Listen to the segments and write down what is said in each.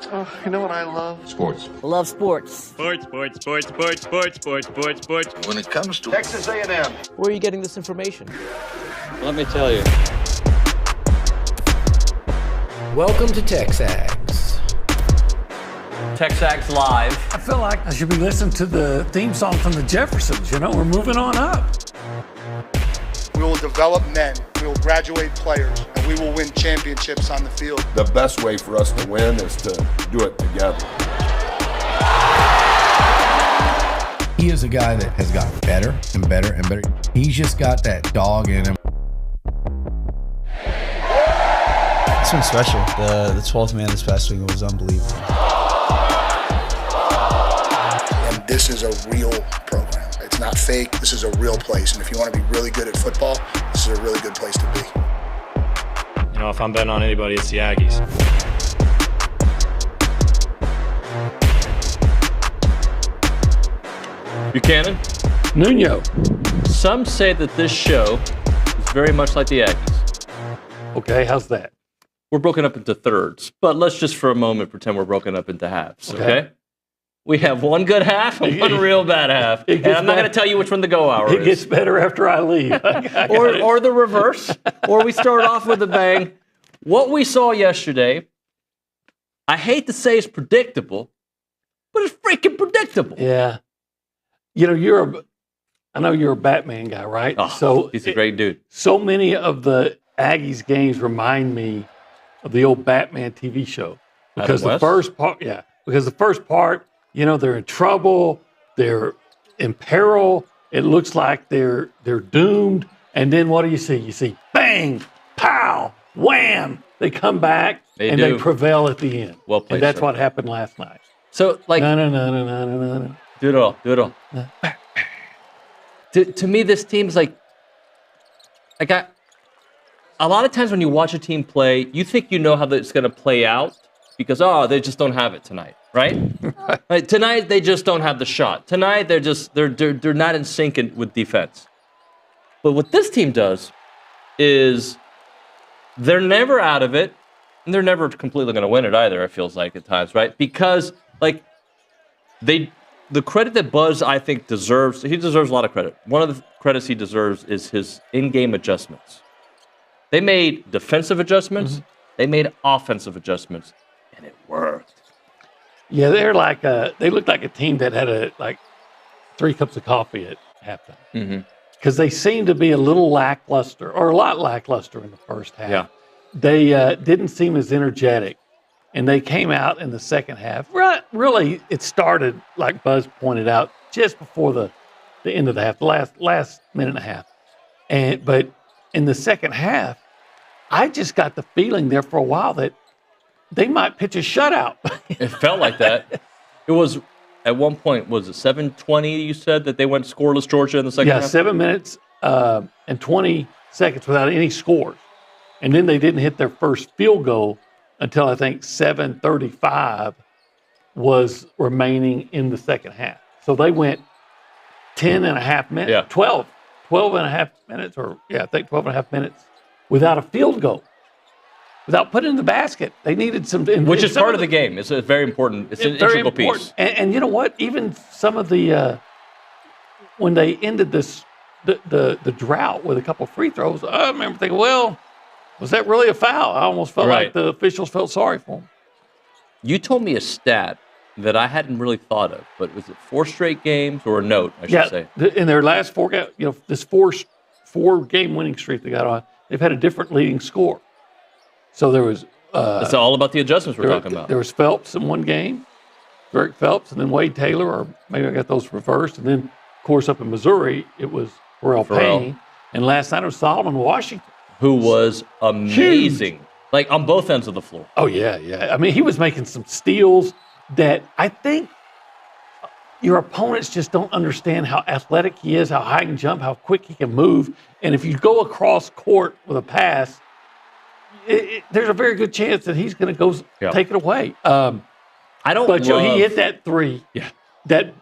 Oh, you know what I love? Sports. Love sports. Sports. When When it comes to Texas A&M. Where are you getting this information? Let me tell you. Welcome to TexAgs. TexAgs Live. I feel like I should be listening to the theme song from the Jeffersons. You know, we're moving on up. We will develop men, we will graduate players, and we will win championships on the field. The best way for us to win is to do it together. He is a guy that has gotten better and better and better. He's just got that dog in him. It's been special. The 12th man this past week was unbelievable. And this is a real program. It's not fake. This is a real place. And if you want to be really good at football, this is a really good place to be. You know, if I'm betting on anybody, it's the Aggies. Buchanan? Nuño. Some say that this show is very much like the Aggies. Okay, how's that? We're broken up into thirds, but let's just for a moment pretend we're broken up into halves, okay? We have one good half and one real bad half. And I'm not going to tell you which one the go hour is. It gets better after I leave. or the reverse, or we start off with a bang. What we saw yesterday, I hate to say it's predictable, but it's freaking predictable. Yeah. You know, I know you're a Batman guy, right? Oh, so he's a great dude. So many of the Aggies games remind me of the old Batman TV show. Because the first part, you know, they're in trouble, they're in peril, it looks like they're doomed, and then what do you see? You see bang, pow, wham, they come back they prevail at the end. Well played, and that's sir. what happened last night. So, like, no. Do it all. To me, this team's like a lot of times when you watch a team play, you think you know how it's going to play out because, they just don't have it tonight, right? Like, tonight, they just don't have the shot. Tonight, they're not in sync with defense. But what this team does is they're never out of it, and they're never completely going to win it either, it feels like at times, right? Because, like, the credit that Buzz, I think, deserves, he deserves a lot of credit. One of the credits he deserves is his in-game adjustments. They made defensive adjustments. Mm-hmm. They made offensive adjustments, and it worked. Yeah, they looked like a team that had 3 cups of coffee at halftime. Mm-hmm. Because they seemed to be a little lackluster, or a lot lackluster in the first half. Yeah. They didn't seem as energetic. And they came out in the second half. Really, it started, like Buzz pointed out, just before the end of the half, the last minute and a half. But in the second half, I just got the feeling there for a while that they might pitch a shutout. It felt like that. It was, at one point, was it 7:20 you said that they went scoreless Georgia in the second half? Yeah, 7 minutes and 20 seconds without any scores. And then they didn't hit their first field goal until I think 7:35 was remaining in the second half. So they went 10 and a half minutes, 12 and a half minutes, I think 12 and a half minutes without a field goal, without putting in the basket. They needed some... Which is part of the game. It's a very important, it's an integral piece. And you know what? Even some of the, when they ended the drought with a couple of free throws, I remember thinking, well, was that really a foul? I almost felt like the officials felt sorry for him. You told me a stat that I hadn't really thought of, but was it 4 straight games or a note, I should say? In their last 4 games, this 4-game winning streak they got on, they've had a different leading score. So there was... it's all about the adjustments we're talking about. There was Phelps in one game, Derek Phelps, and then Wade Taylor, or maybe I got those reversed. And then, of course, up in Missouri, it was Pharrell Payne. And last night it was Solomon Washington. Who was amazing, like on both ends of the floor. Oh, yeah. I mean, he was making some steals that I think your opponents just don't understand how athletic he is, how high he can jump, how quick he can move. And if you go across court with a pass, there's a very good chance that he's going to go take it away. But he hit that 3. Yeah. That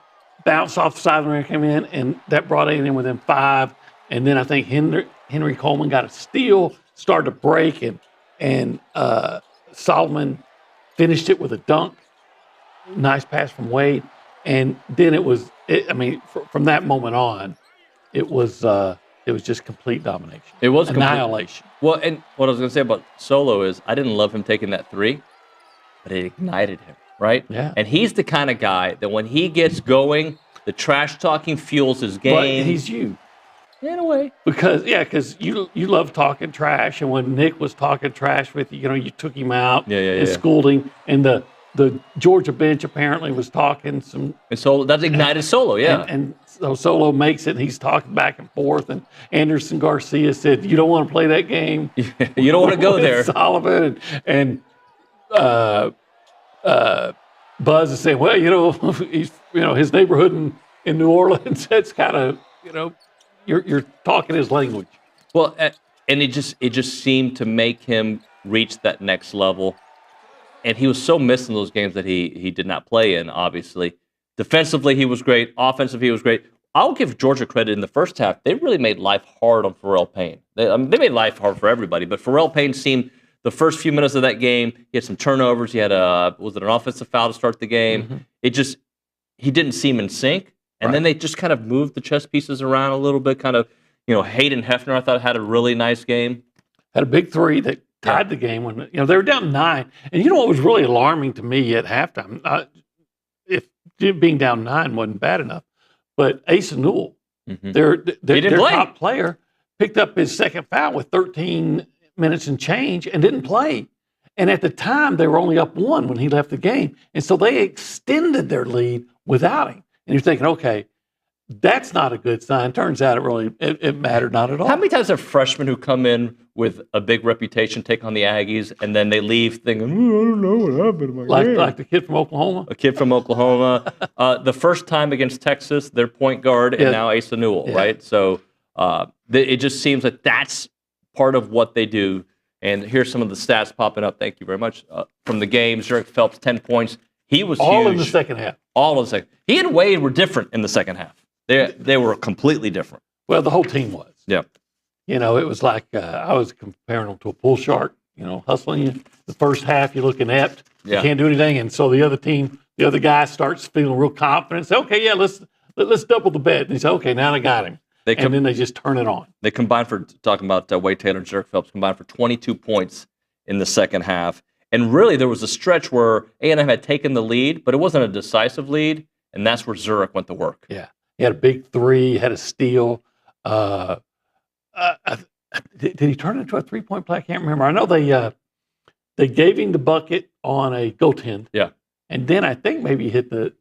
bounced off the sideline, came in, and that brought A&M within 5. And then I think Henry Coleman got a steal, started to break, and Solomon finished it with a dunk. Nice pass from Wade. And then from that moment on, it was just complete domination. It was annihilation. Well, and what I was going to say about Solo is I didn't love him taking that three, but it ignited him, right? Yeah. And he's the kind of guy that when he gets going, the trash talking fuels his game. But he's you. In a way. Because you love talking trash, and when Nick was talking trash with you, you took him out and schooled him, and the Georgia bench apparently was talking some. And Solo, that's ignited Solo, yeah. And so Solo makes it, and he's talking back and forth, and Anderson Garcia said, "You don't want to play that game. You don't want to go there." Sullivan and Buzz is saying, "Well, he's his neighborhood in New Orleans. That's kind of You're talking his language." Well, and it just seemed to make him reach that next level. And he was so missed in those games that he did not play in, obviously. Defensively, he was great. Offensively, he was great. I'll give Georgia credit in the first half. They really made life hard on Pharrell Payne. They made life hard for everybody, but Pharrell Payne seemed the first few minutes of that game, he had some turnovers. He had was it an offensive foul to start the game? Mm-hmm. He didn't seem in sync. And then they just kind of moved the chess pieces around a little bit. Kind of, Hayden Hefner, I thought, had a really nice game. Had a big three that tied the game when they were down 9. And you know what was really alarming to me at halftime? If being down 9 wasn't bad enough, but Asa Newell, their top player, picked up his second foul with 13 minutes and change and didn't play. And at the time, they were only up 1 when he left the game, and so they extended their lead without him. And you're thinking, okay, that's not a good sign. Turns out it mattered not at all. How many times have freshmen who come in with a big reputation take on the Aggies and then they leave thinking, I don't know what happened to my game. Like the kid from Oklahoma? A kid from Oklahoma. The first time against Texas, their point guard, and now Asa Newell, right? So it just seems like that's part of what they do. And here's some of the stats popping up. Thank you very much. From the game, Zurich Phelps, 10 points. He was all huge. In the second half. All in the second. He and Wade were different in the second half. They were completely different. Well, the whole team was. Yeah. It was like I was comparing them to a bull shark, hustling you. The first half, you're looking inept. You can't do anything. And so the other guy starts feeling real confident. Say, okay, yeah, let's double the bet. And he said, okay, now I got him. And then they just turn it on. They combined talking about Wade Taylor and Zurich Phelps, combined for 22 points in the second half. And really, there was a stretch where A&M had taken the lead, but it wasn't a decisive lead, and that's where Zurich went to work. Yeah. He had a big three, had a steal. Did he turn it into a three-point play? I can't remember. I know they gave him the bucket on a goaltend. Yeah. And then I think maybe he hit the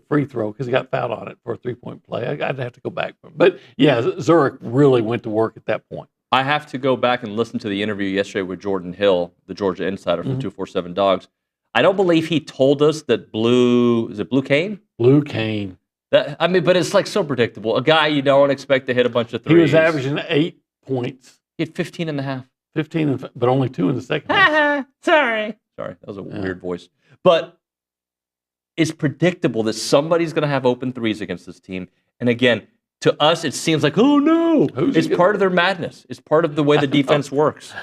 free throw because he got fouled on it for a three-point play. I'd have to go back. But, yeah, Zurich really went to work at that point. I have to go back and listen to the interview yesterday with Jordan Hill, the Georgia insider from 247 Dogs. I don't believe he told us that Blue Cane? Blue Cane. But it's like so predictable. A guy you don't expect to hit a bunch of threes. He was averaging 8 points. He had 15 and a half. 15, but only 2 in the second half. Sorry, that was a weird voice. But it's predictable that somebody's going to have open threes against this team. And again, to us, it seems like, oh no, it's part of their madness. It's part of the way the defense works.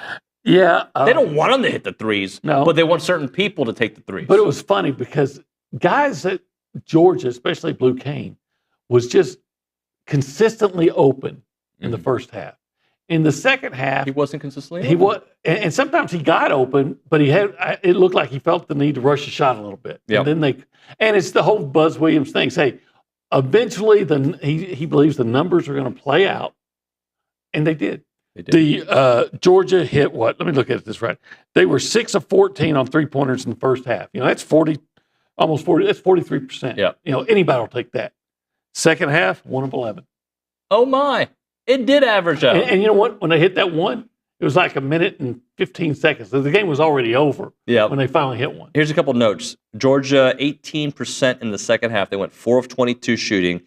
Yeah. They don't want them to hit the threes, but they want certain people to take the threes. But it was funny because guys at Georgia, especially Blue Cane, was just consistently open in the first half. In the second half, he wasn't consistently open. He was, and sometimes he got open, but it looked like he felt the need to rush the shot a little bit. Yep. And then it's the whole Buzz Williams thing. Say, eventually, he believes the numbers are going to play out, and they did. The Georgia hit what? Let me look at this right. They were 6 of 14 on 3-pointers in the first half. That's 40, almost 40. That's 43%. Yeah. Anybody will take that. Second half, 1 of 11. Oh my! It did average out. And you know what? When they hit that one, it was like 1 minute and 15 seconds. So the game was already over. Yeah. When they finally hit one. Here's a couple notes. Georgia 18% in the second half. They went 4 of 22 shooting.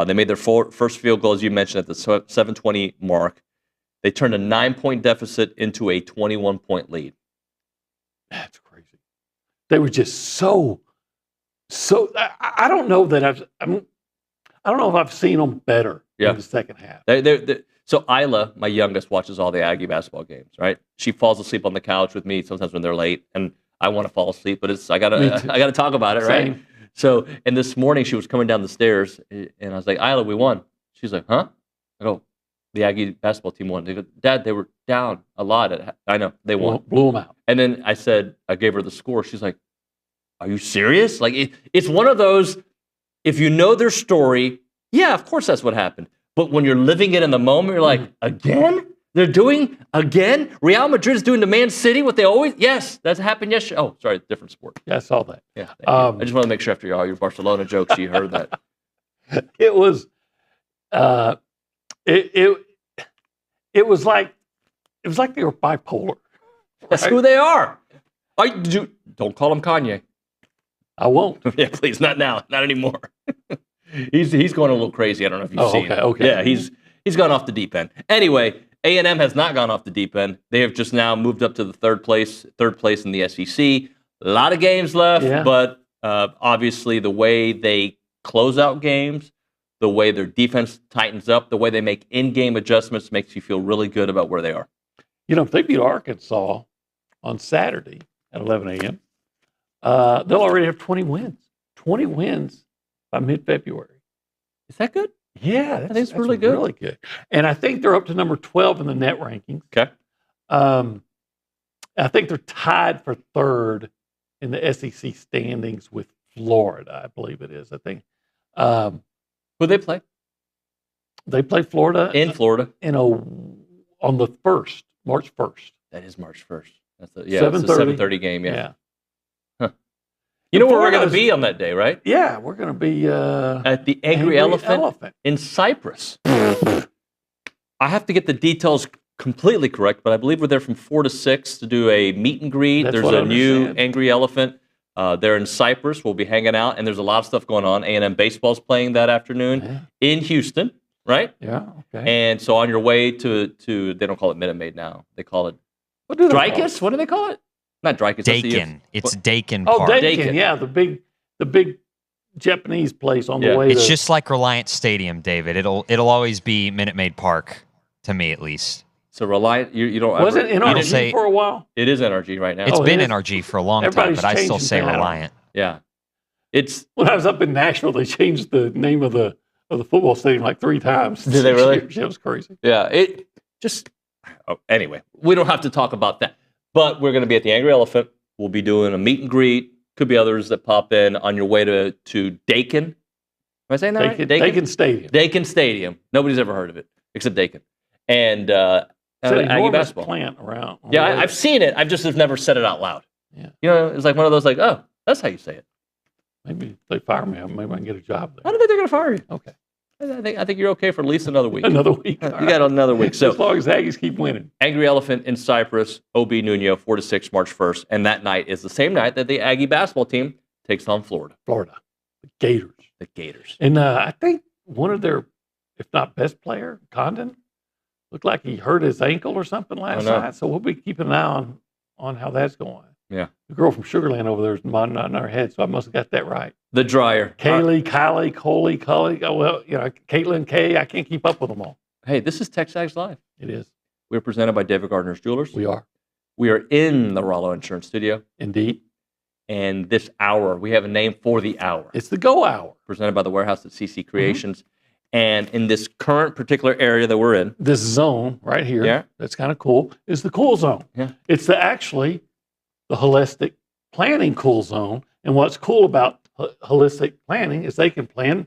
They made their first field goal, as you mentioned, at the 7:20 mark. They turned a 9-point deficit into a 21-point lead. That's crazy. They were just so. I don't know that I don't know if I've seen them better in the second half. So Isla, my youngest, watches all the Aggie basketball games, right? She falls asleep on the couch with me sometimes when they're late. And I want to fall asleep, but I gotta talk about it, Same. right? So, and this morning she was coming down the stairs, and I was like, Isla, we won. She's like, huh? I go, the Aggie basketball team won. They go, Dad, they were down a lot. I know, they won. Blew them out. And then I gave her the score. She's like, are you serious? Like, it's one of those, if you know their story, yeah, of course that's what happened. But when you're living it in the moment, you're like, again? They're doing again? Real Madrid is doing to Man City what they always, yes, that's happened yesterday. Oh, sorry, different sport. Yeah, I saw that. Yeah, thank you. I just want to make sure after all your Barcelona jokes, you heard that. It was, it was like they were bipolar. That's right? who they are. Don't call him Kanye. I won't. Yeah, please, not now, not anymore. He's going a little crazy. I don't know if you've seen it. Okay. Yeah, he's gone off the deep end. Anyway, A&M has not gone off the deep end. They have just now moved up to the third place in the SEC. A lot of games left, but obviously the way they close out games, the way their defense tightens up, the way they make in-game adjustments makes you feel really good about where they are. You know, if they beat Arkansas on Saturday at 11 a.m., they'll already have 20 wins. 20 wins by mid-February. Is that good? Yeah, I think it's really good. Really good. And I think they're up to number 12 in the net rankings. Okay. I think they're tied for third in the SEC standings with Florida, I believe it is. I think. Who they play? They play Florida in Florida on the 1st, March 1st. That is March 1st. That's it's a 7:30 game. Yeah. Huh. You know where we're going to be on that day, right? Yeah, we're going to be at the Angry Elephant in Cyprus. I have to get the details completely correct, but I believe we're there from 4 to 6 to do a meet and greet. There's a new Angry Elephant. They're in Cyprus. We'll be hanging out, and there's a lot of stuff going on. A&M baseball's playing that afternoon in Houston, right? Yeah. Okay. And so on your way to they don't call it Minute Maid now. They call it Dreykus. What do they call it? Not Dreykus. Dakin. It's Dakin Park. Park. Dakin. Yeah, the big Japanese place on the way. It's just like Reliant Stadium, David. It'll always be Minute Maid Park, to me at least. So Reliant, you don't. Was it NRG for a while? It is NRG right now. It's been NRG for a long time, but I still say Reliant. Yeah, it's. When I was up in Nashville, they changed the name of the football stadium like 3 times. Did they really? It was crazy. Yeah, it just. Oh, anyway, we don't have to talk about that. But we're going to be at the Angry Elephant. We'll be doing a meet and greet. Could be others that pop in on your way to Dakin. Am I saying that right? Dakin Stadium. Dakin Stadium. Nobody's ever heard of it except Dakin. And Aggie basketball. Plant around. Yeah, I've seen it. I've just never said it out loud. Yeah. You know, it's like one of those like, oh, that's how you say it. Maybe if they fire me, maybe I can get a job there. I don't think they're going to fire you. Okay. I think you're okay for at least another week. Another week. You got another week. So as long as Aggies keep winning. Angry Elephant in Cyprus, OB Nuño, 4 to 6, March 1st. And that night is the same night that the Aggie basketball team takes on Florida. The Gators. The Gators. And I think one of their, if not best player, Condon, looked like he hurt his ankle or something last night. So we'll be keeping an eye on how that's going. Yeah. The girl from Sugarland over there is nodding her head, so I must have got that right. The dryer. Kylie, Coley. Oh, well, you know, Caitlin, Kay. I can't keep up with them all. Hey, this is TexAgs Live. It is. We're presented by David Gardner's Jewelers. We are. We are in the Rollo Insurance Studio. Indeed. And this hour, we have a name for the hour. It's the Go Hour. Presented by the Warehouse at CC Creations. And in this current particular area that we're in. This zone right here, that's kind of cool, is the Cool Zone. Yeah. It's actually the holistic planning cool zone. And what's cool about holistic planning is they can plan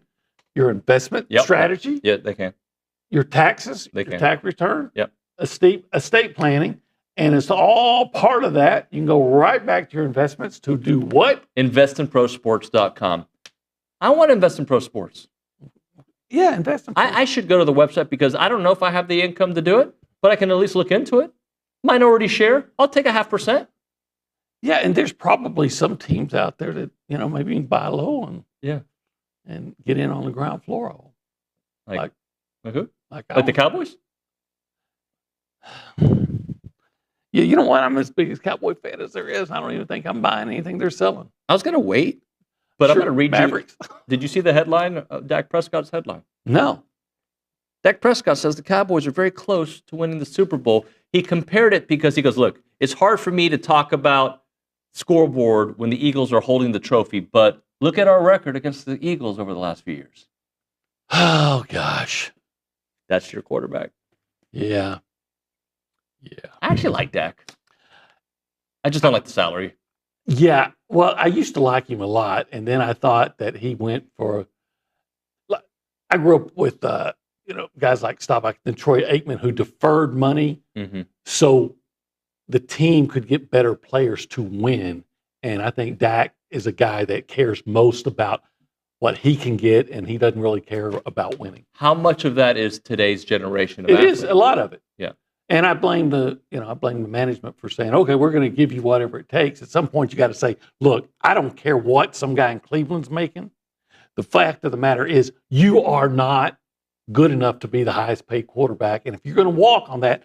your investment strategy. Yeah, they can. Your taxes, your tax return, yep. estate planning. And it's all part of that. You can go right back to your investments to do what? Investinprosports.com. I want to invest in pro sports. Yeah, invest in I should go to the website because I don't know if I have the income to do it, but I can at least look into it. Minority share, I'll take 0.5%. Yeah, and there's probably some teams out there that, you know, maybe you can buy low and get in on the ground floor. Like who? Like the Cowboys? Yeah, you know what? I'm as big a Cowboy fan as there is. I don't even think I'm buying anything they're selling. I was going to wait, but I'm going to read Mavericks. Did you see the headline, Dak Prescott's headline? No. Dak Prescott says the Cowboys are very close to winning the Super Bowl. He compared it because he goes, look, it's hard for me to talk about scoreboard when the Eagles are holding the trophy, but look at our record against the Eagles over the last few years. Oh, gosh. That's your quarterback. Yeah. Yeah. I actually like Dak. I just don't like the salary. Yeah. Well, I used to like him a lot, and then I thought that he went for. I grew up with guys like Staubach and Troy Aikman who deferred money so the team could get better players to win. And I think Dak is a guy that cares most about what he can get, and he doesn't really care about winning. How much of that is today's generation of It athletes? is a lot of it. Yeah. And I blame the management for saying, okay, we're going to give you whatever it takes. At some point, you got to say, look, I don't care what some guy in Cleveland's making. The fact of the matter is, you are not good enough to be the highest paid quarterback. And if you're going to walk on that,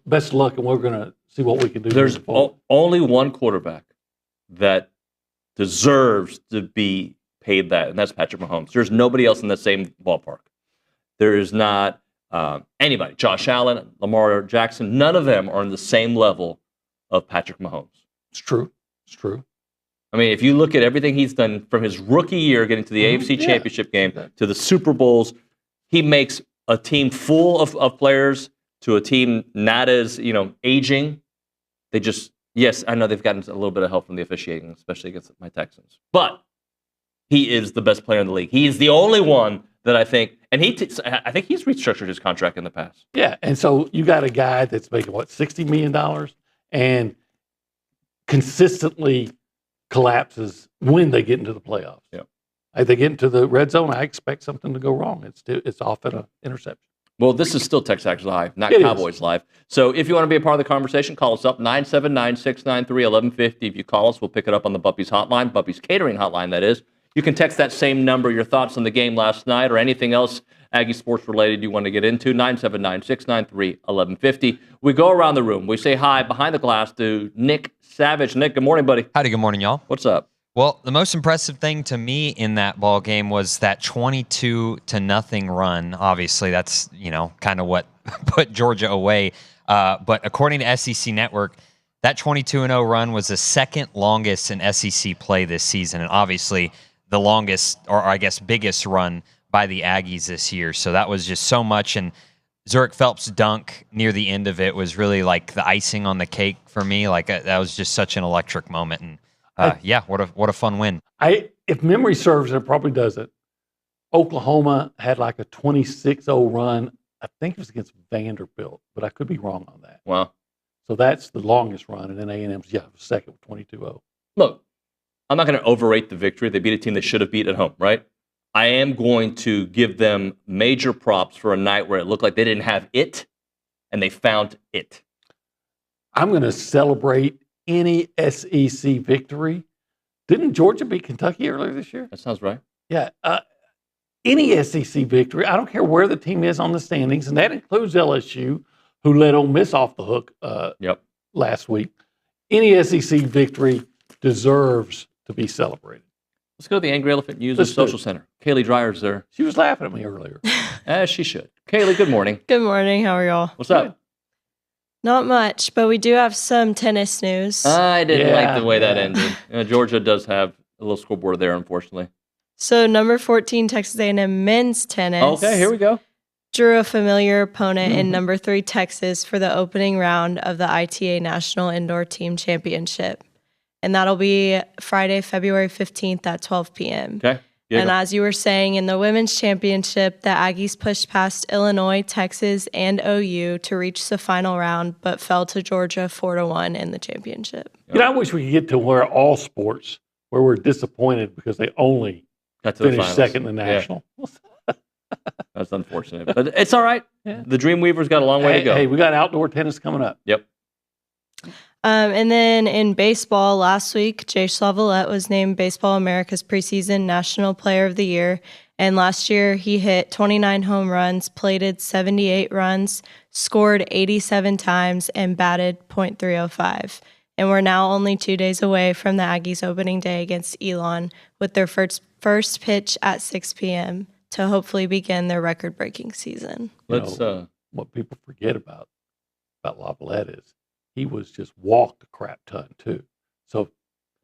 best of luck, and we're going to see what we can do. There's only one quarterback that deserves to be paid that, and that's Patrick Mahomes. There's nobody else in the same ballpark. There is not anybody. Josh Allen, Lamar Jackson, none of them are on the same level of Patrick Mahomes. It's true. It's true. I mean, if you look at everything he's done from his rookie year, getting to the AFC Championship game, to the Super Bowls, he makes a team full of players to a team not as, aging. They just, yes, I know they've gotten a little bit of help from the officiating, especially against my Texans. But he is the best player in the league. He is the only one that I think, and I think he's restructured his contract in the past. Yeah, and so you got a guy that's making, $60 million and consistently collapses when they get into the playoffs. Yeah. If they get into the red zone, I expect something to go wrong. It's off at an interception. Well, this is still TexAgs Live, not It Cowboys is. Live. So if you want to be a part of the conversation, call us up, 979-693-1150. If you call us, we'll pick it up on the Buppy's hotline, Buppy's catering hotline, that is. You can text that same number, your thoughts on the game last night or anything else Aggie sports related you want to get into, 979-693-1150. We go around the room. We say hi behind the glass to Nick Savage. Nick, good morning, buddy. Howdy, good morning, y'all. What's up? Well, the most impressive thing to me in that ball game was that 22-0 run. Obviously, that's, kind of what put Georgia away. But according to SEC Network, that 22-0 run was the second longest in SEC play this season, and obviously the longest, or I guess biggest run by the Aggies this year. So that was just so much. And Zurich Phelps' dunk near the end of it was really like the icing on the cake for me. Like that was just such an electric moment. And what a fun win. If memory serves, it probably doesn't. Oklahoma had like a 26-0 run. I think it was against Vanderbilt, but I could be wrong on that. Wow. So that's the longest run, and then A&M's second with 22-0. Look, I'm not going to overrate the victory. They beat a team they should have beat at home, right? I am going to give them major props for a night where it looked like they didn't have it, and they found it. I'm going to celebrate any SEC victory. Didn't Georgia beat Kentucky earlier this year? That sounds right. Yeah. Any SEC victory, I don't care where the team is on the standings, and that includes LSU, who let Ole Miss off the hook last week. Any SEC victory deserves to be celebrated. Let's go to the Angry Elephant News Social Center. Kaylee Dreyer's there. She was laughing at me earlier. As she should. Kaylee, good morning. Good morning. How are y'all? What's up? Not much, but we do have some tennis news. I didn't like the way that ended. Georgia does have a little scoreboard there, unfortunately. So number 14, Texas A&M men's tennis. Okay, here we go. Drew a familiar opponent in number 3, Texas, for the opening round of the ITA National Indoor Team Championship. And that'll be Friday, February 15th at 12 p.m. Okay. And as you were saying, in the women's championship, the Aggies pushed past Illinois, Texas, and OU to reach the final round, but fell to Georgia 4-1 in the championship. I wish we could get to where all sports, where we're disappointed because they only finished second in the national. Yeah. That's unfortunate, but it's all right. Yeah. The Dreamweaver's got a long way to go. Hey, we got outdoor tennis coming up. Yep. And then in baseball, last week, Jay Lavalette was named Baseball America's preseason National Player of the Year. And last year, he hit 29 home runs, plated 78 runs, scored 87 times, and batted .305. And we're now only 2 days away from the Aggies opening day against Elon with their first pitch at 6 p.m. to hopefully begin their record-breaking season. What people forget about Lavalette is he was just walked a crap ton too. So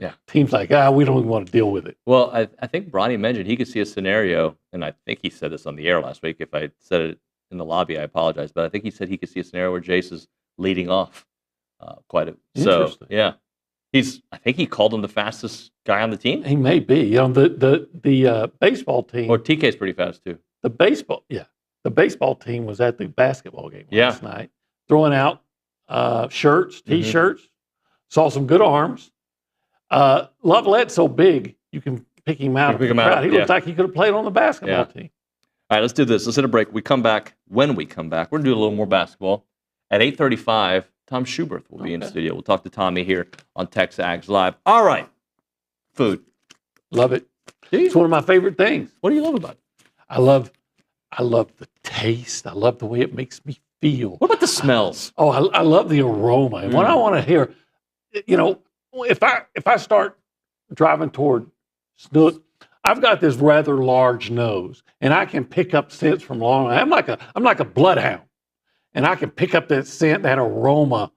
Yeah, teams like, we don't even want to deal with it. Well, I think Bronny mentioned he could see a scenario, and I think he said this on the air last week. If I said it in the lobby, I apologize. But I think he said he could see a scenario where Jace is leading off quite a so. Interesting. Yeah, I think he called him the fastest guy on the team. He may be. You know, the baseball team. Or TK's pretty fast too. The baseball team was at the basketball game last night, throwing out shirts, T-shirts. Saw some good arms. Lovelette's so big, you can pick him out of the crowd. He looks like he could have played on the basketball team. All right, let's do this. Let's hit a break. We come back. When we come back, we're going to do a little more basketball. At 8:35, Tom Schuberth will be in the studio. We'll talk to Tommy here on TexAgs Live. All right. Food. Love it. It's one of my favorite things. What do you love about it? I love the taste. I love the way it makes me feel. What about the smells? Oh, I love the aroma. And what I want to hear, you know, if I start driving toward Snook, I've got this rather large nose, and I can pick up scents from long. I'm like a bloodhound, and I can pick up that scent, that aroma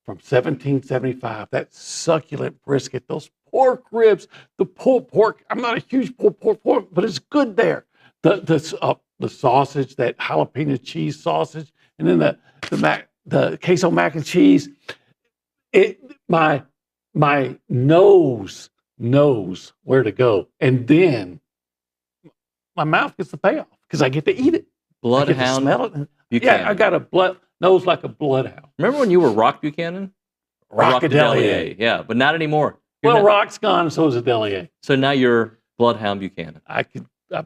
from 1775. That succulent brisket, those pork ribs, the pulled pork. I'm not a huge pulled pork, but it's good there. The sausage, that jalapeno cheese sausage, and then the queso mac and cheese. My nose knows where to go, and then my mouth gets the payoff because I get to eat it. Bloodhound. Smell it. Buchanan. Yeah, I got a nose like a bloodhound. Remember when you were Rock Buchanan? Rockadelier. Yeah, but not anymore. Rock's gone, so is Adelier. So now you're Bloodhound Buchanan. I've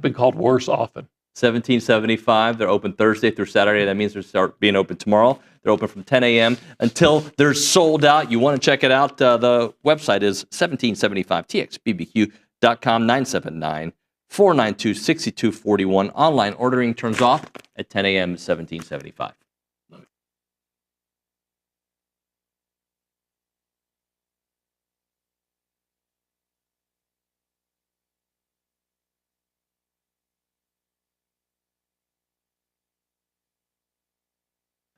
been called worse often. 1775. They're open Thursday through Saturday. That means they start being open tomorrow. They're open from 10 a.m. until they're sold out. You want to check it out. The website is 1775txbbq.com, 979-492-6241. Online ordering turns off at 10 a.m. 1775.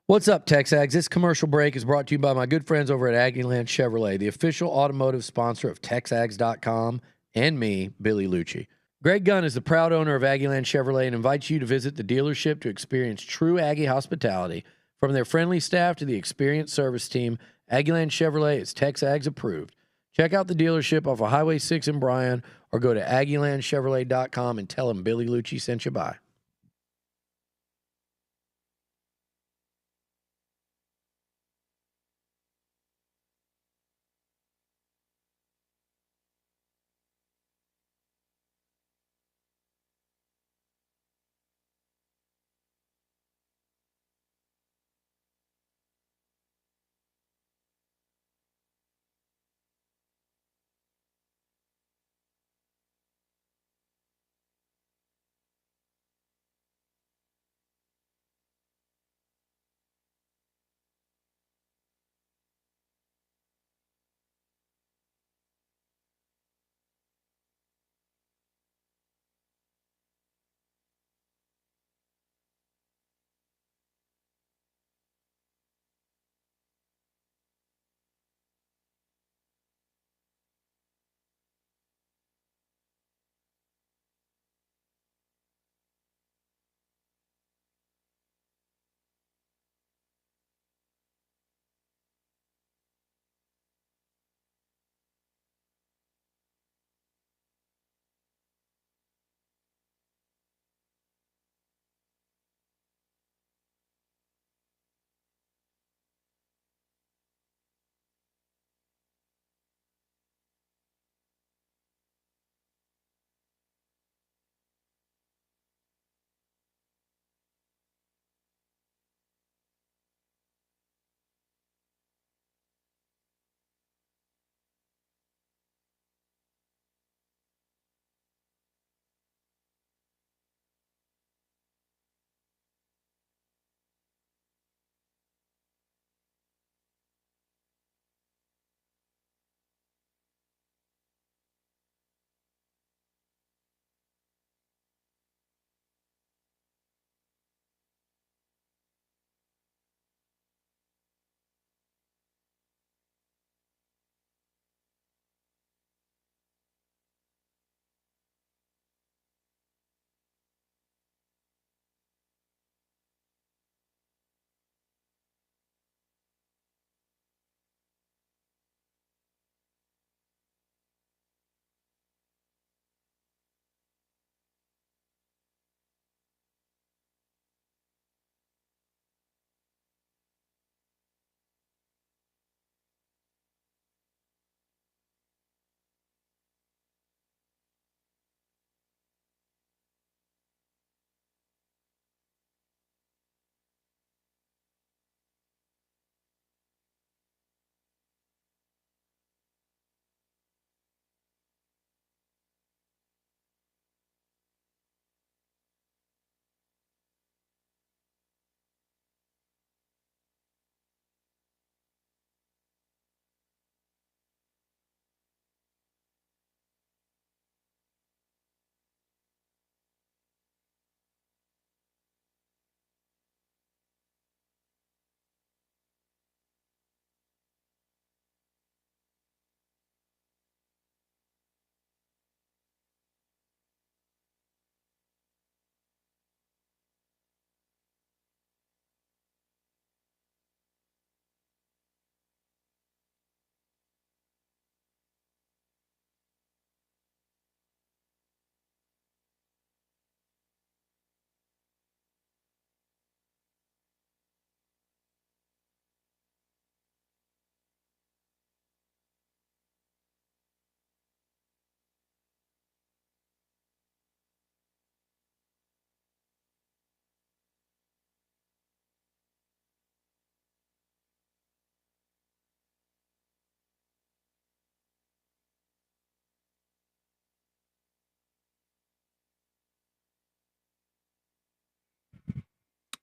What's up, TexAgs? This commercial break is brought to you by my good friends over at Aggieland Chevrolet, the official automotive sponsor of TexAgs.com and me, Billy Lucci. Greg Gunn is the proud owner of Aggieland Chevrolet and invites you to visit the dealership to experience true Aggie hospitality. From their friendly staff to the experienced service team, Aggieland Chevrolet is TexAgs approved. Check out the dealership off of Highway 6 in Bryan or go to AggielandChevrolet.com and tell them Billy Lucci sent you by.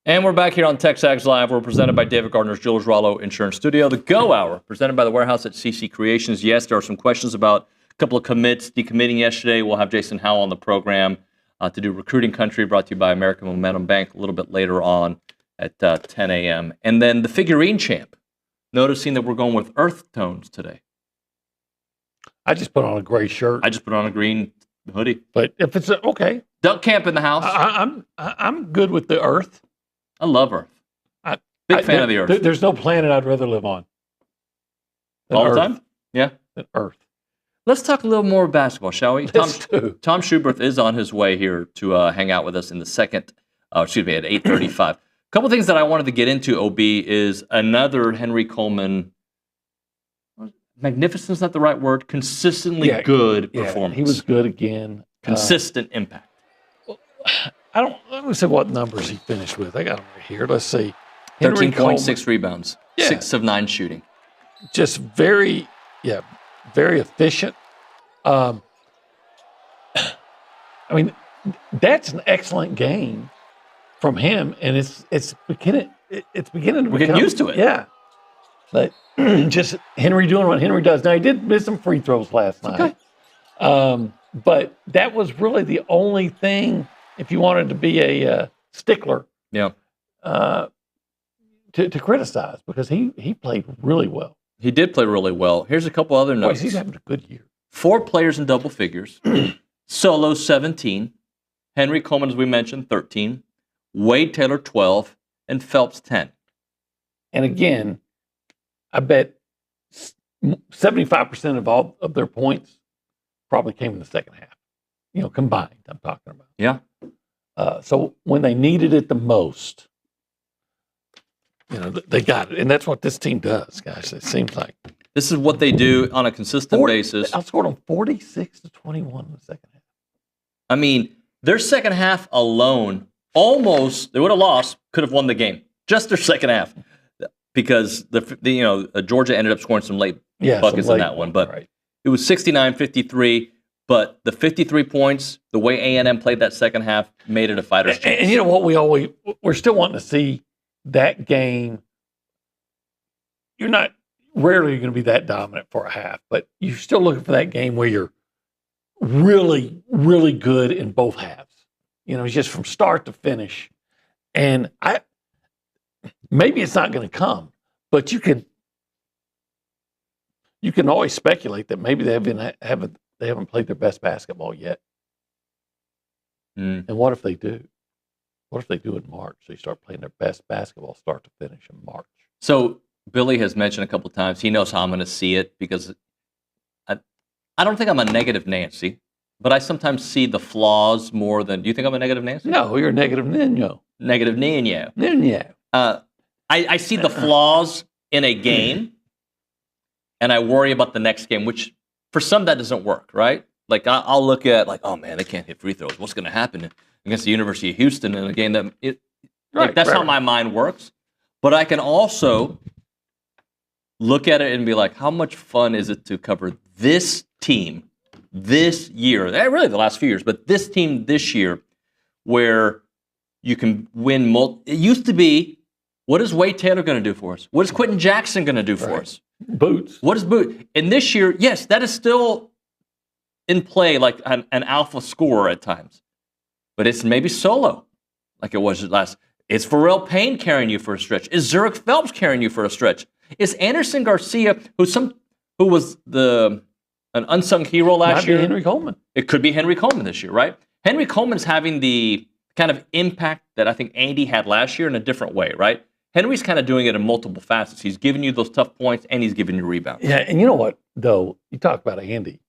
And we're back here on TexAgs Live. We're presented by David Gardner's Jules Rollo Insurance Studio. The Go Hour, presented by the Warehouse at CC Creations. Yes, there are some questions about a couple of commits decommitting yesterday. We'll have Jason Howell on the program to do Recruiting Country, brought to you by American Momentum Bank a little bit later on at 10 a.m. And then the figurine champ, noticing that we're going with earth tones today. I just put on a gray shirt. I just put on a green hoodie. But if it's okay, Duck camp in the house. I'm good with the earth. I love Earth. Big fan of the Earth. There's no planet I'd rather live on. All the time? Yeah. Than Earth. Let's talk a little more basketball, shall we? Tom Schuberth is on his way here to hang out with us in the second, at 8:35. A couple things that I wanted to get into, OB, is another Henry Coleman, magnificent is not the right word, consistently good performance. He was good again. Consistent impact. Let me see what numbers he finished with. I got them right here. Let's see. 13.6 rebounds, 6 of 9 shooting. Just very efficient. I mean, that's an excellent game from him, and it's beginning to We're getting used to it. Yeah. But just Henry doing what Henry does. Now, he did miss some free throws last night. Okay. But that was really the only thing, if you wanted to be a stickler, to criticize, because he played really well. He did play really well. Here's a couple other notes. He's having a good year. 4 players in double figures. Solo 17. Henry Coleman, as we mentioned, 13. Wade Taylor 12, and Phelps 10. And again, I bet 75% of all of their points probably came in the second half. Combined, I'm talking about. Yeah. So when they needed it the most, they got it. And that's what this team does, guys. It seems like. This is what they do on a consistent basis. I scored them 46-21 in the second half. I mean, their second half alone, almost, they would have lost, could have won the game. Just their second half. Because Georgia ended up scoring some late buckets in that one. But it was 69-53. But the 53 points, the way A&M played that second half, made it a fighter's chance. And you know what? We're still wanting to see that game. You're not rarely going to be that dominant for a half, but you're still looking for that game where you're really, really good in both halves. Just from start to finish. And maybe it's not going to come, but you can always speculate that maybe they haven't played their best basketball yet. And what if they do? What if they do in March? They start playing their best basketball start to finish in March. So Billy has mentioned a couple of times, he knows how I'm going to see it, because I don't think I'm a negative Nancy, but I sometimes see the flaws more than, do you think I'm a negative Nancy? No, you're a negative Nuño. Negative Nuño. Nuño. I see the flaws in a game, and I worry about the next game, which for some that doesn't work, right? Like I'll look at oh man, they can't hit free throws. What's going to happen against the University of Houston in a game that's how my mind works. But I can also look at it and be like, how much fun is it to cover this team this year? Really the last few years, but this team this year, where you can win. It used to be, what is Wade Taylor going to do for us? What is Quentin Jackson going to do for us? Boots. What is Boot? And this year, yes, that is still in play, like an alpha scorer at times. But it's maybe solo, like it was last. Is Pharrell Payne carrying you for a stretch? Is Zurich Phelps carrying you for a stretch? Is Anderson Garcia, who was an unsung hero last year? Henry Coleman. It could be Henry Coleman this year, right? Henry Coleman's having the kind of impact that I think Andy had last year in a different way, right? Henry's kind of doing it in multiple facets. He's giving you those tough points, and he's giving you rebounds. Yeah, and you know what, though? You talk about Andy.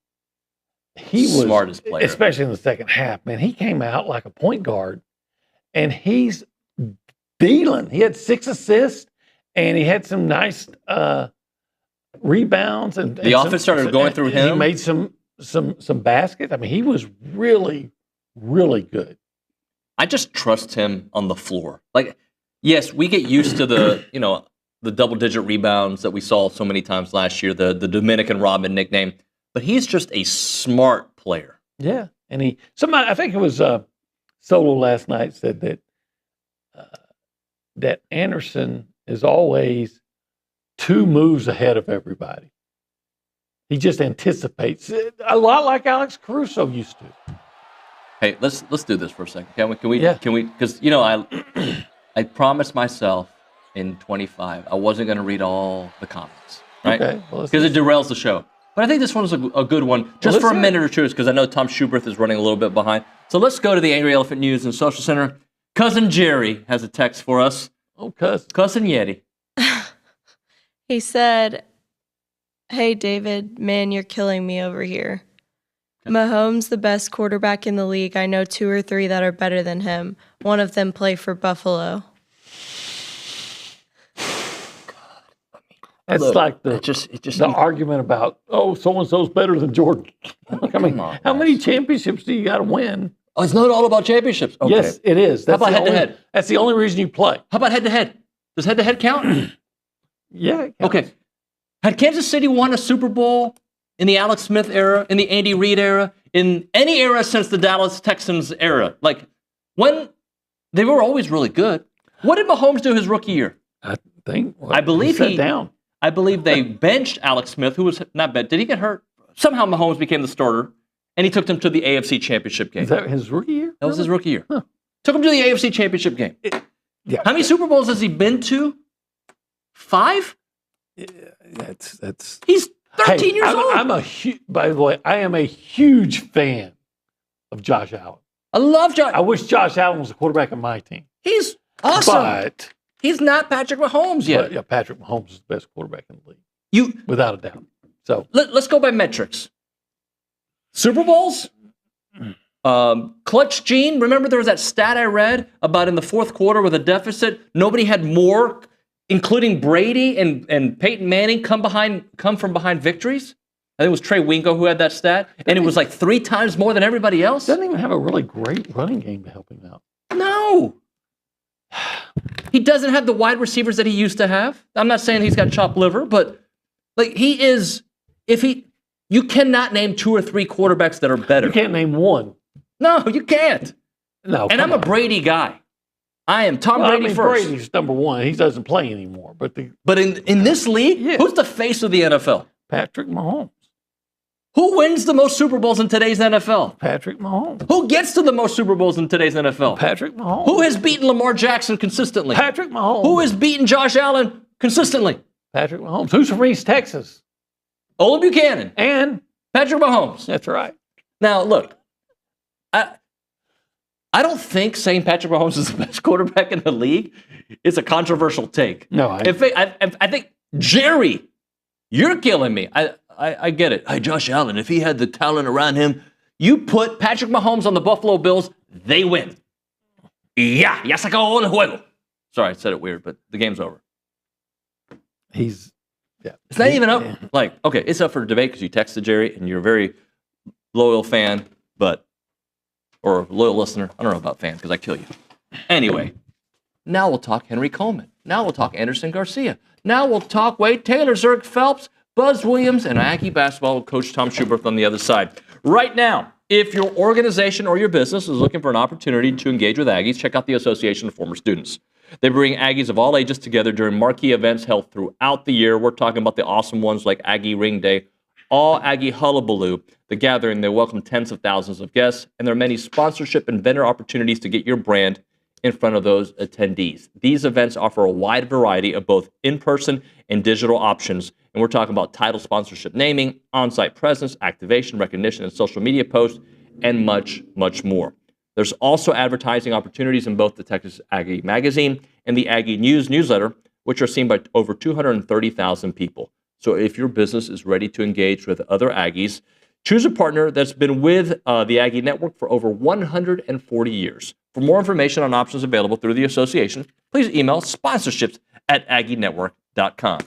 He was smartest player, especially in the second half. Man, he came out like a point guard, and he's dealing. He had 6 assists, and he had some nice rebounds. And the offense started going through him. He made some baskets. I mean, he was really, really good. I just trust him on the floor. Like, yes, we get used to the double-digit rebounds that we saw so many times last year, the Dominican Robin nickname. But he's just a smart player. Yeah, and I think it was Solo last night said that that Anderson is always 2 moves ahead of everybody. He just anticipates it, a lot like Alex Caruso used to. Hey, let's do this for a second. Can we? Yeah. Can we? Because I promised myself in 25 I wasn't going to read all the comments, right? Okay. Because it derails the show. But I think this one's a good one, just for a minute or two, because I know Tom Schuberth is running a little bit behind. So let's go to the Angry Elephant News and Social Center. Cousin Jerry has a text for us. Oh, Cousin Yeti. He said, "Hey, David, man, you're killing me over here. Mahomes, the best quarterback in the league. I know 2 or 3 that are better than him. One of them play for Buffalo." That's like the argument about, so-and-so's better than Jordan. I mean, how many championships do you got to win? Oh, it's not all about championships. Okay. Yes, it is. How about head-to-head? That's the only reason you play. How about head-to-head? Does head-to-head count? Yeah. It counts. Okay. Had Kansas City won a Super Bowl in the Alex Smith era, in the Andy Reid era, in any era since the Dallas Texans era? Like, when they were always really good. What did Mahomes do his rookie year? I believe he sat down. I believe they benched Alex Smith, who was not bad. Did he get hurt? Somehow Mahomes became the starter, and he took them to the AFC Championship game. Is that his rookie year? That was his rookie year. Huh. Took him to the AFC Championship game. Yeah. How many Super Bowls has he been to? 5? Yeah, that's. He's 13 years old. By the way, I am a huge fan of Josh Allen. I love Josh. I wish Josh Allen was the quarterback of my team. He's awesome. But he's not Patrick Mahomes yet. But, yeah, Patrick Mahomes is the best quarterback in the league. Without a doubt. So let's go by metrics. Super Bowls? Clutch Gene, remember there was that stat I read about in the fourth quarter with a deficit, nobody had more, including Brady and Peyton Manning, come from behind victories? I think it was Trey Wingo who had that stat, and it was like 3 times more than everybody else. Doesn't even have a really great running game to help him out. No. He doesn't have the wide receivers that he used to have. I'm not saying he's got chopped liver, but like he is, you cannot name 2 or 3 quarterbacks that are better. You can't name one. No, you can't. No. And I'm a Brady guy. I am Tom Brady first. Brady's number 1. He doesn't play anymore. But in this league, who's the face of the NFL? Patrick Mahomes. Who wins the most Super Bowls in today's NFL? Patrick Mahomes. Who gets to the most Super Bowls in today's NFL? Patrick Mahomes. Who has beaten Lamar Jackson consistently? Patrick Mahomes. Who has beaten Josh Allen consistently? Patrick Mahomes. Who's from East Texas? Olin Buchanan. And Patrick Mahomes. That's right. Now, look, I don't think saying Patrick Mahomes is the best quarterback in the league is a controversial take. No, I think, Jerry, you're killing me. I get it. Hey, Josh Allen, if he had the talent around him, you put Patrick Mahomes on the Buffalo Bills, they win. Ya sacó el juego. Sorry, I said it weird, but the game's over. It's not even up. Like, okay, it's up for debate because you texted Jerry and you're a very loyal fan, or loyal listener. I don't know about fan because I kill you. Anyway, now we'll talk Henry Coleman. Now we'll talk Anderson Garcia. Now we'll talk Wade Taylor, Zurich Phelps, Buzz Williams, and Aggie basketball with Coach Tom Schuberth on the other side. Right now, if your organization or your business is looking for an opportunity to engage with Aggies, check out the Association of Former Students. They bring Aggies of all ages together during marquee events held throughout the year. We're talking about the awesome ones like Aggie Ring Day, All Aggie Hullabaloo. The gathering, they welcome tens of thousands of guests, and there are many sponsorship and vendor opportunities to get your brand in front of those attendees. These events offer a wide variety of both in-person and digital options, and we're talking about title sponsorship naming, on-site presence, activation, recognition, and social media posts, and much, much more. There's also advertising opportunities in both the Texas Aggie Magazine and the Aggie News newsletter, which are seen by over 230,000 people. So if your business is ready to engage with other Aggies, choose a partner that's been with the Aggie Network for over 140 years. For more information on options available through the association, please email sponsorships@aggienetwork.com.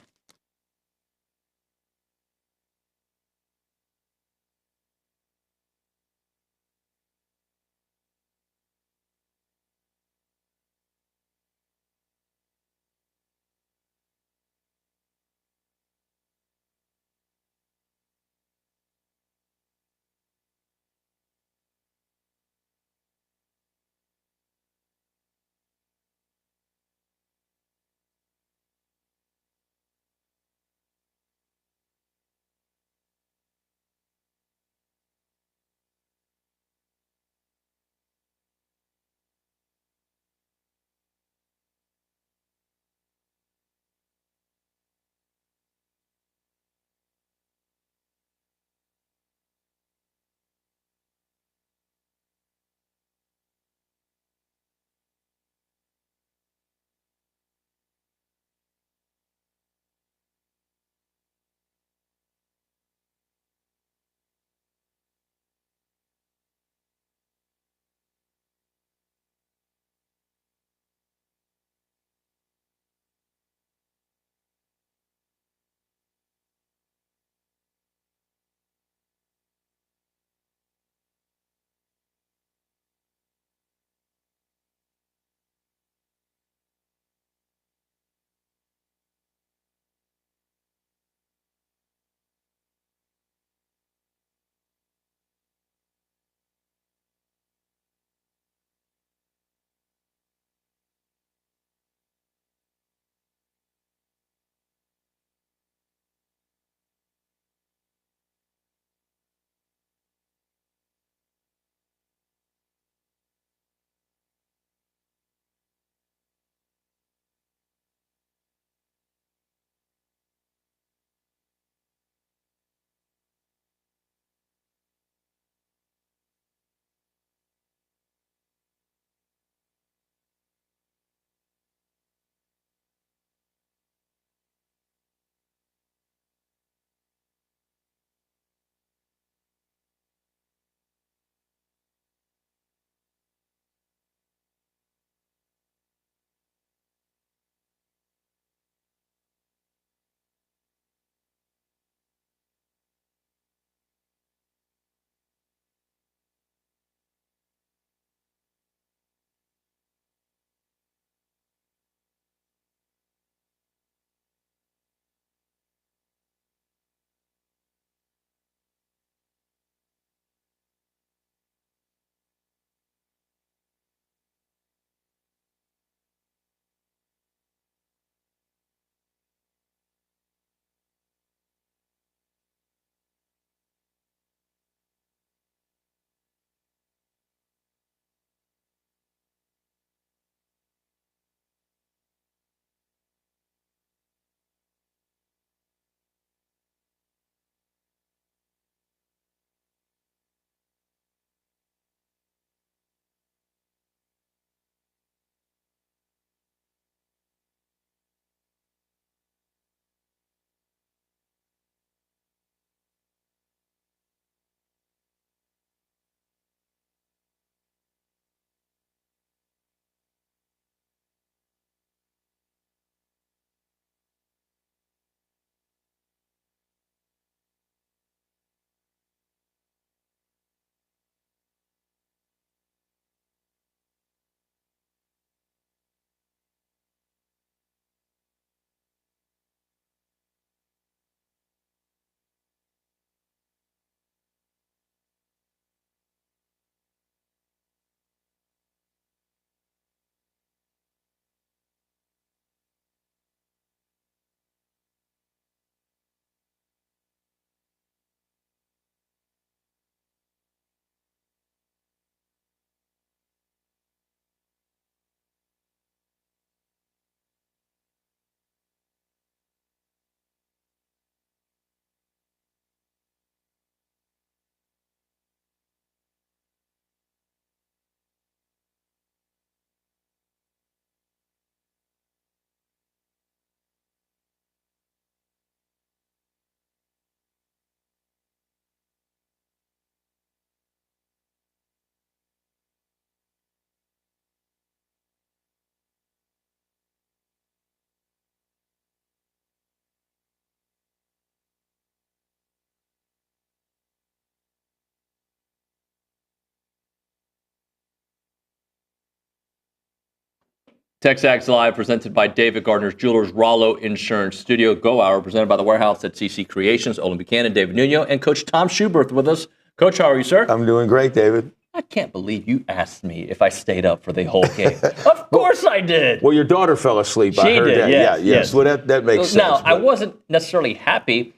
TexAgs Live, presented by David Gardner's Jewelers, Rollo Insurance Studio. Go Hour, presented by The Warehouse at CC Creations. Olin Buchanan, David Nuño, and Coach Tom Schuberth with us. Coach, how are you, sir? I'm doing great, David. I can't believe you asked me if I stayed up for the whole game. Of course I did. Well, your daughter fell asleep. She I heard did, that. yes. Well, that makes sense. Now, I wasn't necessarily happy.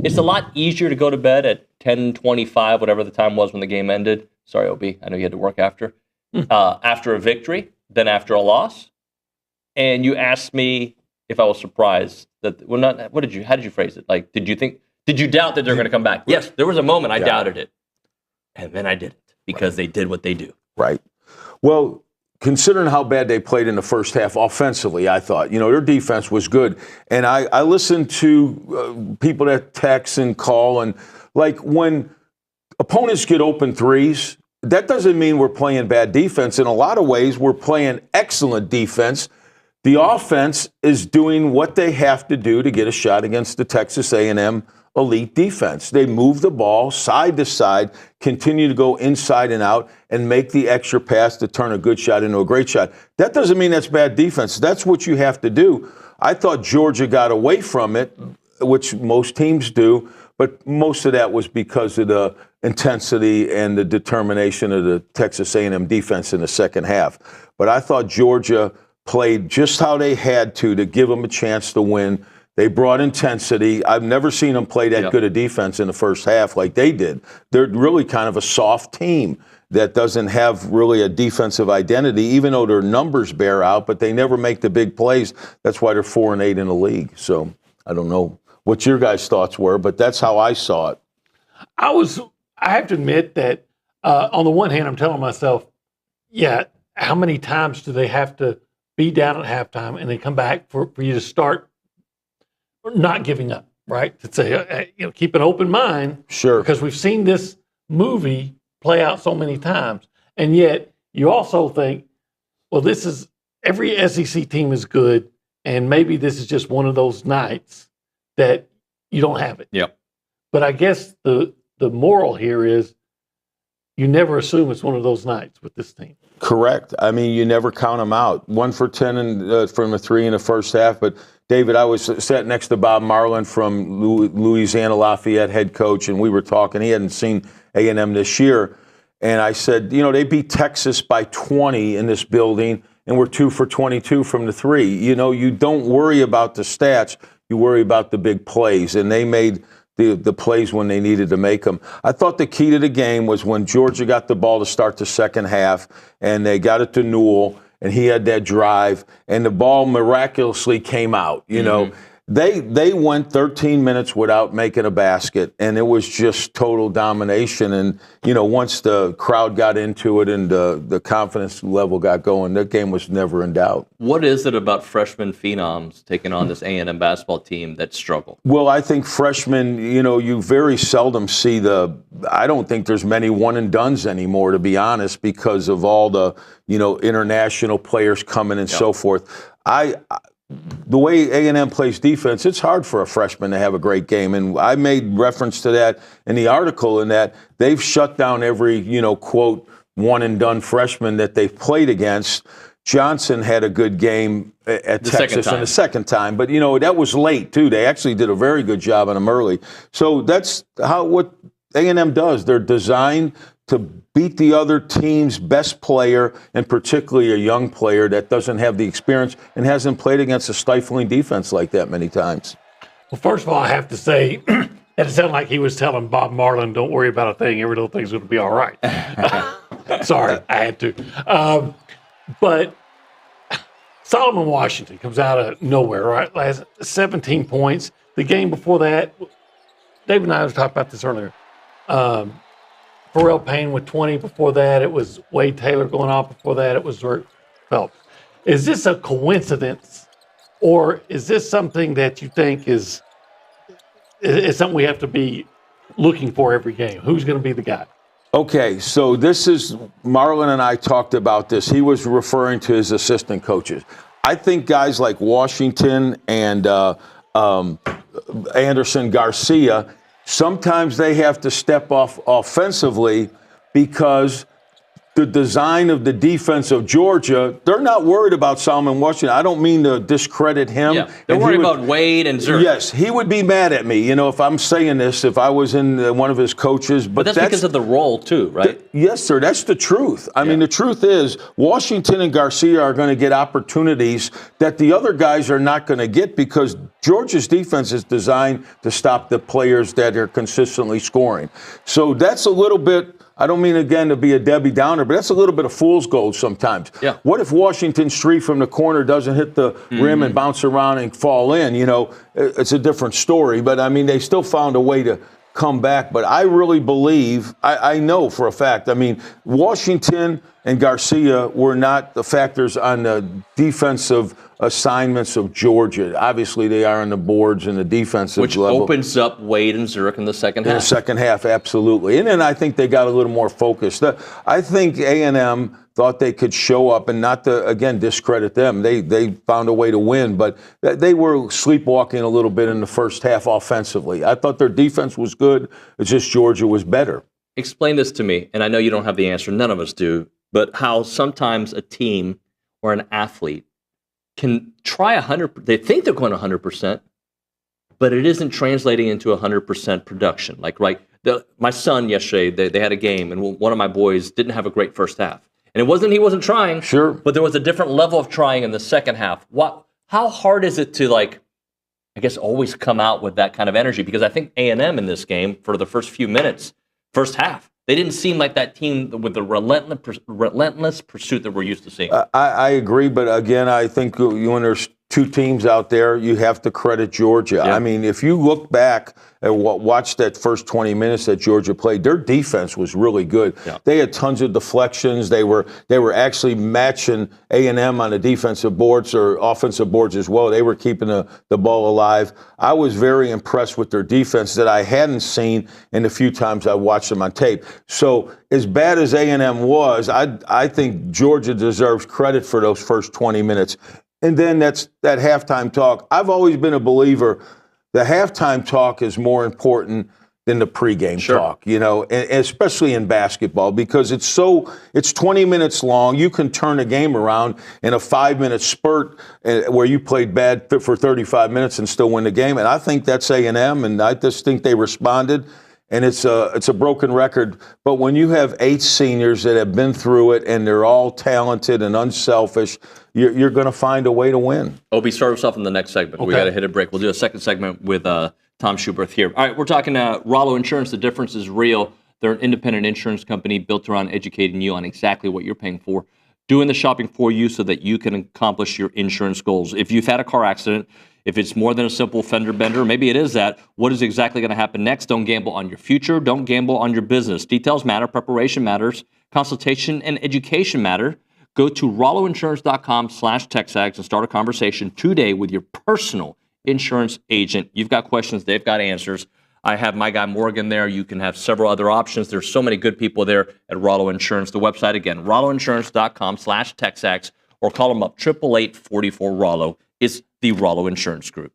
It's a lot easier to go to bed at 10:25, whatever the time was when the game ended. Sorry, OB, I know you had to work after a victory than after a loss. And you asked me if I was surprised that, well, not, how did you phrase it? Like, did you doubt that they're going to come back? Yes, there was a moment I doubted it. And then I didn't because they did what they do. Right. Well, considering how bad they played in the first half offensively, I thought, their defense was good. And I listened to people that text and call, and like when opponents get open threes, that doesn't mean we're playing bad defense. In a lot of ways, we're playing excellent defense. The offense is doing what they have to do to get a shot against the Texas A&M elite defense. They move the ball side to side, continue to go inside and out, and make the extra pass to turn a good shot into a great shot. That doesn't mean that's bad defense. That's what you have to do. I thought Georgia got away from it, which most teams do, but most of that was because of the intensity and the determination of the Texas A&M defense in the second half. But I thought Georgia played just how they had to give them a chance to win. They brought intensity. I've never seen them play that good a defense in the first half like they did. They're really kind of a soft team that doesn't have really a defensive identity, even though their numbers bear out, but they never make the big plays. That's why they're 4-8 in the league. So I don't know what your guys' thoughts were, but that's how I saw it. I have to admit that on the one hand, I'm telling myself, how many times do they have to be down at halftime and then come back for you to start not giving up, right? To say, keep an open mind. Sure. Because we've seen this movie play out so many times. And yet you also think, well, every SEC team is good, and maybe this is just one of those nights that you don't have it. Yep. But I guess the moral here is you never assume it's one of those nights with this team. Correct. I mean, you never count them out. 1 for 10 from the 3 in the first half. But, David, I was sat next to Bob Marlin from Louisiana Lafayette, head coach, and we were talking. He hadn't seen A&M this year. And I said, they beat Texas by 20 in this building, and we're 2 for 22 from the 3. You don't worry about the stats. You worry about the big plays. And they made the plays when they needed to make them. I thought the key to the game was when Georgia got the ball to start the second half, and they got it to Newell, and he had that drive, and the ball miraculously came out. They went 13 minutes without making a basket, and it was just total domination. And, once the crowd got into it and the confidence level got going, that game was never in doubt. What is it about freshman phenoms taking on this A&M basketball team that struggle? Well, I think freshmen, you very seldom see I don't think there's many one-and-dones anymore, to be honest, because of all the, international players coming and so forth. The way A&M plays defense, it's hard for a freshman to have a great game. And I made reference to that in the article, in that they've shut down every, quote, one-and-done freshman that they've played against. Johnson had a good game at Texas in the second time. But, that was late, too. They actually did a very good job on him early. So that's what A&M does. They're designed to beat the other team's best player, and particularly a young player that doesn't have the experience and hasn't played against a stifling defense like that many times. Well, first of all, I have to say that it sounded like he was telling Bob Marlin, don't worry about a thing. Every little thing's going to be all right. Sorry, I had to. But Solomon Washington comes out of nowhere, right? Last 17 points. The game before that, Dave and I was talking about this earlier. Pharrell Payne with 20. Before that, it was Wade Taylor going off. Before that, it was Zurich Phelps. Is this a coincidence, or is this something that you think is something we have to be looking for every game? Who's going to be the guy? Okay, so this is, Marlon and I talked about this. He was referring to his assistant coaches. I think guys like Washington and Anderson Garcia, sometimes they have to step off offensively because the design of the defense of Georgia, they're not worried about Solomon Washington. I don't mean to discredit him. Yeah, they're worried about Wade and Zurich. Yes, he would be mad at me, if I'm saying this, if I was in one of his coaches. But that's because of the role, too, right? Yes, sir. That's the truth. I mean, the truth is Washington and Garcia are going to get opportunities that the other guys are not going to get because Georgia's defense is designed to stop the players that are consistently scoring. So that's a little bit, I don't mean, again, to be a Debbie Downer, but that's a little bit of fool's gold sometimes. Yeah. What if Washington Street from the corner doesn't hit the rim and bounce around and fall in? It's a different story. But, I mean, they still found a way to come back. But I really believe, I know for a fact, I mean, Washington and Garcia were not the factors on the defensive assignments of Georgia. Obviously, they are on the boards and the defensive level. Which opens up Wade and Zurich in the second half. In the second half, absolutely. And then I think they got a little more focused. I think A&M thought they could show up, and not to, again, discredit them. They found a way to win, but they were sleepwalking a little bit in the first half offensively. I thought their defense was good. It's just Georgia was better. Explain this to me, and I know you don't have the answer. None of us do. But how sometimes a team or an athlete can try 100%. They think they're going 100%, but it isn't translating into 100% production. Like, right, my son yesterday, they had a game, and one of my boys didn't have a great first half. And it wasn't he wasn't trying, sure, but there was a different level of trying in the second half. How hard is it to, I guess, always come out with that kind of energy? Because I think A&M in this game, for the first few minutes, first half, they didn't seem like that team with the relentless pursuit that we're used to seeing. I agree, but again, I think when there's two teams out there, you have to credit Georgia. Yeah. I mean, if you look back and watch that first 20 minutes that Georgia played, their defense was really good. Yeah. They had tons of deflections. They were actually matching A&M on the defensive boards or offensive boards as well. They were keeping the ball alive. I was very impressed with their defense that I hadn't seen in the few times I watched them on tape. So as bad as A&M was, I think Georgia deserves credit for those first 20 minutes. And then that's that halftime talk. I've always been a believer the halftime talk is more important than the pregame talk, and especially in basketball because it's 20 minutes long. You can turn a game around in a 5-minute spurt where you played bad for 35 minutes and still win the game. And I think that's A&M, and I just think they responded. And it's a broken record. But when you have 8 seniors that have been through it and they're all talented and unselfish, you're going to find a way to win. Obi, start us off in the next segment. Okay. We got to hit a break. We'll do a second segment with Tom Schuberth here. All right, we're talking Rollo Insurance. The difference is real. They're an independent insurance company built around educating you on exactly what you're paying for, doing the shopping for you so that you can accomplish your insurance goals. If you've had a car accident, if it's more than a simple fender bender, maybe it is that, what is exactly going to happen next? Don't gamble on your future. Don't gamble on your business. Details matter. Preparation matters. Consultation and education matter. Go to rolloinsurance.com/TexAgs and start a conversation today with your personal insurance agent. You've got questions. They've got answers. I have my guy Morgan there. You can have several other options. There's so many good people there at Rollo Insurance. The website, again, rolloinsurance.com/TexAgs, or call them up, 888-44-ROLLO. It's the Rollo Insurance Group.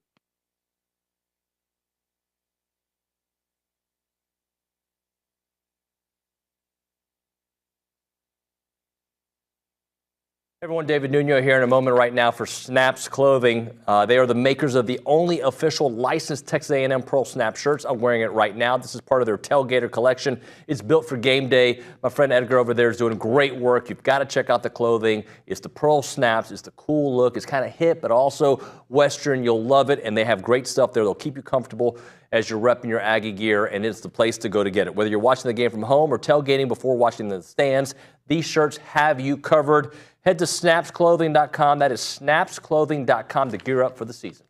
Everyone, David Nuño here in a moment right now for Snaps Clothing. They are the makers of the only official licensed Texas A&M Pearl Snap shirts. I'm wearing it right now. This is part of their Tailgater collection. It's built for game day. My friend Edgar over there is doing great work. You've got to check out the clothing. It's the Pearl Snaps. It's the cool look. It's kind of hip, but also Western. You'll love it, and they have great stuff there. They'll keep you comfortable as you're repping your Aggie gear, and it's the place to go to get it. Whether you're watching the game from home or tailgating before watching the stands, these shirts have you covered. Head to snapsclothing.com. That is snapsclothing.com to gear up for the season.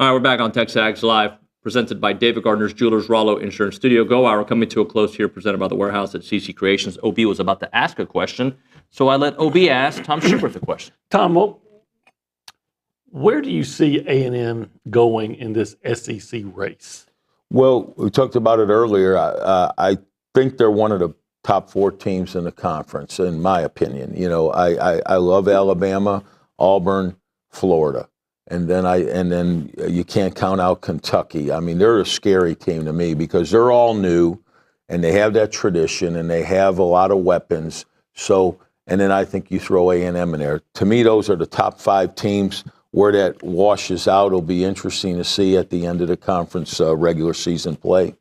All right, we're back on TexAgs Live, presented by David Gardner's Jewelers, Rollo Insurance Studio. Go Hour coming to a close here, presented by the Warehouse at CC Creations. OB was about to ask a question, so I let OB ask Tom Schuberth a question. Tom, where do you see A&M going in this SEC race? Well, we talked about it earlier. I think they're one of the top 4 teams in the conference, in my opinion. You know, I love Alabama, Auburn, Florida. And then you can't count out Kentucky. I mean, they're a scary team to me because they're all new, and they have that tradition, and they have a lot of weapons. So, and then I think you throw A&M in there. To me, those are the top 5 teams. Where that washes out will be interesting to see at the end of the conference regular season play.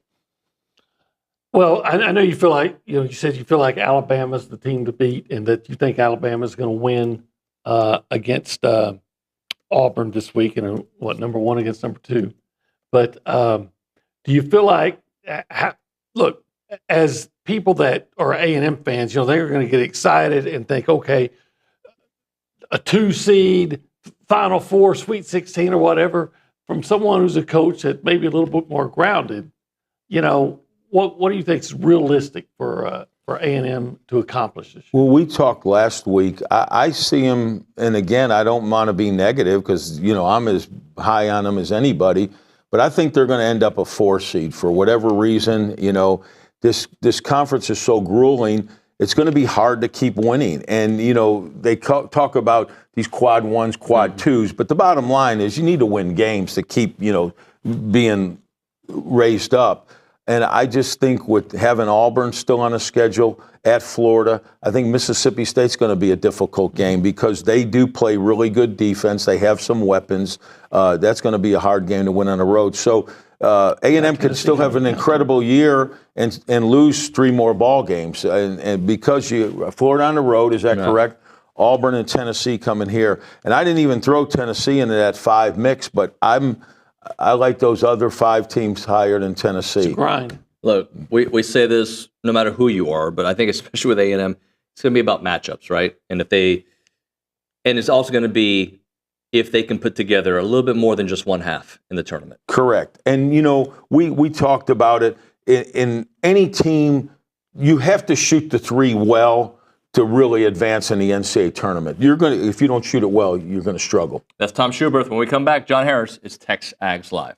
Well, I know you feel like, you said you feel like Alabama's the team to beat, and that you think Alabama's going to win against Auburn this week, and number 1 against number 2. But do you feel like, look, as people that are A&M fans, they're going to get excited and think, okay, a 2 seed, Final Four, Sweet 16 or whatever, from someone who's a coach that maybe a little bit more grounded, what do you think is realistic for A&M to accomplish this year? Well, we talked last week. I see him, and again, I don't want to be negative because, I'm as high on them as anybody, but I think they're going to end up a 4 seed for whatever reason. This conference is so grueling, it's going to be hard to keep winning. And, they talk about these quad 1s, quad 2s, but the bottom line is you need to win games to keep, being raised up. And I just think with having Auburn still on a schedule at Florida, I think Mississippi State's going to be a difficult game because they do play really good defense. They have some weapons. That's going to be a hard game to win on the road. So A&M could still have an incredible year and lose 3 more ball games. And because Florida on the road, is that correct? Auburn and Tennessee coming here. And I didn't even throw Tennessee into that 5 mix, but I like those other 5 teams higher than Tennessee. It's a grind. Look, we say this no matter who you are, but I think especially with A&M, it's going to be about matchups, right? And it's also going to be if they can put together a little bit more than just one half in the tournament. Correct. And, we talked about it. In any team, you have to shoot the 3 well to really advance in the NCAA tournament. If you don't shoot it well, you're going to struggle. That's Tom Schuberth. When we come back, John Harris, it's TexAgs Live.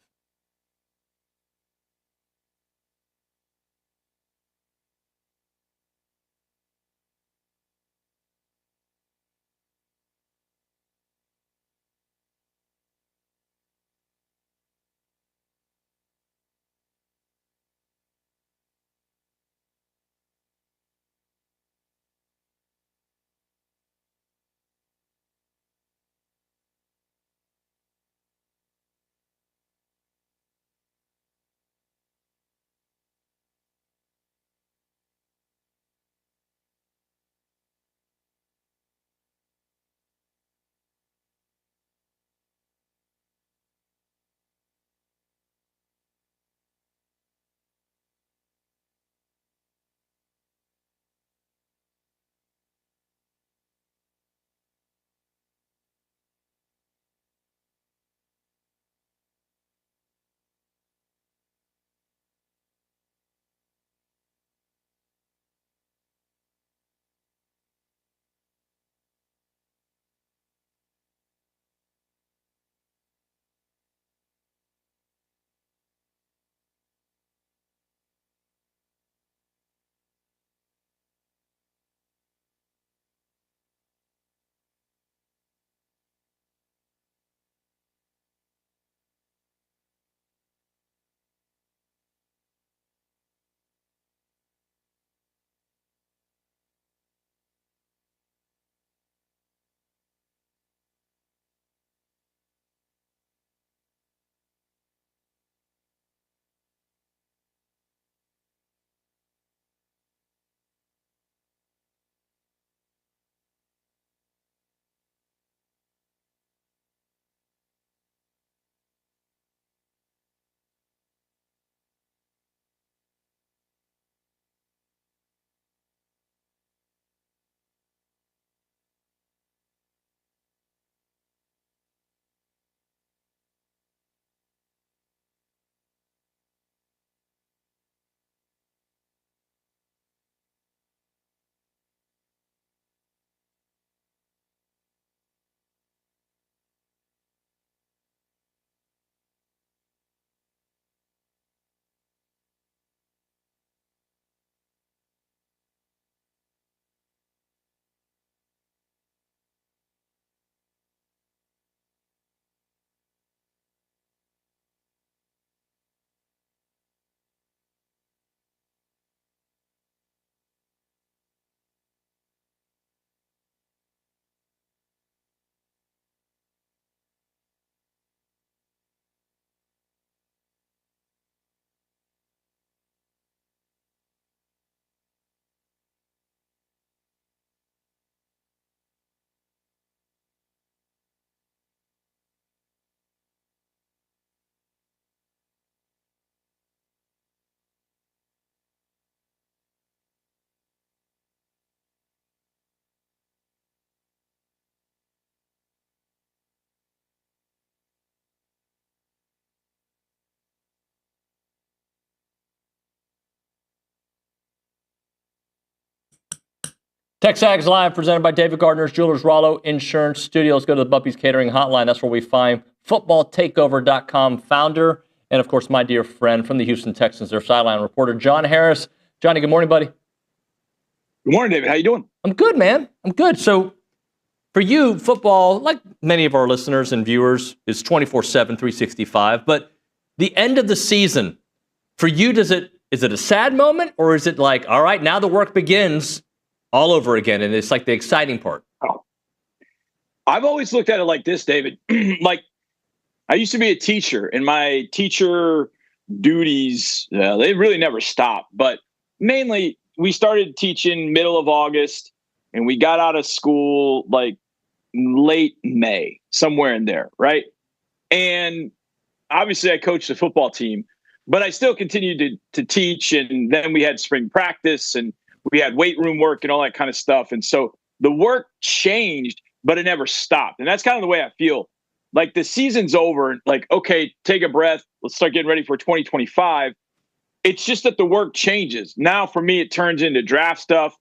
TexAgs Live, presented by David Gardner's Jewelers, Rollo Insurance Studio. Let's go to the Buppies Catering Hotline. That's where we find footballtakeover.com founder and, of course, my dear friend from the Houston Texans, their sideline reporter, John Harris. Johnny, good morning, buddy. Good morning, David. How you doing? I'm good, man. I'm good. So for you, football, like many of our listeners and viewers, is 24/7, 365. But the end of the season, for you, is it a sad moment, or is it like, all right, now the work begins all over again, and it's like the exciting part? Oh. I've always looked at it like this, David. Like, I used to be a teacher, and my teacher duties, they really never stopped. But mainly, we started teaching middle of August, and we got out of school like late May, somewhere in there, right? And obviously, I coached the football team, but I still continued to teach, and then we had spring practice, and we had weight room work and all that kind of stuff. And so the work changed, but it never stopped. And that's kind of the way I feel. Like, the season's over. Like, okay, take a breath. Let's start getting ready for 2025. It's just that the work changes. Now, for me, it turns into draft stuff.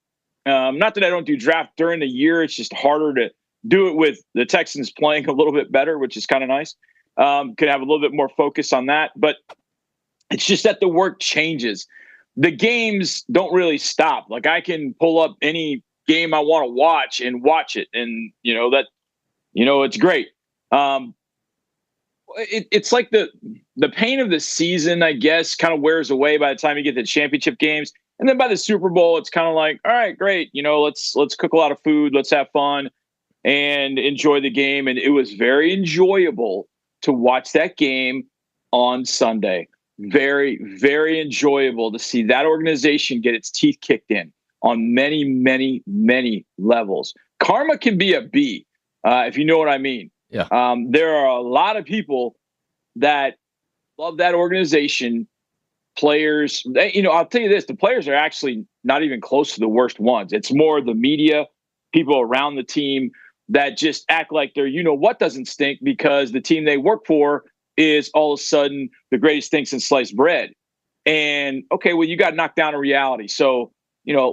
Not that I don't do draft during the year. It's just harder to do it with the Texans playing a little bit better, which is kind of nice. Could have a little bit more focus on that. But it's just that the work changes. The games don't really stop. Like, I can pull up any game I want to watch and watch it. And, it's great. It's like the pain of the season, I guess, kind of wears away by the time you get to the championship games. And then by the Super Bowl, it's kind of like, all right, great. Let's cook a lot of food. Let's have fun and enjoy the game. And it was very enjoyable to watch that game on Sunday. Very, very enjoyable to see that organization get its teeth kicked in on many, many, many levels. Karma can be a B, if you know what I mean. Yeah. There are a lot of people that love that organization. Players, I'll tell you this, the players are actually not even close to the worst ones. It's more the media, people around the team that just act like they're, what doesn't stink, because the team they work for is all of a sudden the greatest thing since sliced bread. And okay, well, you got knocked down in reality. So,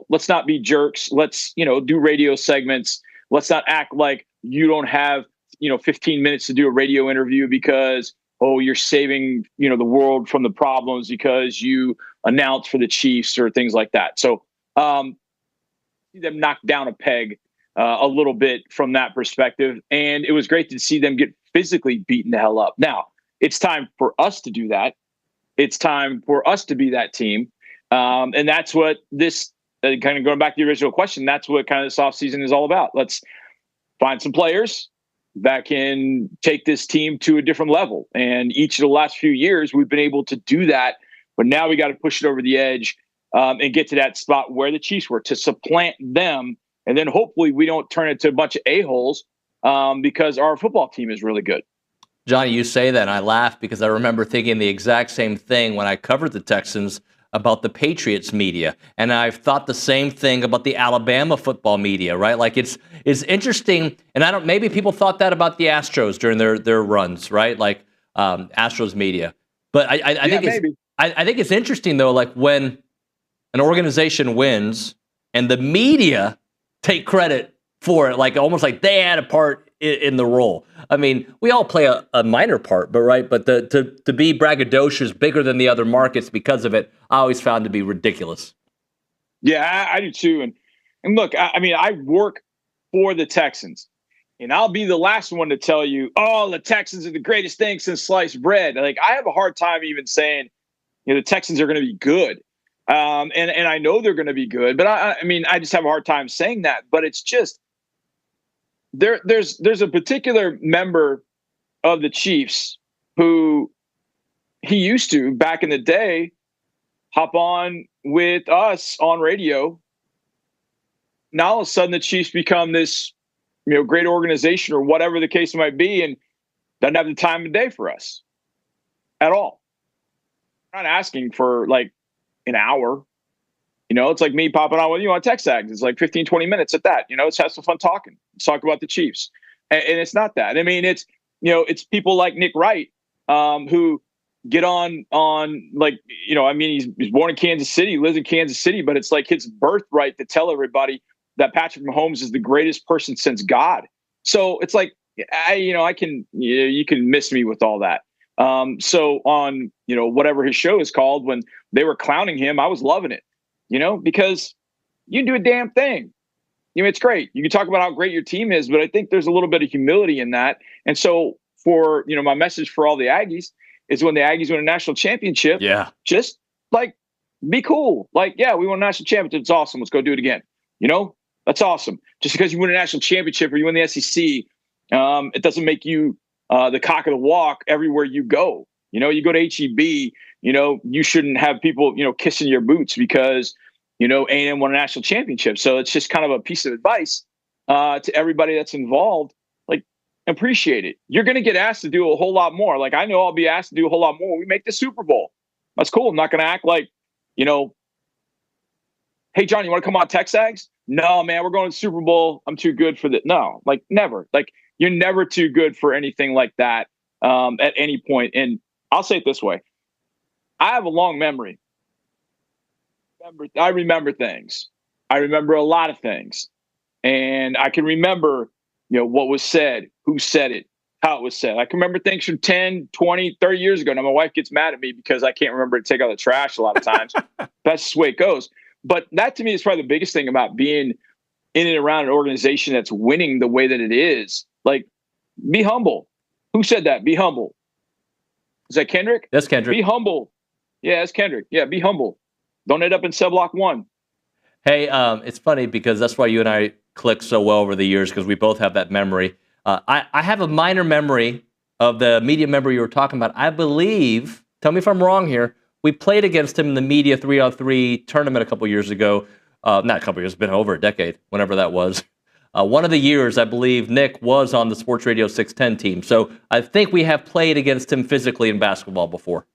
let's not be jerks. Let's, do radio segments. Let's not act like you don't have, 15 minutes to do a radio interview because, you're saving, the world from the problems because you announce for the Chiefs or things like that. So, see them knock down a peg a little bit from that perspective. And it was great to see them get physically beaten the hell up. Now, it's time for us to do that. It's time for us to be that team. And that's what this, kind of going back to the original question, that's what kind of this offseason is all about. Let's find some players that can take this team to a different level. And each of the last few years, we've been able to do that. But now we got to push it over the edge and get to that spot where the Chiefs were, to supplant them. And then hopefully we don't turn it to a bunch of a-holes because our football team is really good. Johnny, you say that, and I laugh because I remember thinking the exact same thing when I covered the Texans about the Patriots media. And I've thought the same thing about the Alabama football media, right? Like, it's interesting. And maybe people thought that about the Astros during their runs, right? Like Astros media. But I think it's interesting, though, like when an organization wins and the media take credit for it, like almost like they had a part in the role. I mean, we all play a minor part, but to be braggadocious, bigger than the other markets because of it, I always found to be ridiculous. Yeah, I do too. And look, I work for the Texans, and I'll be the last one to tell you, the Texans are the greatest thing since sliced bread. Like, I have a hard time even saying, the Texans are going to be good. And I know they're going to be good, but I just have a hard time saying that. But it's just, there's a particular member of the Chiefs who he used to, back in the day, hop on with us on radio. Now all of a sudden the Chiefs become this, great organization or whatever the case might be, and doesn't have the time of day for us at all. I'm not asking for like an hour. It's like me popping on with you on TexAgs. It's like 15, 20 minutes at that. Let's have some fun talking. Let's talk about the Chiefs. And it's not that. I mean, it's, it's people like Nick Wright who get on like, he's born in Kansas City, lives in Kansas City, but it's like his birthright to tell everybody that Patrick Mahomes is the greatest person since God. So it's like, you can miss me with all that. So on, whatever his show is called, when they were clowning him, I was loving it, because you do a damn thing. It's great. You can talk about how great your team is, but I think there's a little bit of humility in that. And so for, my message for all the Aggies is when the Aggies win a national championship, just like, be cool. Like, yeah, we won a national championship. It's awesome. Let's go do it again. That's awesome. Just because you win a national championship or you win the SEC, it doesn't make you the cock of the walk everywhere you go. You go to HEB, you shouldn't have people, kissing your boots because, A&M won a national championship. So it's just kind of a piece of advice to everybody that's involved. Like, appreciate it. You're going to get asked to do a whole lot more. Like, I know I'll be asked to do a whole lot more when we make the Super Bowl. That's cool. I'm not going to act like, hey, John, you want to come on TexAgs? No, man, we're going to the Super Bowl. I'm too good for that. No, like, never. Like, you're never too good for anything like that at any point. And I'll say it this way. I have a long memory. I remember things. I remember a lot of things. And I can remember, what was said, who said it, how it was said. I can remember things from 10, 20, 30 years ago. Now, my wife gets mad at me because I can't remember to take out the trash a lot of times. That's just the way it goes. But that, to me, is probably the biggest thing about being in and around an organization that's winning the way that it is. Like, be humble. Who said that? Be humble. Is that Kendrick? That's Kendrick. Be humble. Yeah, that's Kendrick. Yeah, be humble. Don't end up in cell block 1. Hey, it's funny because that's why you and I clicked so well over the years, because we both have that memory. I have a minor memory of the media member you were talking about. I believe, tell me if I'm wrong here, we played against him in the media 3-on-3 tournament a couple years ago. Not a couple years, it's been over a decade, whenever that was. One of the years, I believe, Nick was on the Sports Radio 610 team. So I think we have played against him physically in basketball before.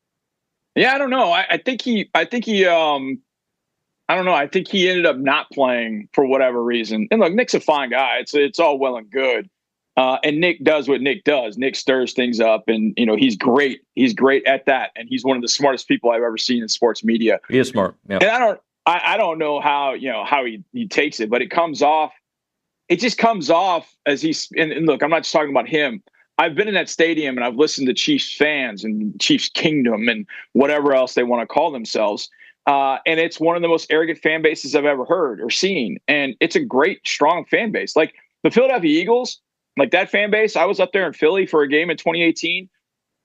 Yeah, I don't know. I think he I don't know. I think he ended up not playing for whatever reason. And look, Nick's a fine guy. It's all well and good. And Nick does what Nick does. Nick stirs things up, and he's great. He's great at that, and he's one of the smartest people I've ever seen in sports media. He is smart. Yeah. And I don't know how how he takes it, but it comes off. It just comes off as he's. And look, I'm not just talking about him. I've been in that stadium and I've listened to Chiefs fans and Chiefs Kingdom and whatever else they want to call themselves. And it's one of the most arrogant fan bases I've ever heard or seen. And it's a great, strong fan base. Like the Philadelphia Eagles, like that fan base. I was up there in Philly for a game in 2018.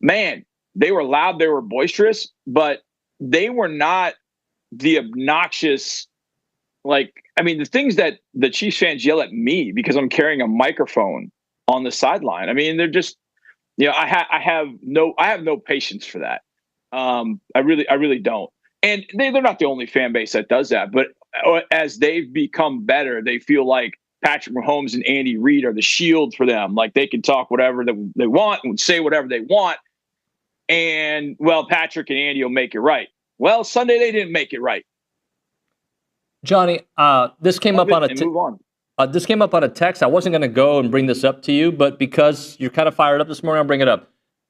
Man, they were loud. They were boisterous, but they were not the obnoxious, the things that the Chiefs fans yell at me because I'm carrying a microphone on the sideline. I mean, they're just, I have no patience for that. I really don't. And they're not the only fan base that does that, but as they've become better, they feel like Patrick Mahomes and Andy Reid are the shield for them. Like they can talk whatever they want and say whatever they want. And Patrick and Andy will make it right. Well, Sunday they didn't make it right. Johnny, this came up on a this came up on a text. I wasn't going to go and bring this up to you, but because you're kind of fired up this morning, I'll bring it up.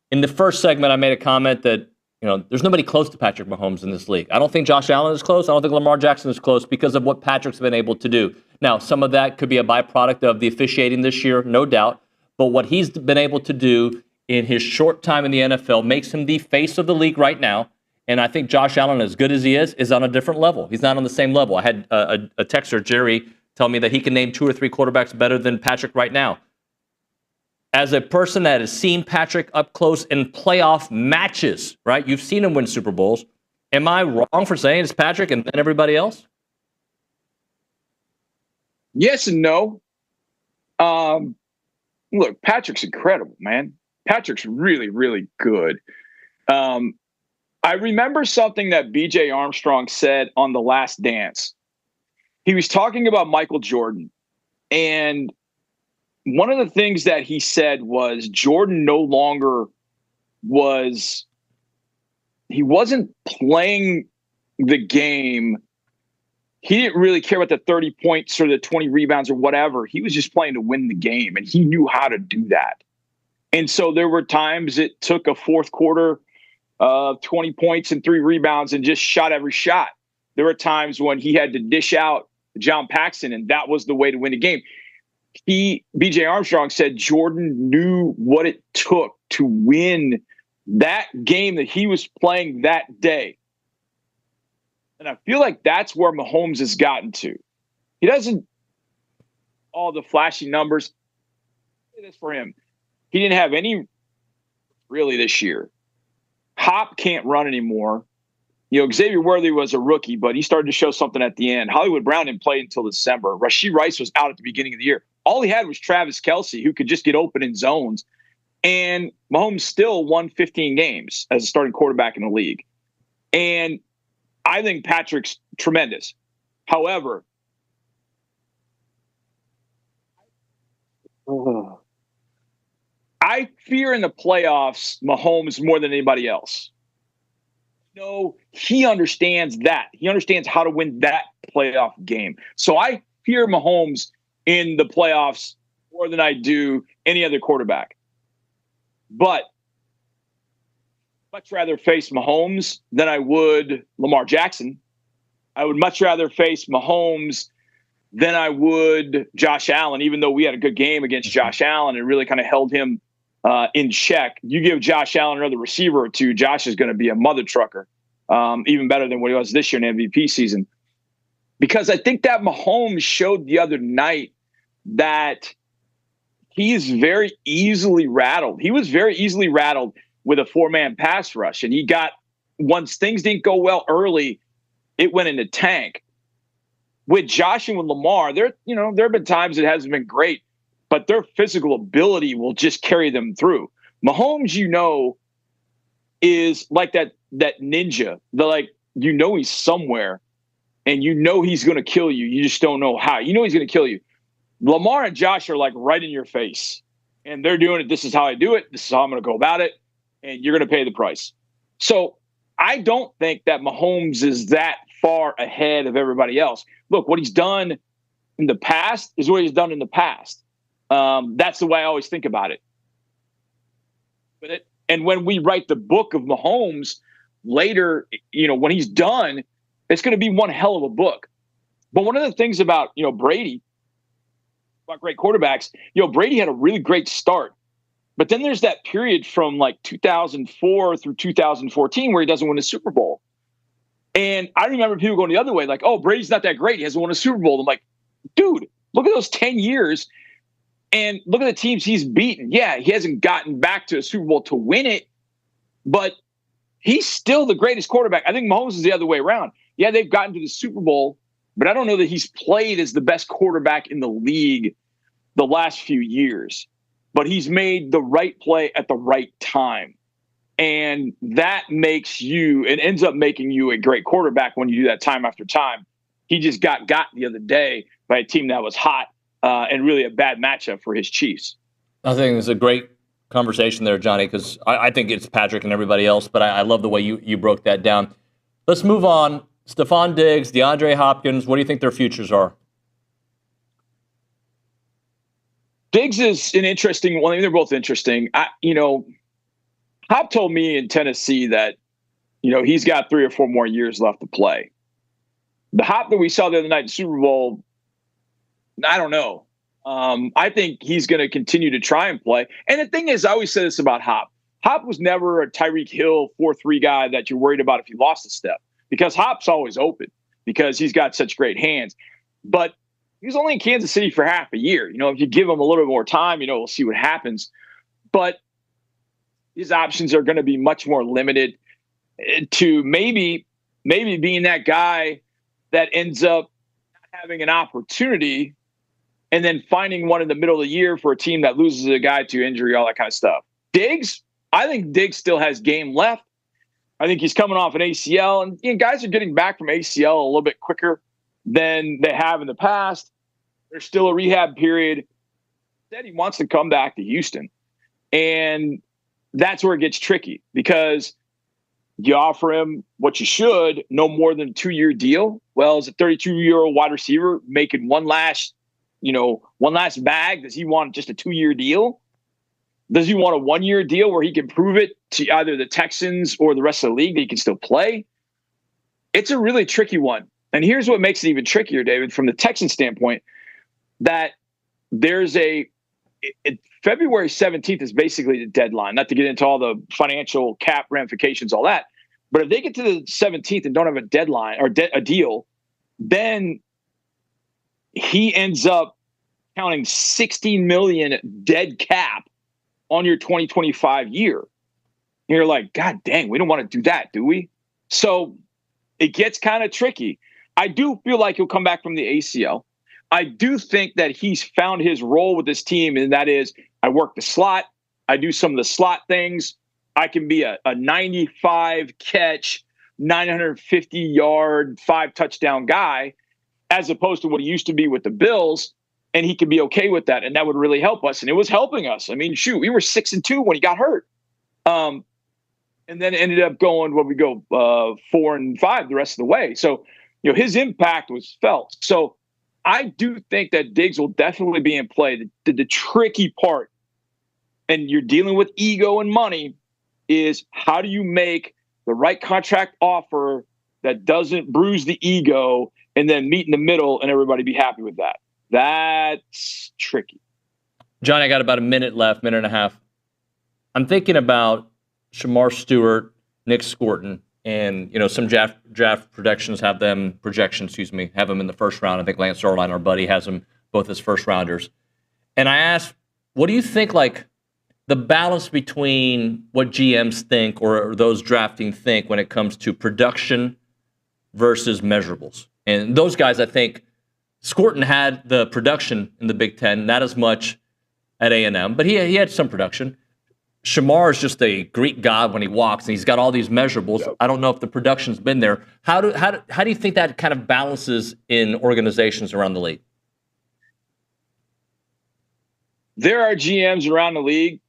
In the first segment, I made a comment that there's nobody close to Patrick Mahomes in this league. I don't think Josh Allen is close. I don't think Lamar Jackson is close because of what Patrick's been able to do. Now, some of that could be a byproduct of the officiating this year, no doubt. But what he's been able to do in his short time in the NFL makes him the face of the league right now. And I think Josh Allen, as good as he is on a different level. He's not on the same level. I had a texter, Jerry, tell me that he can name 2 or 3 quarterbacks better than Patrick right now. As a person that has seen Patrick up close in playoff matches, right? You've seen him win Super Bowls. Am I wrong for saying it's Patrick and then everybody else? Yes and no. Look, Patrick's incredible, man. Patrick's really, really good. I remember something that B.J. Armstrong said on The Last Dance. He was talking about Michael Jordan. And one of the things that he said was Jordan no longer he wasn't playing the game. He didn't really care about the 30 points or the 20 rebounds or whatever. He was just playing to win the game, and he knew how to do that. And so there were times it took a fourth quarter of 20 points and 3 rebounds and just shot every shot. There were times when he had to dish out, John Paxson, and that was the way to win the game. BJ Armstrong said Jordan knew what it took to win that game that he was playing that day. And I feel like that's where Mahomes has gotten to. He doesn't all the flashy numbers. This for him. He didn't have any really this year. Hop can't run anymore. Xavier Worthy was a rookie, but he started to show something at the end. Hollywood Brown didn't play until December. Rashee Rice was out at the beginning of the year. All he had was Travis Kelce, who could just get open in zones. And Mahomes still won 15 games as a starting quarterback in the league. And I think Patrick's tremendous. However, I fear in the playoffs Mahomes more than anybody else. He understands that. He understands how to win that playoff game. So I fear Mahomes in the playoffs more than I do any other quarterback. But I'd much rather face Mahomes than I would Lamar Jackson. I would much rather face Mahomes than I would Josh Allen, even though we had a good game against Josh Allen and really kind of held him in check. You give Josh Allen another receiver or two, Josh is going to be a mother trucker, even better than what he was this year in MVP season. Because I think that Mahomes showed the other night that he is very easily rattled. He was very easily rattled with a 4-man pass rush. And once things didn't go well early, it went in the tank. With Josh and with Lamar, there have been times it hasn't been great, but their physical ability will just carry them through. Mahomes, is like that ninja. He's somewhere, and he's going to kill you. You just don't know how. He's going to kill you. Lamar and Josh are like right in your face, and they're doing it. This is how I do it. This is how I'm going to go about it, and you're going to pay the price. So I don't think that Mahomes is that far ahead of everybody else. Look, what he's done in the past is what he's done in the past. That's the way I always think about it. And when we write the book of Mahomes later, when he's done, it's going to be one hell of a book. But one of the things about, Brady, about great quarterbacks, Brady had a really great start. But then there's that period from like 2004 through 2014 where he doesn't win a Super Bowl. And I remember people going the other way, like, oh, Brady's not that great. He hasn't won a Super Bowl. I'm like, dude, look at those 10 years and look at the teams he's beaten. Yeah, he hasn't gotten back to a Super Bowl to win it, but he's still the greatest quarterback. I think Mahomes is the other way around. Yeah, they've gotten to the Super Bowl, but I don't know that he's played as the best quarterback in the league the last few years. But he's made the right play at the right time. And that ends up making you a great quarterback when you do that time after time. He just got the other day by a team that was hot and really a bad matchup for his Chiefs. I think it's a great conversation there, Johnny, because I think it's Patrick and everybody else, but I love the way you broke that down. Let's move on. Stephon Diggs, DeAndre Hopkins, what do you think their futures are? Diggs is an interesting one. I mean, they're both interesting. Hop told me in Tennessee that, he's got 3 or 4 more years left to play. The Hop that we saw the other night in the Super Bowl, I don't know. I think he's going to continue to try and play. And the thing is, I always say this about Hop. Hop was never a Tyreek Hill 4-3 guy that you're worried about if you lost a step, because Hop's always open because he's got such great hands. But he was only in Kansas City for half a year. If you give him a little bit more time, we'll see what happens. But his options are going to be much more limited to maybe being that guy that ends up having an opportunity and then finding one in the middle of the year for a team that loses a guy to injury, all that kind of stuff. Diggs, I think Diggs still has game left. I think he's coming off an ACL, and guys are getting back from ACL a little bit quicker than they have in the past. There's still a rehab period. Said he wants to come back to Houston. And that's where it gets tricky, because you offer him what you should, no more than a 2-year deal. Well, as a 32-year-old wide receiver making one last bag, does he want just a 2-year deal? Does he want a 1-year deal where he can prove it to either the Texans or the rest of the league that he can still play? It's a really tricky one. And here's what makes it even trickier, David, from the Texan standpoint, that there's February 17th is basically the deadline, not to get into all the financial cap ramifications, all that. But if they get to the 17th and don't have a deadline or a deal, then he ends up counting $60 million dead cap on your 2025 year. And you're like, God dang, we don't want to do that, do we? So it gets kind of tricky. I do feel like he'll come back from the ACL. I do think that he's found his role with this team, and that is I work the slot. I do some of the slot things. I can be a 95 catch, 950 yard, 5 touchdown guy, as opposed to what he used to be with the Bills. And he could be okay with that. And that would really help us. And it was helping us. I mean, shoot, we were 6-2 when he got hurt. And then ended up going, 4-5 the rest of the way. So, his impact was felt. So I do think that Diggs will definitely be in play. The tricky part, and you're dealing with ego and money, is how do you make the right contract offer that doesn't bruise the ego and then meet in the middle and everybody be happy with that? That's tricky. Johnny, I got about a minute left, minute and a half. I'm thinking about Shamar Stewart, Nick Scorton, and some draft projections have them in the first round. I think Lance Zierlein, our buddy, has them both as first rounders. And I asked, what do you think, like, the balance between what GMs think or those drafting think when it comes to production versus measurables? And those guys, I think, Scorton had the production in the Big Ten, not as much at A&M, but he had some production. Shamar is just a Greek god when he walks, and he's got all these measurables. Yep. I don't know if the production's been there. How do you think that kind of balances in organizations around the league? There are GMs around the league.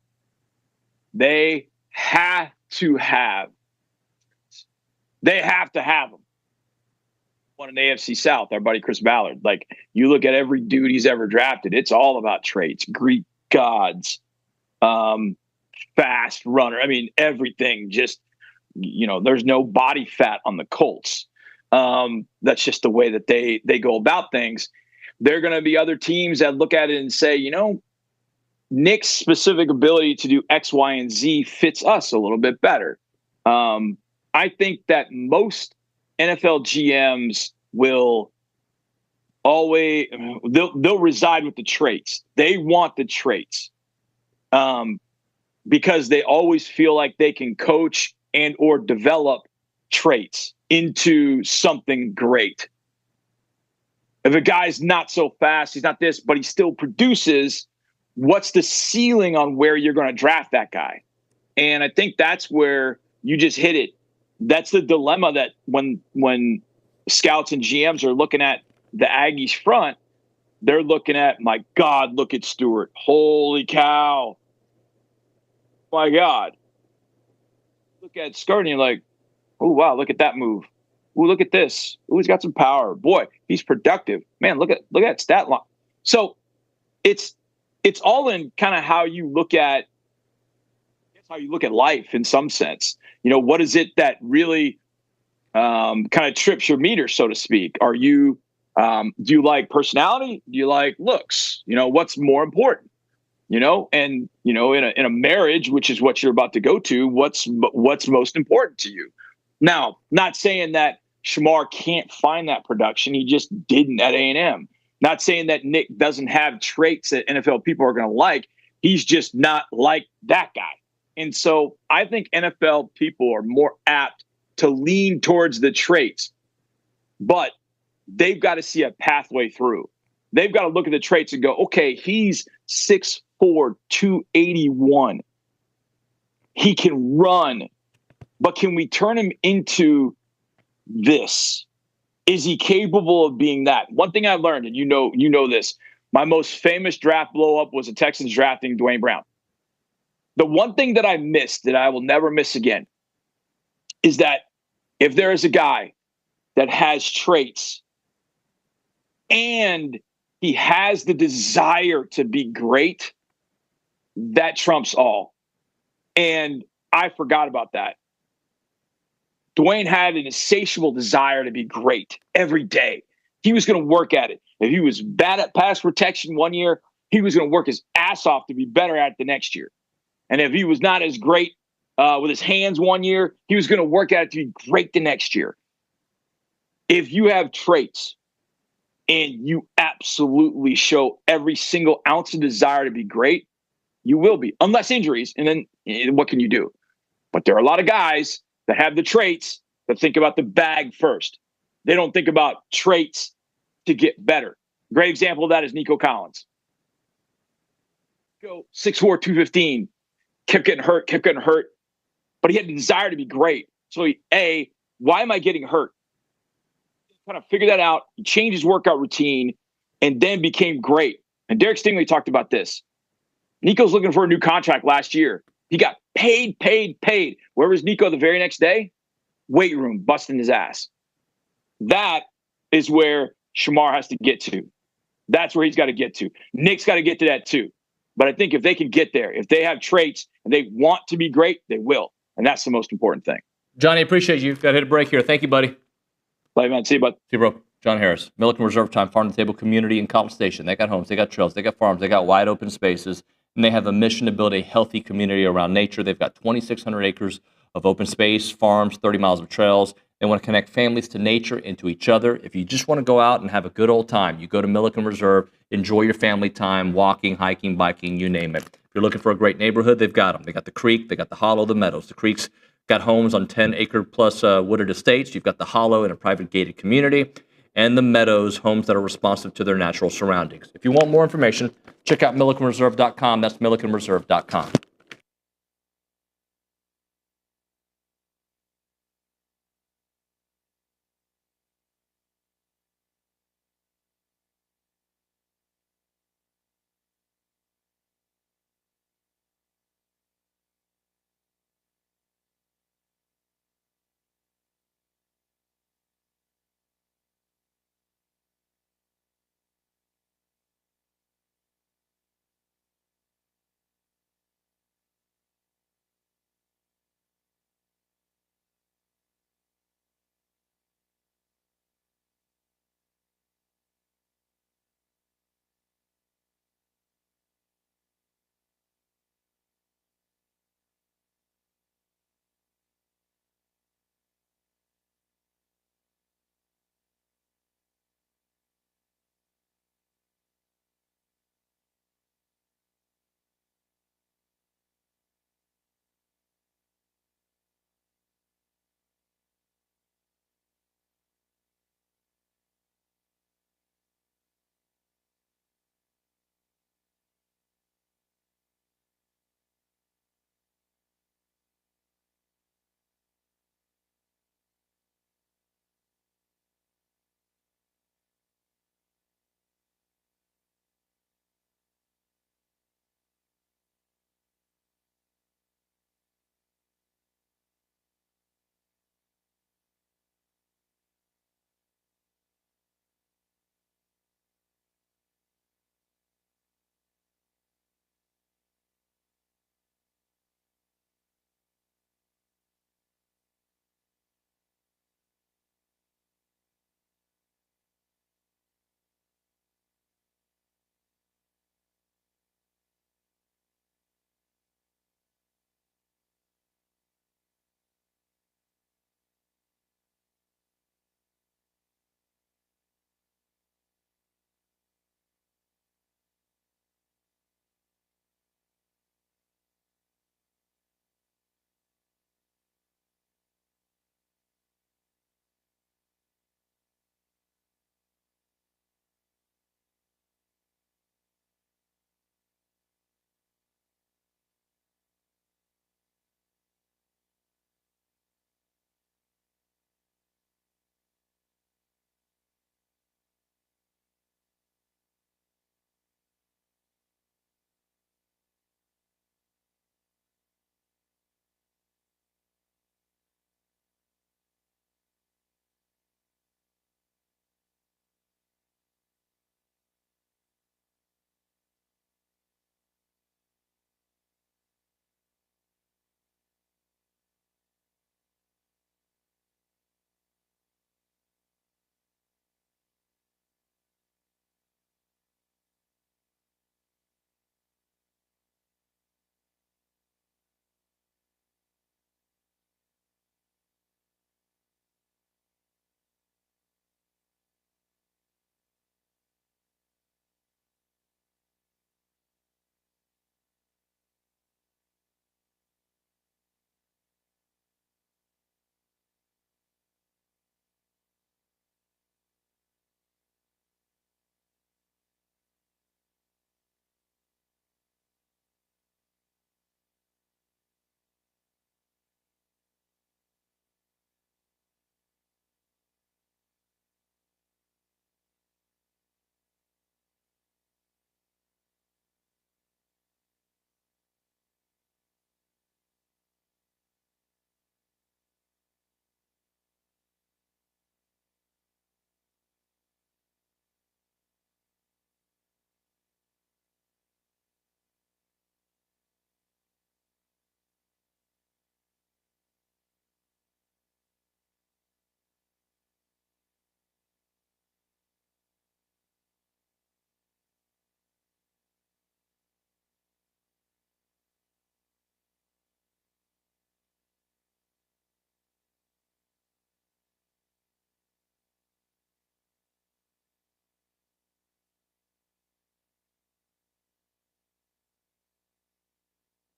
They have to have them. One in the AFC South, our buddy Chris Ballard. Like, you look at every dude he's ever drafted, it's all about traits, Greek gods, fast runner. I mean, everything. Just, there's no body fat on the Colts. That's just the way that they go about things. There are going to be other teams that look at it and say, Nick's specific ability to do X, Y, and Z fits us a little bit better. I think that most NFL GMs will always they'll reside with the traits. They want the traits because they always feel like they can coach and or develop traits into something great. If a guy's not so fast, he's not this, but he still produces, what's the ceiling on where you're going to draft that guy? And I think that's where you just hit it. That's the dilemma that when scouts and GMs are looking at the Aggies front, they're looking at, my God, look at Stewart. Holy cow. My God. Look at Scarton, you're like, oh, wow, look at that move. Oh, look at this. Oh, he's got some power. Boy, he's productive. Man, look at that stat line. So it's all in kind of how you look at life in some sense. What is it that really kind of trips your meter, so to speak? Are you do you like personality? Do you like looks? What's more important? And in a marriage, which is what you're about to go to, what's most important to you? Now, not saying that Shamar can't find that production. He just didn't at A&M. Not saying that Nick doesn't have traits that NFL people are going to like. He's just not like that guy. And so I think NFL people are more apt to lean towards the traits, but they've got to see a pathway through. They've got to look at the traits and go, okay, he's 6'4", 281. He can run, but can we turn him into this? Is he capable of being that? One thing I learned, and you know this, my most famous draft blow up was the Texans drafting Dwayne Brown. The one thing that I missed that I will never miss again is that if there is a guy that has traits and he has the desire to be great, that trumps all. And I forgot about that. Dwayne had an insatiable desire to be great every day. He was going to work at it. If he was bad at pass protection one year, he was going to work his ass off to be better at it the next year. And if he was not as great with his hands one year, he was going to work at it to be great the next year. If you have traits and you absolutely show every single ounce of desire to be great, you will be, unless injuries. And then what can you do? But there are a lot of guys that have the traits that think about the bag first. They don't think about traits to get better. Great example of that is Nico Collins. Go 6'4", 215, kept getting hurt, but he had the desire to be great. So why am I getting hurt? Kind of figured that out. He changed his workout routine and then became great. And Derek Stingley talked about this. Nico's looking for a new contract last year. He got paid. Where was Nico the very next day? Weight room, busting his ass. That is where Shamar has to get to. That's where he's got to get to. Nick's got to get to that too. But I think if they can get there, if they have traits and they want to be great, they will. And that's the most important thing. Johnny, appreciate you. Got to hit a break here. Thank you, buddy. Bye, man. See you, bud. See you, bro. John Harris, Milliken Reserve Time, Farm to Table Community in College Station. They got homes, they got trails, they got farms, they got wide open spaces, and they have a mission to build a healthy community around nature. They've got 2,600 acres of open space, farms, 30 miles of trails. They want to connect families to nature and to each other. If you just want to go out and have a good old time, you go to Milliken Reserve, enjoy your family time, walking, hiking, biking, you name it. If you're looking for a great neighborhood, they've got them. They got the creek, they got the hollow, the meadows. The creek's got homes on 10-acre plus wooded estates. You've got the hollow in a private gated community, and the meadows, homes that are responsive to their natural surroundings. If you want more information, check out millikenreserve.com. That's millikenreserve.com.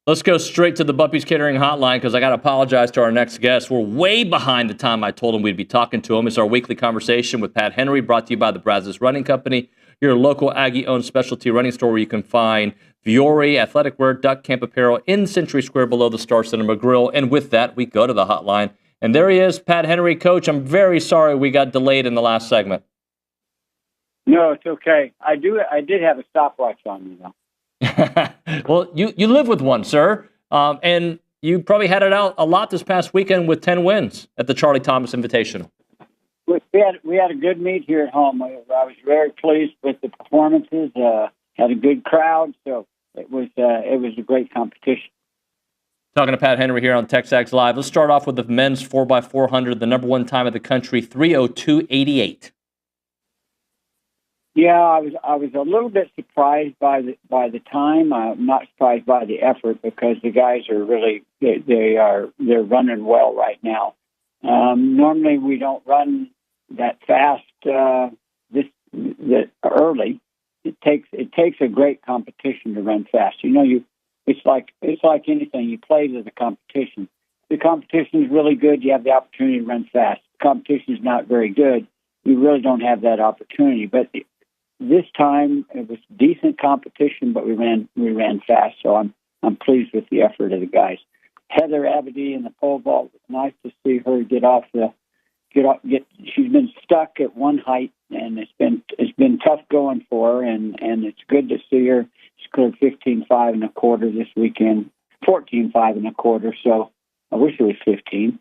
Let's go straight to the Bumpy's Catering Hotline because I got to apologize to our next guest. We're way behind the time I told him we'd be talking to him. It's our weekly conversation with Pat Henry, brought to you by the Brazos Running Company, your local Aggie-owned specialty running store where you can find Viore, athletic wear, duck camp apparel in Century Square below the Star Cinema Grill. And with that, we go to the hotline. And there he is, Pat Henry. Coach, I'm very sorry we got delayed in the last segment. No, it's okay. I did have a stopwatch on me, though. Well, you live with one, sir. And you probably had it out a lot this past weekend with 10 wins at the Charlie Thomas Invitational. We had a good meet here at home. I was very pleased with the performances. Had a good crowd, so it was a great competition. Talking to Pat Henry here on TexAgs Live. Let's start off with the men's 4x400, the number one time of the country, 3:02.88. Yeah, I was a little bit surprised by the time. I'm not surprised by the effort because the guys are really they're running well right now. Normally we don't run that fast that early. It takes a great competition to run fast. It's like anything. You play to the competition. The competition is really good. You have the opportunity to run fast. The competition is not very good. You really don't have that opportunity. But this time it was decent competition, but we ran fast. So I'm pleased with the effort of the guys. Heather Abedy in the pole vault. It's nice to see her she's been stuck at one height, and it's been tough going for her, and it's good to see her. She scored 15.5 and a quarter this weekend, 14.5 and a quarter. So I wish it was 15.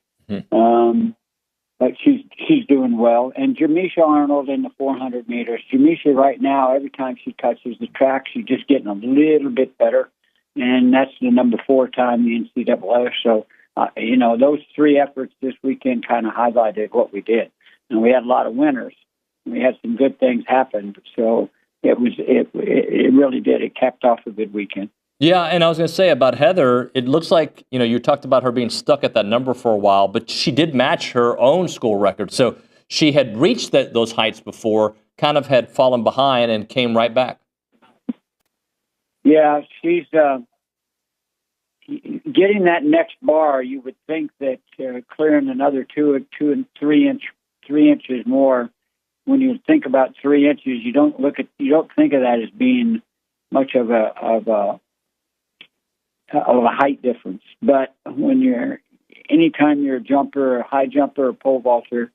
But she's doing well. And Jamisha Arnold in the 400 meters. Jamisha right now, every time she touches the track, she's just getting a little bit better, and that's the number 4 time in the NCAA. So. Those 3 efforts this weekend kind of highlighted what we did. And we had a lot of winners. We had some good things happen. So it really did. It capped off a good weekend. Yeah, and I was going to say about Heather, it looks like, you talked about her being stuck at that number for a while, but she did match her own school record. So she had reached those heights before, kind of had fallen behind and came right back. Yeah, she's... getting that next bar, you would think that clearing another 2 and 3 inches more. When you think about 3 inches, you don't think of that as being much of a height difference. But anytime you're a jumper, a high jumper, or pole vaulter,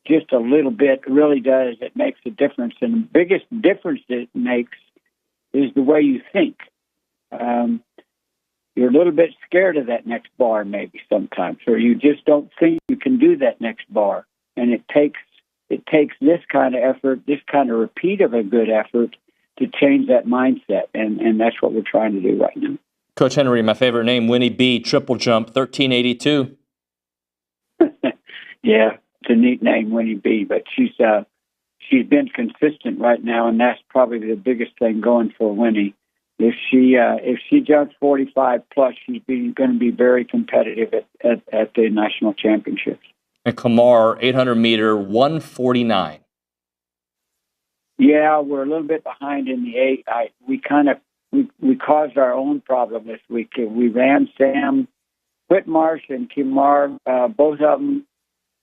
just a little bit really does. It makes a difference, and the biggest difference it makes is the way you think. You're a little bit scared of that next bar maybe sometimes, or you just don't think you can do that next bar. And it takes this kind of effort, this kind of repeat of a good effort to change that mindset. And that's what we're trying to do right now. Coach Henry, my favorite name, Winnie B, triple jump, 1382. Yeah, it's a neat name, Winnie B, but she's been consistent right now, and that's probably the biggest thing going for Winnie. If she jumps 45 plus, she's going to be very competitive at the national championships. And Kamar, 800 meter, 149. Yeah, we're a little bit behind in the 8. We caused our own problem this week. We ran Sam Whitmarsh and Kamar, both of them,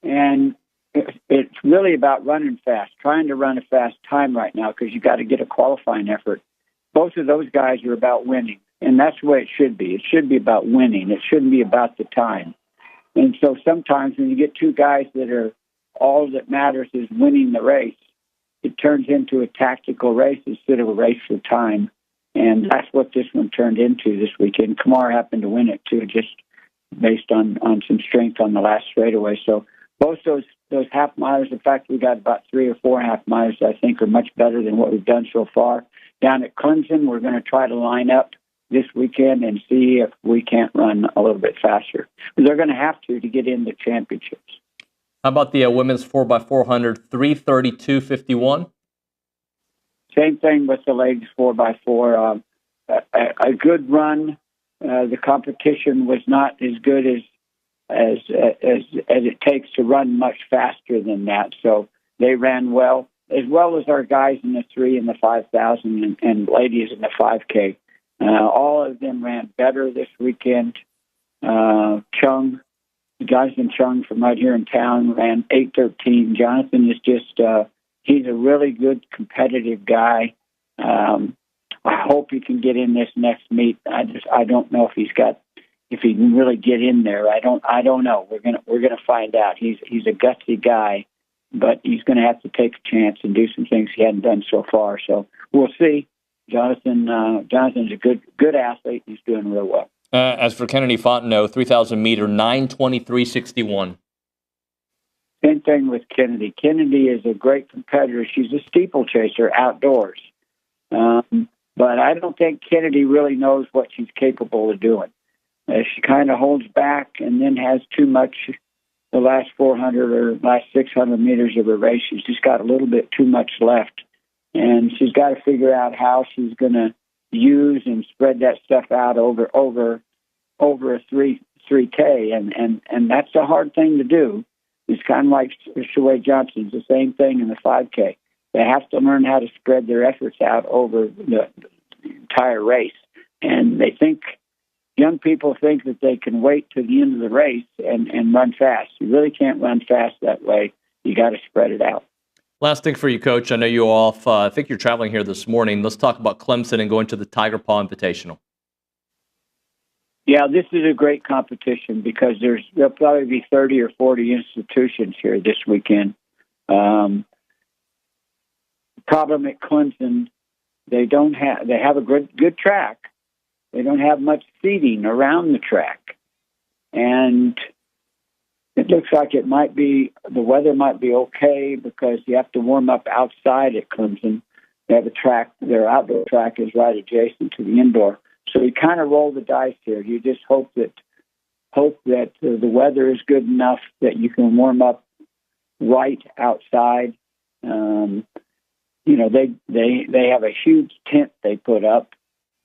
and it's really about running fast, trying to run a fast time right now because you got to get a qualifying effort. Both of those guys are about winning, and that's the way it should be. It should be about winning. It shouldn't be about the time. And so sometimes when you get 2 guys that are all that matters is winning the race, it turns into a tactical race instead of a race for time. And that's what this one turned into this weekend. Kamar happened to win it, too, just based on some strength on the last straightaway. So both those half milers, in fact, we got about 3 or 4 half milers, I think, are much better than what we've done so far. Down at Clemson, we're going to try to line up this weekend and see if we can't run a little bit faster. They're going to have to get into championships. How about the women's 4x400, 3:32.51? Same thing with the ladies 4x4. A good run. The competition was not as good as it takes to run much faster than that. So they ran well as our guys in the 3 and the 5,000 and ladies in the 5K. All of them ran better this weekend. Jonathan Chung from right here in town ran 8:13. Jonathan is just, he's a really good competitive guy. I hope he can get in this next meet. I don't know if he can really get in there. I don't know. We're gonna find out. He's a gutsy guy, but he's gonna have to take a chance and do some things he hadn't done so far. So we'll see. Jonathan's a good athlete. He's doing real well. As for Kennedy Fontenot, 3,000 meter, 9:23.61. Same thing with Kennedy. Kennedy is a great competitor. She's a steeplechaser outdoors. But I don't think Kennedy really knows what she's capable of doing. She kind of holds back and then has too much the last 400 or last 600 meters of her race. She's just got a little bit too much left. And she's got to figure out how she's going to use and spread that stuff out over a 3K. And that's a hard thing to do. It's kind of like Shaway Johnson's, the same thing in the 5K. They have to learn how to spread their efforts out over the entire race. And young people think that they can wait to the end of the race and run fast. You really can't run fast that way. You got to spread it out. Last thing for you, Coach. I know you're off. I think you're traveling here this morning. Let's talk about Clemson and going to the Tiger Paw Invitational. Yeah, this is a great competition because there'll probably be 30 or 40 institutions here this weekend. Problem at Clemson, they have a good track. They don't have much seating around the track. And it looks like the weather might be okay because you have to warm up outside at Clemson. They have a track, their outdoor track is right adjacent to the indoor. So you kind of roll the dice here. You just hope that the weather is good enough that you can warm up right outside. They have a huge tent they put up,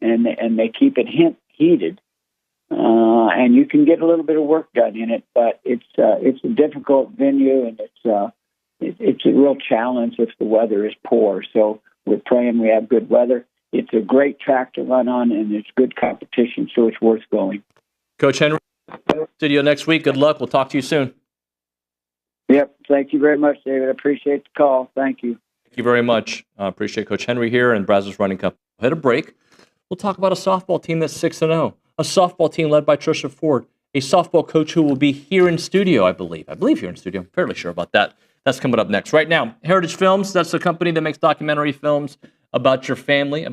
and they keep it heated, and you can get a little bit of work done in it. But it's a difficult venue, and it's a real challenge if the weather is poor. So we're praying we have good weather. It's a great track to run on, and it's good competition, so it's worth going. Coach Henry, studio next week. Good luck. We'll talk to you soon. Yep. Thank you very much, David. I appreciate the call. Thank you. Thank you very much. I appreciate Coach Henry here and Brazos Running Cup. We'll hit a break. We'll talk about a softball team that's 6-0, a softball team led by Trisha Ford, a softball coach who will be here in studio, I believe here in studio. I'm fairly sure about that. That's coming up next. Right now, Heritage Films, that's the company that makes documentary films about your family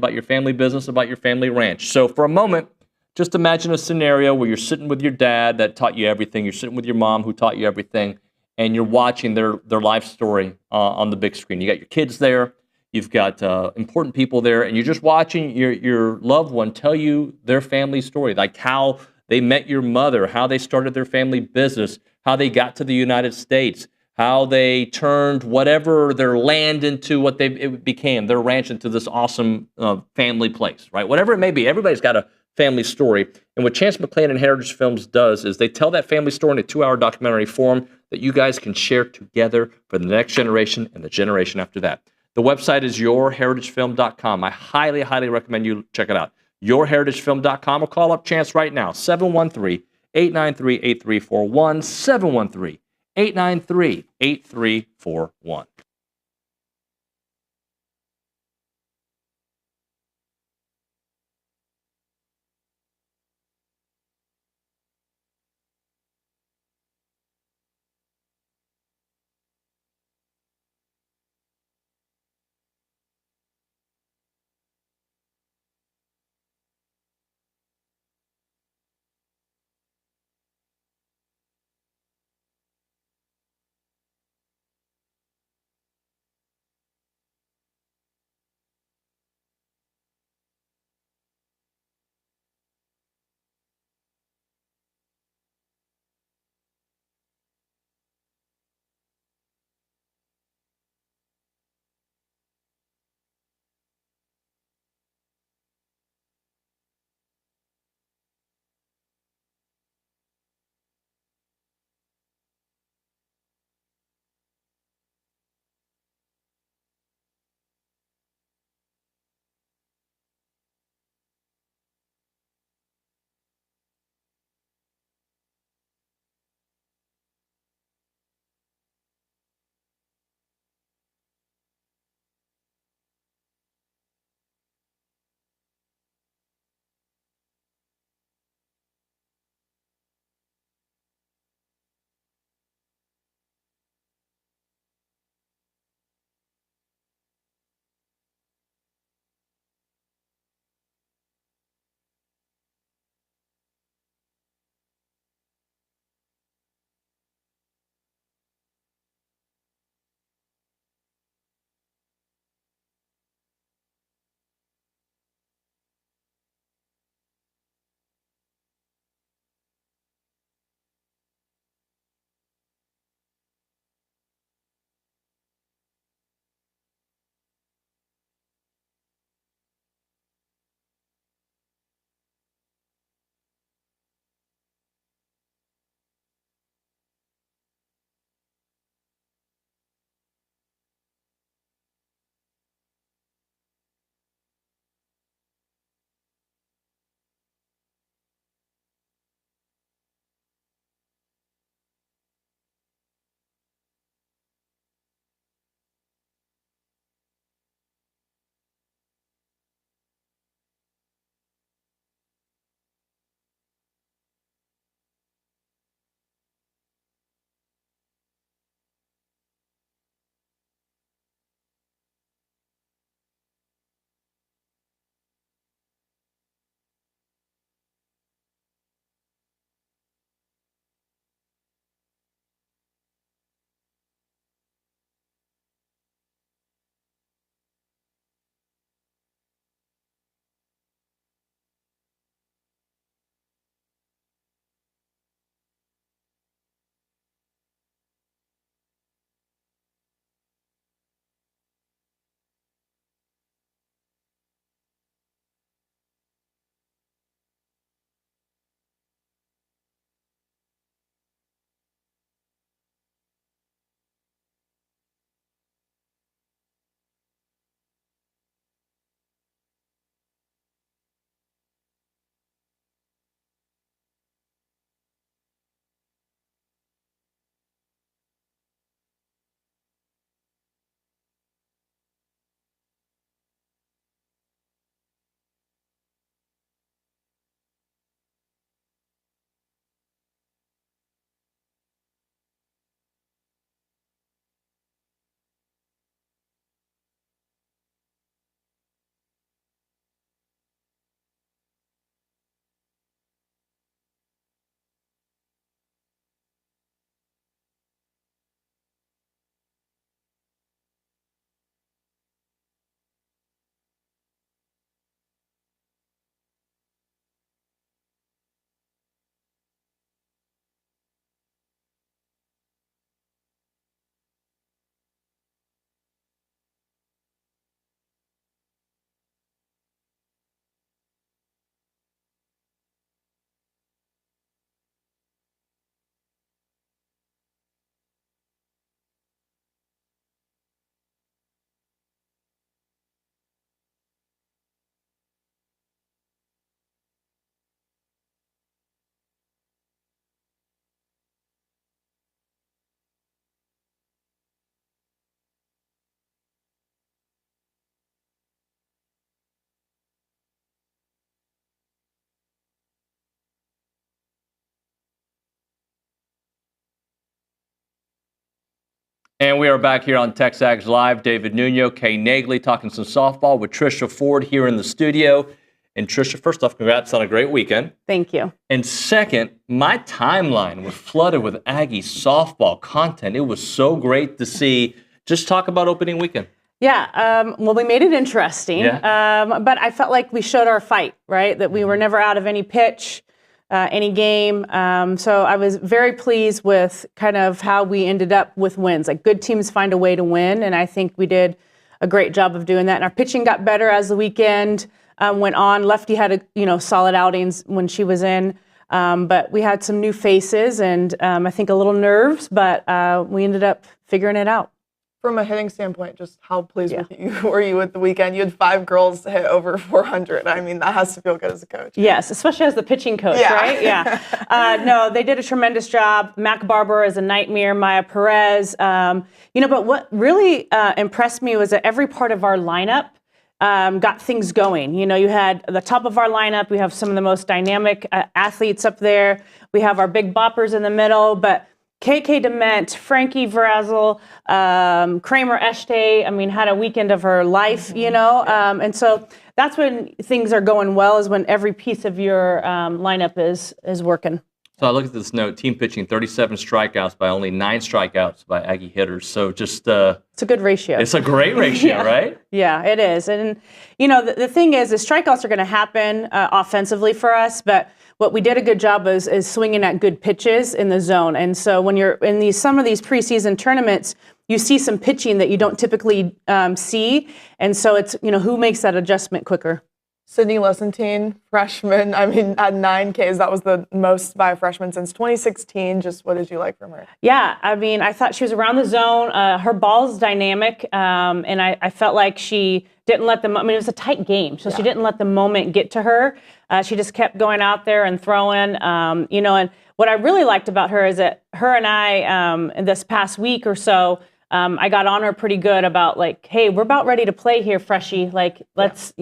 business, about your family ranch. So for a moment, just imagine a scenario where you're sitting with your dad that taught you everything. You're sitting with your mom who taught you everything, and you're watching their life story on the big screen. You got your kids there. You've got important people there, and you're just watching your loved one tell you their family story, like how they met your mother, how they started their family business, how they got to the United States, how they turned whatever their land into what it became, their ranch into this awesome family place, right? Whatever it may be, everybody's got a family story. And what Chance McClain and Heritage Films does is they tell that family story in a 2-hour documentary form that you guys can share together for the next generation and the generation after that. The website is yourheritagefilm.com. I highly, highly recommend you check it out. Yourheritagefilm.com, or call up Chance right now, 713-893-8341, 713-893-8341. And we are back here on TexAgs Live. David Nuño, Kay Nagley talking some softball with Trisha Ford here in the studio. And Trisha, first off, congrats on a great weekend. Thank you. And second, my timeline was flooded with Aggie softball content. It was so great to see. Just talk about opening weekend. Yeah, well, we made it interesting, but I felt like we showed our fight, right? That we were never out of any pitch, any game. So I was very pleased with kind of how we ended up with wins. Like, good teams find a way to win, and I think we did a great job of doing that. And our pitching got better as the weekend went on. Lefty had solid outings when she was in, but we had some new faces and I think a little nerves, but we ended up figuring it out. From a hitting standpoint, just how pleased with you were you with the weekend? You had 5 girls hit over 400. I mean, that has to feel good as a coach. Yes, especially as the pitching coach, right? Yeah. No, they did a tremendous job. Mac Barber is a nightmare. Maya Perez. But what really impressed me was that every part of our lineup got things going. You had the top of our lineup. We have some of the most dynamic athletes up there. We have our big boppers in the middle, but KK Dement, Frankie Vrazel, Kramer Eschte, had a weekend of her life, and so that's when things are going well, is when every piece of your lineup is working. So I look at this note, team pitching 37 strikeouts by only 9 strikeouts by Aggie hitters. So just... it's a good ratio. It's a great ratio, right? Yeah, it is. And, the thing is strikeouts are going to happen offensively for us, but what we did a good job is swinging at good pitches in the zone. And so when you're in some of these preseason tournaments, you see some pitching that you don't typically see. And so it's, who makes that adjustment quicker? Sydney Lessentine, freshman, at 9 Ks, that was the most by a freshman since 2016. Just what did you like from her? Yeah, I thought she was around the zone. Her ball's dynamic, and I felt like she didn't let it was a tight game, so she didn't let the moment get to her. She just kept going out there and throwing, and what I really liked about her is that her and I, this past week or so, I got on her pretty good about like, hey, we're about ready to play here, freshie. Like, let's,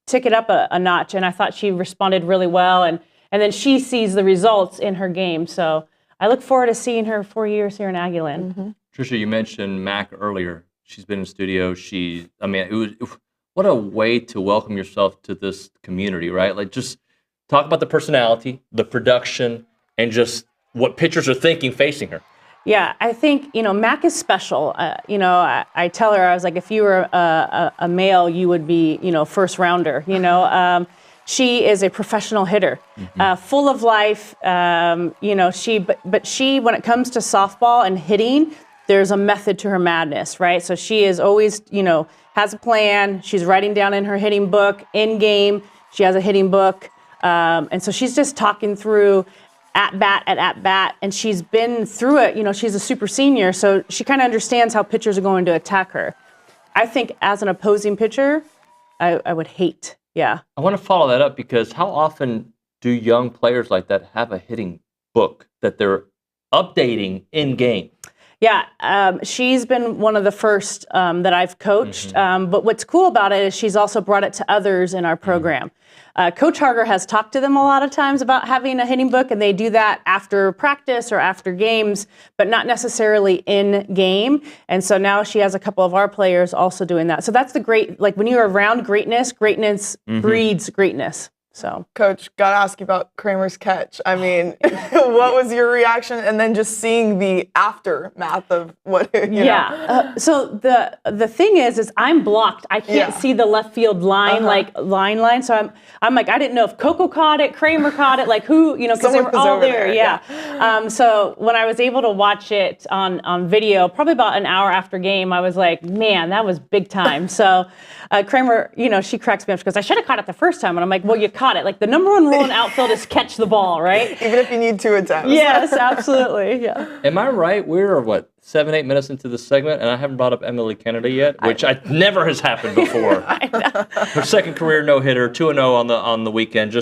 tick it up a notch. And I thought she responded really well. And then she sees the results in her game. So I look forward to seeing her 4 years here in Aggieland. Mm-hmm. Trisha, you mentioned Mac earlier. She's been in studio. What a way to welcome yourself to this community, right? Like, just talk about the personality, the production, and just what pitchers are thinking facing her. Yeah, I think, Mac is special. I tell her, I was like, if you were a male, you would be, first rounder, She is a professional hitter, full of life. But when it comes to softball and hitting, there's a method to her madness, right? So she is always, has a plan. She's writing down in her hitting book, in game, she has a hitting book. And so she's just talking through at bat, and she's been through it. She's a super senior, so she kind of understands how pitchers are going to attack her. I think as an opposing pitcher, I would hate. Yeah. I want to follow that up, because how often do young players like that have a hitting book that they're updating in game? Yeah, she's been one of the first that I've coached. But what's cool about it is she's also brought it to others in our program. Coach Harger has talked to them a lot of times about having a hitting book, and they do that after practice or after games, but not necessarily in game. And so now she has a couple of our players also doing that. So that's the great, like when you're around greatness breeds greatness. So, Coach, got to ask you about Kramer's catch. What was your reaction? And then just seeing the aftermath of what, you know. So the thing is I'm blocked. I can't see the left field line, line. So I'm like, I didn't know if Coco caught it, Kramer caught it, like who, because they were all there. So when I was able to watch it on video, probably about an hour after game, I was like, man, that was big time. So Kramer, she cracks me up because I should have caught it the first time. And I'm like, well, you caught it. Like the number one rule in outfield is catch the ball, right? Even if you need 2 attempts. Yes, absolutely. Yeah. Am I right? We're 7-8 minutes into the segment, and I haven't brought up Emily Kennedy yet, which never has happened before. I know. Her second career no hitter, 2-0 on the weekend.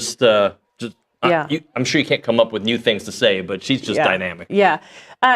I'm sure you can't come up with new things to say, but she's just dynamic. Yeah.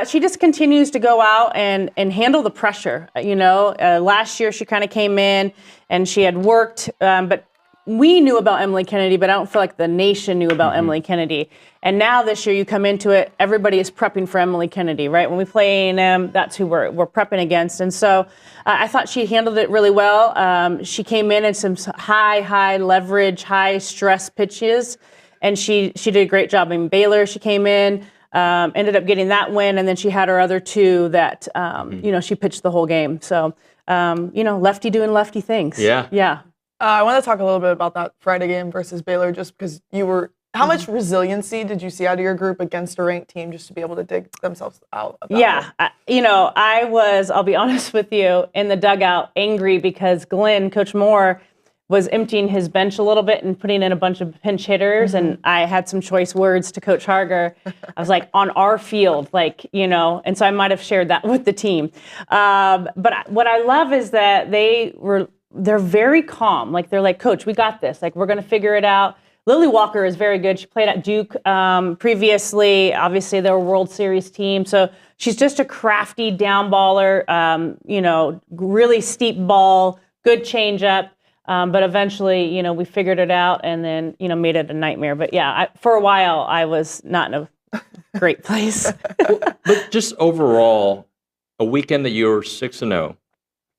She just continues to go out and handle the pressure. Last year she kind of came in and she had worked, but we knew about Emily Kennedy, but I don't feel like the nation knew about Emily Kennedy. And now this year you come into it, everybody is prepping for Emily Kennedy, right? When we play A&M, that's who we're prepping against. And so I thought she handled it really well. She came in some high leverage, high stress pitches, and she did a great job. In Baylor, she came in, ended up getting that win, and then she had her other two that, she pitched the whole game. So, lefty doing lefty things. Yeah. I want to talk a little bit about that Friday game versus Baylor, just because how much resiliency did you see out of your group against a ranked team just to be able to dig themselves out of that? I was, I'll be honest with you, in the dugout angry because Coach Moore, was emptying his bench a little bit and putting in a bunch of pinch hitters. And I had some choice words to Coach Harger. I was like, on our field, and so I might have shared that with the team. But what I love is that they're very calm. They're like, Coach, we got this. We're going to figure it out. Lily Walker is very good. She played at Duke previously. Obviously, they're a World Series team. So she's just a crafty down baller, really steep ball, good changeup. But eventually, we figured it out and then, made it a nightmare. But yeah, for a while, I was not in a great place. But just overall, a weekend that you're 6-0,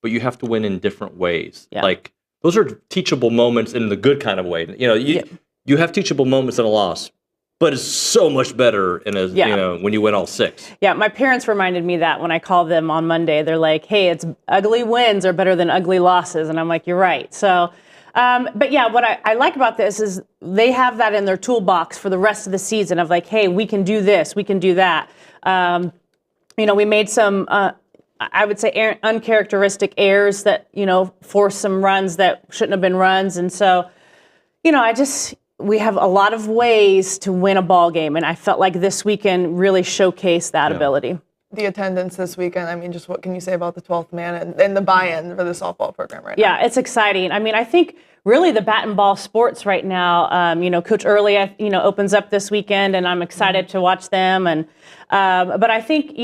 but you have to win in different ways. Yeah. Those are teachable moments in the good kind of way. You have teachable moments in a loss, but it's so much better when you win all 6. Yeah, my parents reminded me that when I called them on Monday. They're like, hey, it's ugly wins are better than ugly losses. And I'm like, you're right. So, but yeah, what I like about this is they have that in their toolbox for the rest of the season of hey, we can do this, we can do that. We made some, I would say, uncharacteristic errors that, forced some runs that shouldn't have been runs. And so, we have a lot of ways to win a ball game, and I felt like this weekend really showcased that ability. The attendance this weekend, just what can you say about the 12th man and the buy-in for the softball program right now? Yeah, it's exciting. I think really the bat and ball sports right now, Coach Early, opens up this weekend, and I'm excited to watch them. And but I think,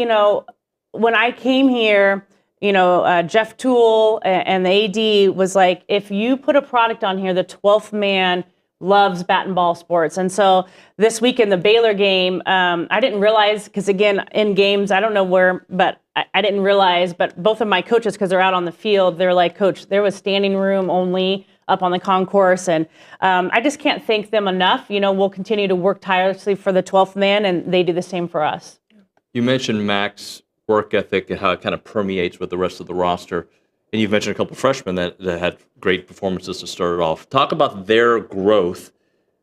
when I came here, Jeff Toole and the AD was like, if you put a product on here, the 12th man loves bat and ball sports. And so this week in the Baylor game, I didn't realize, because again, in games, I don't know where, but I didn't realize, but both of my coaches, because they're out on the field, they're like, Coach, there was standing room only up on the concourse. And I just can't thank them enough. We'll continue to work tirelessly for the 12th man, and they do the same for us. You mentioned Mac's work ethic and how it kind of permeates with the rest of the roster. And you've mentioned a couple of freshmen that had great performances to start it off. Talk about their growth,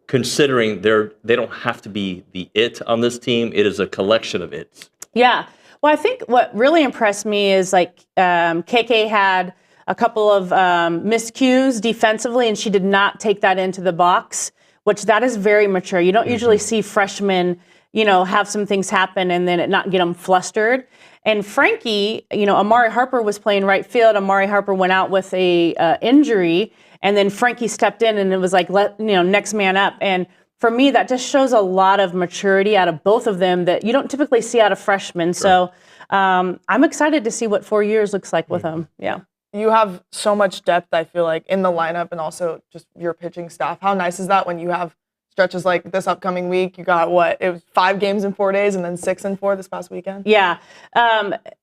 considering they don't have to be the it on this team. It is a collection of its. Yeah. Well, I think what really impressed me is KK had a couple of miscues defensively, and she did not take that into the box, which that is very mature. You don't usually see freshmen, have some things happen and then it not get them flustered. And Frankie, Amari Harper was playing right field. Amari Harper went out with a injury, and then Frankie stepped in, and it was next man up. And for me, that just shows a lot of maturity out of both of them that you don't typically see out of freshmen. Sure. So I'm excited to see what 4 years looks like with them. Yeah. You have so much depth, I feel like, in the lineup and also just your pitching staff. How nice is that when you have stretches like this upcoming week? You got it was 5 games in 4 days and then 6 in 4 this past weekend. Yeah,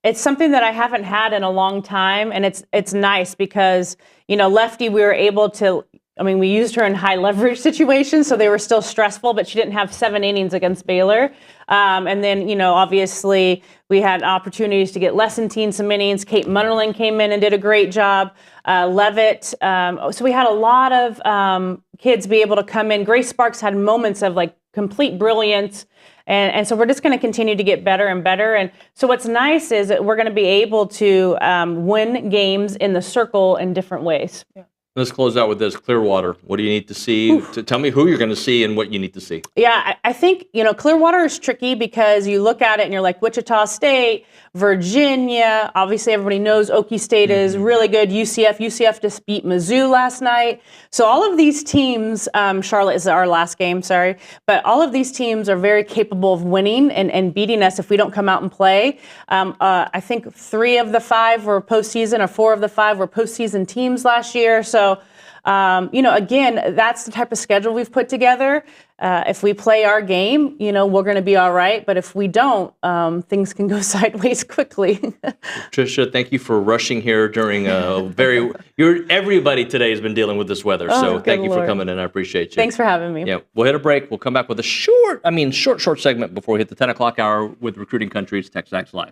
it's something that I haven't had in a long time, and it's nice because lefty, we were able to. We used her in high leverage situations, so they were still stressful, but she didn't have 7 innings against Baylor. And then, obviously we had opportunities to get Lessentine some innings. Kate Munnerlin came in and did a great job. Levitt. So we had a lot of kids be able to come in. Grace Sparks had moments of complete brilliance. And so we're just going to continue to get better and better. And so what's nice is that we're going to be able to win games in the circle in different ways. Yeah. Let's close out with this. Clearwater, what do you need to see? Tell me who you're going to see and what you need to see. Yeah, I think, Clearwater is tricky because you look at it and you're like, Wichita State, Virginia. Obviously, everybody knows Okie State is really good. UCF just beat Mizzou last night. So all of these teams, Charlotte is our last game, sorry. But all of these teams are very capable of winning and beating us if we don't come out and play. I think 3 of the 5 were postseason, or 4 of the 5 were postseason teams last year. So Again, that's the type of schedule we've put together. If we play our game, we're going to be all right. But if we don't, things can go sideways quickly. Trisha, thank you for rushing here during everybody today has been dealing with this weather. So thank you for coming in. I appreciate you. Thanks for having me. Yeah, we'll hit a break. We'll come back with a short segment before we hit the 10 o'clock hour with Recruiting Country's TexAgs Live.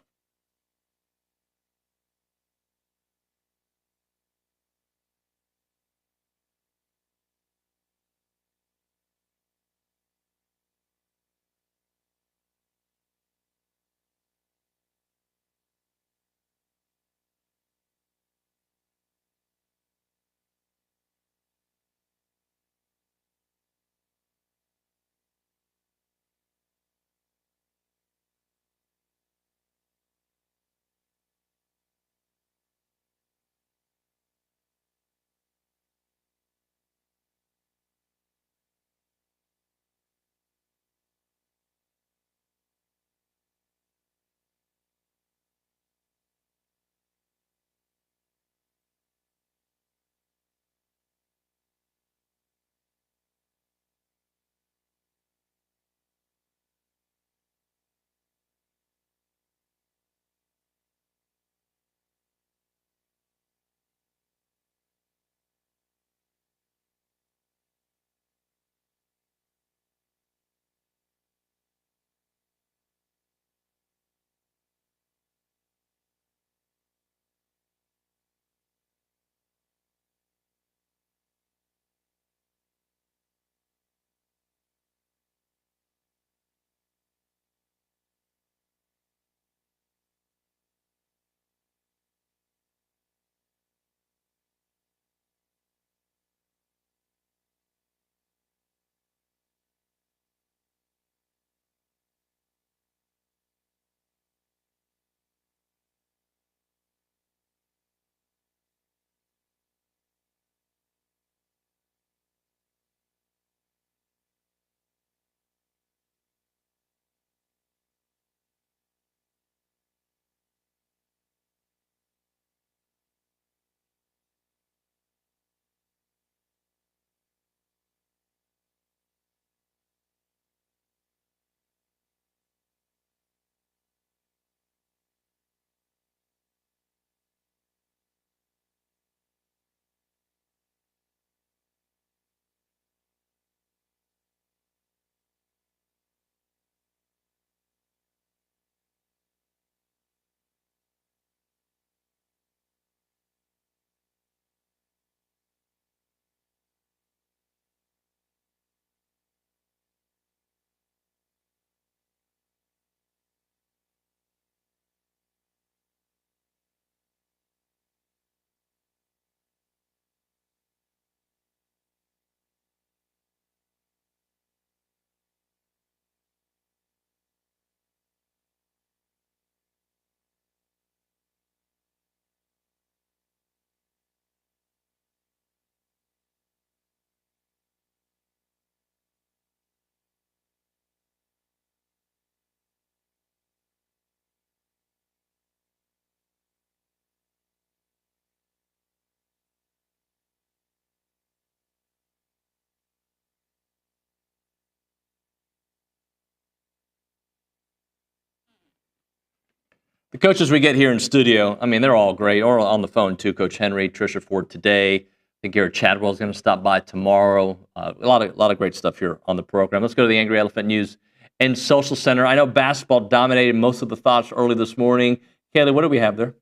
The coaches we get here in studio, they're all great, or on the phone too. Coach Henry, Trisha Ford today. I think Garrett Chadwell is going to stop by tomorrow. A lot of great stuff here on the program. Let's go to the Angry Elephant News and Social Center. I know basketball dominated most of the thoughts early this morning. Kaylee, what do we have there?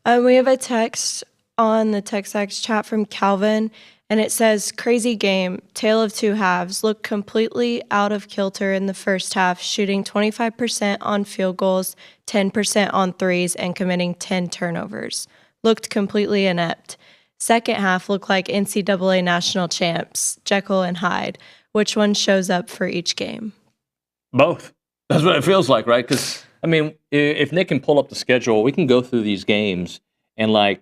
We have a text on the TexAgs chat from Calvin, and it says, crazy game, tale of two halves, looked completely out of kilter in the first half, shooting 25% on field goals, 10% on threes, and committing 10 turnovers. Looked completely inept. Second half looked like NCAA national champs, Jekyll and Hyde. Which one shows up for each game? Both. That's what it feels like, right? Because, if Nick can pull up the schedule, we can go through these games and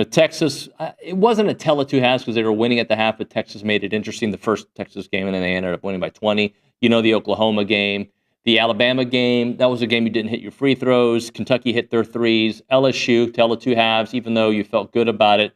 Texas, it wasn't a tell of two halves because they were winning at the half, but Texas made it interesting the first Texas game, and then they ended up winning by 20. The Oklahoma game. The Alabama game, that was a game you didn't hit your free throws. Kentucky hit their threes. LSU, tell of two halves, even though you felt good about it.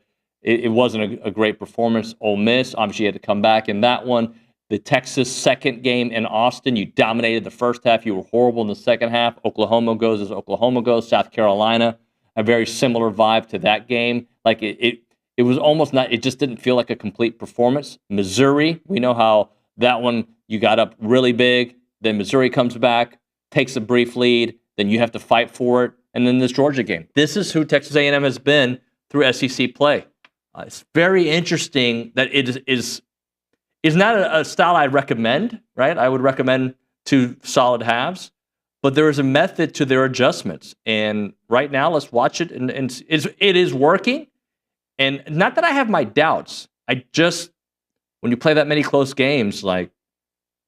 it wasn't a great performance. Ole Miss, obviously, had to come back in that one. The Texas second game in Austin, you dominated the first half. You were horrible in the second half. Oklahoma goes as Oklahoma goes. South Carolina, a very similar vibe to that game. Like it was almost not, it just didn't feel like a complete performance. Missouri, we know how that one, you got up really big. Then Missouri comes back, takes a brief lead. Then you have to fight for it. And then this Georgia game. This is who Texas A&M has been through SEC play. It's very interesting that it is not a style I recommend, right? I would recommend 2 solid halves, but there is a method to their adjustments. And right now, let's watch it. And it is working. And not that I have my doubts. I just, when you play that many close games, like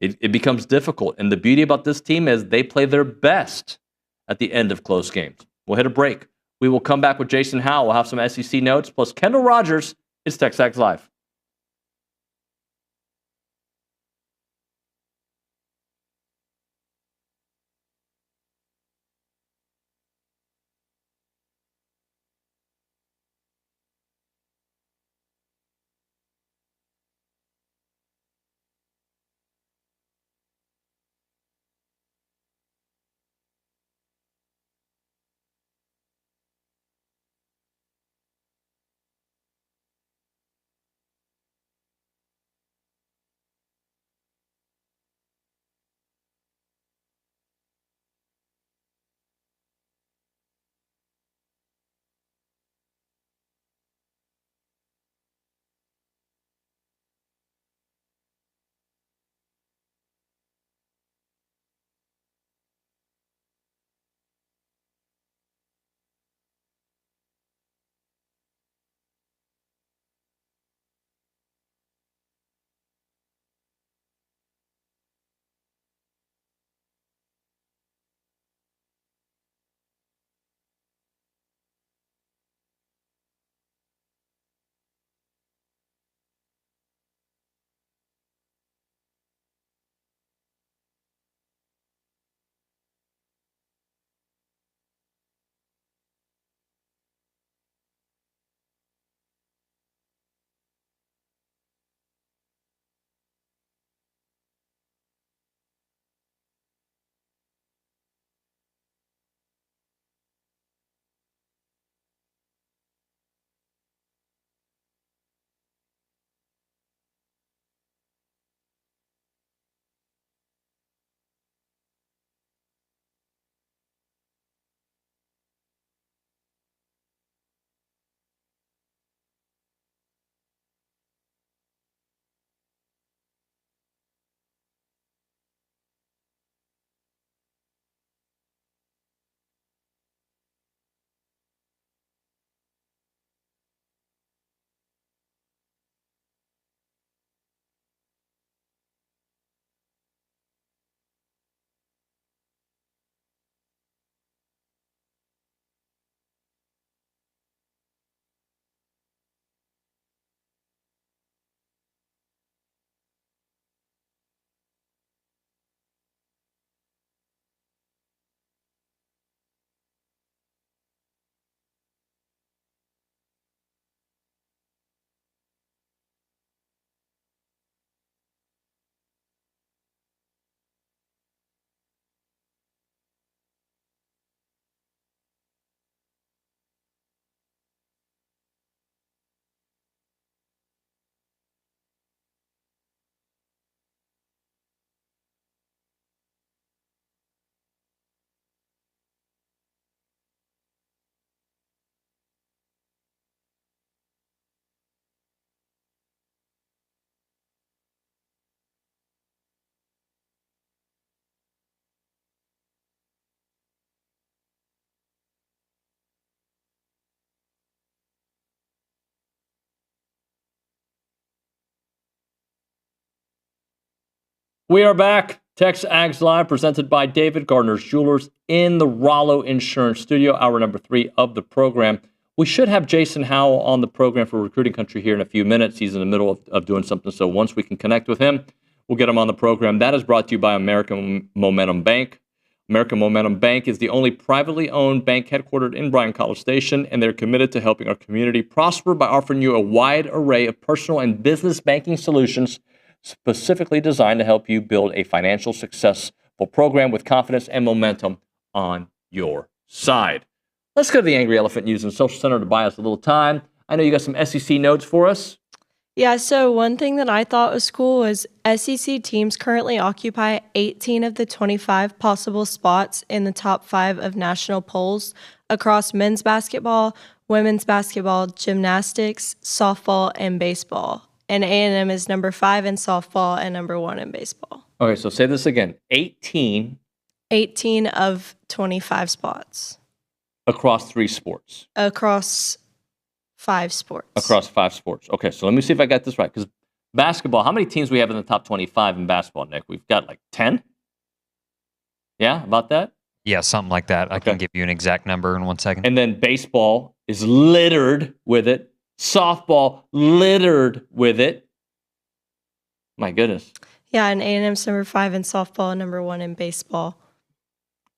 it becomes difficult. And the beauty about this team is they play their best at the end of close games. We'll hit a break. We will come back with Jason Howell. We'll have some SEC notes, plus Kendall Rogers. It's TexAgs Live. We are back. TexAgs Live, presented by David Gardner's Jewelers in the Rollo Insurance Studio, hour number 3 of the program. We should have Jason Howell on the program for Recruiting Country here in a few minutes. He's in the middle of doing something, so once we can connect with him, we'll get him on the program. That is brought to you by American Momentum Bank. American Momentum Bank is the only privately owned bank headquartered in Bryan College Station, and they're committed to helping our community prosper by offering you a wide array of personal and business banking solutions specifically designed to help you build a financial successful program with confidence and momentum on your side. Let's go to the Angry Elephant News and Social Center to buy us a little time. I know you got some SEC notes for us. Yeah, so one thing that I thought was cool was SEC teams currently occupy 18 of the 25 possible spots in the top 5 of national polls across men's basketball, women's basketball, gymnastics, softball, and baseball. And A&M is number 5 in softball and number 1 in baseball. Okay, so say this again. 18 of 25 spots. Across 3 sports. Across 5 sports. Across 5 sports. Okay, so let me see if I got this right. Because basketball, how many teams we have in the top 25 in basketball, Nick? We've got like 10? Yeah, about that? Yeah, something like that. I can give you an exact number in 1 second. And then baseball is littered with it. Softball littered with it. My goodness. Yeah, and A&M's number 5 in softball and number 1 in baseball.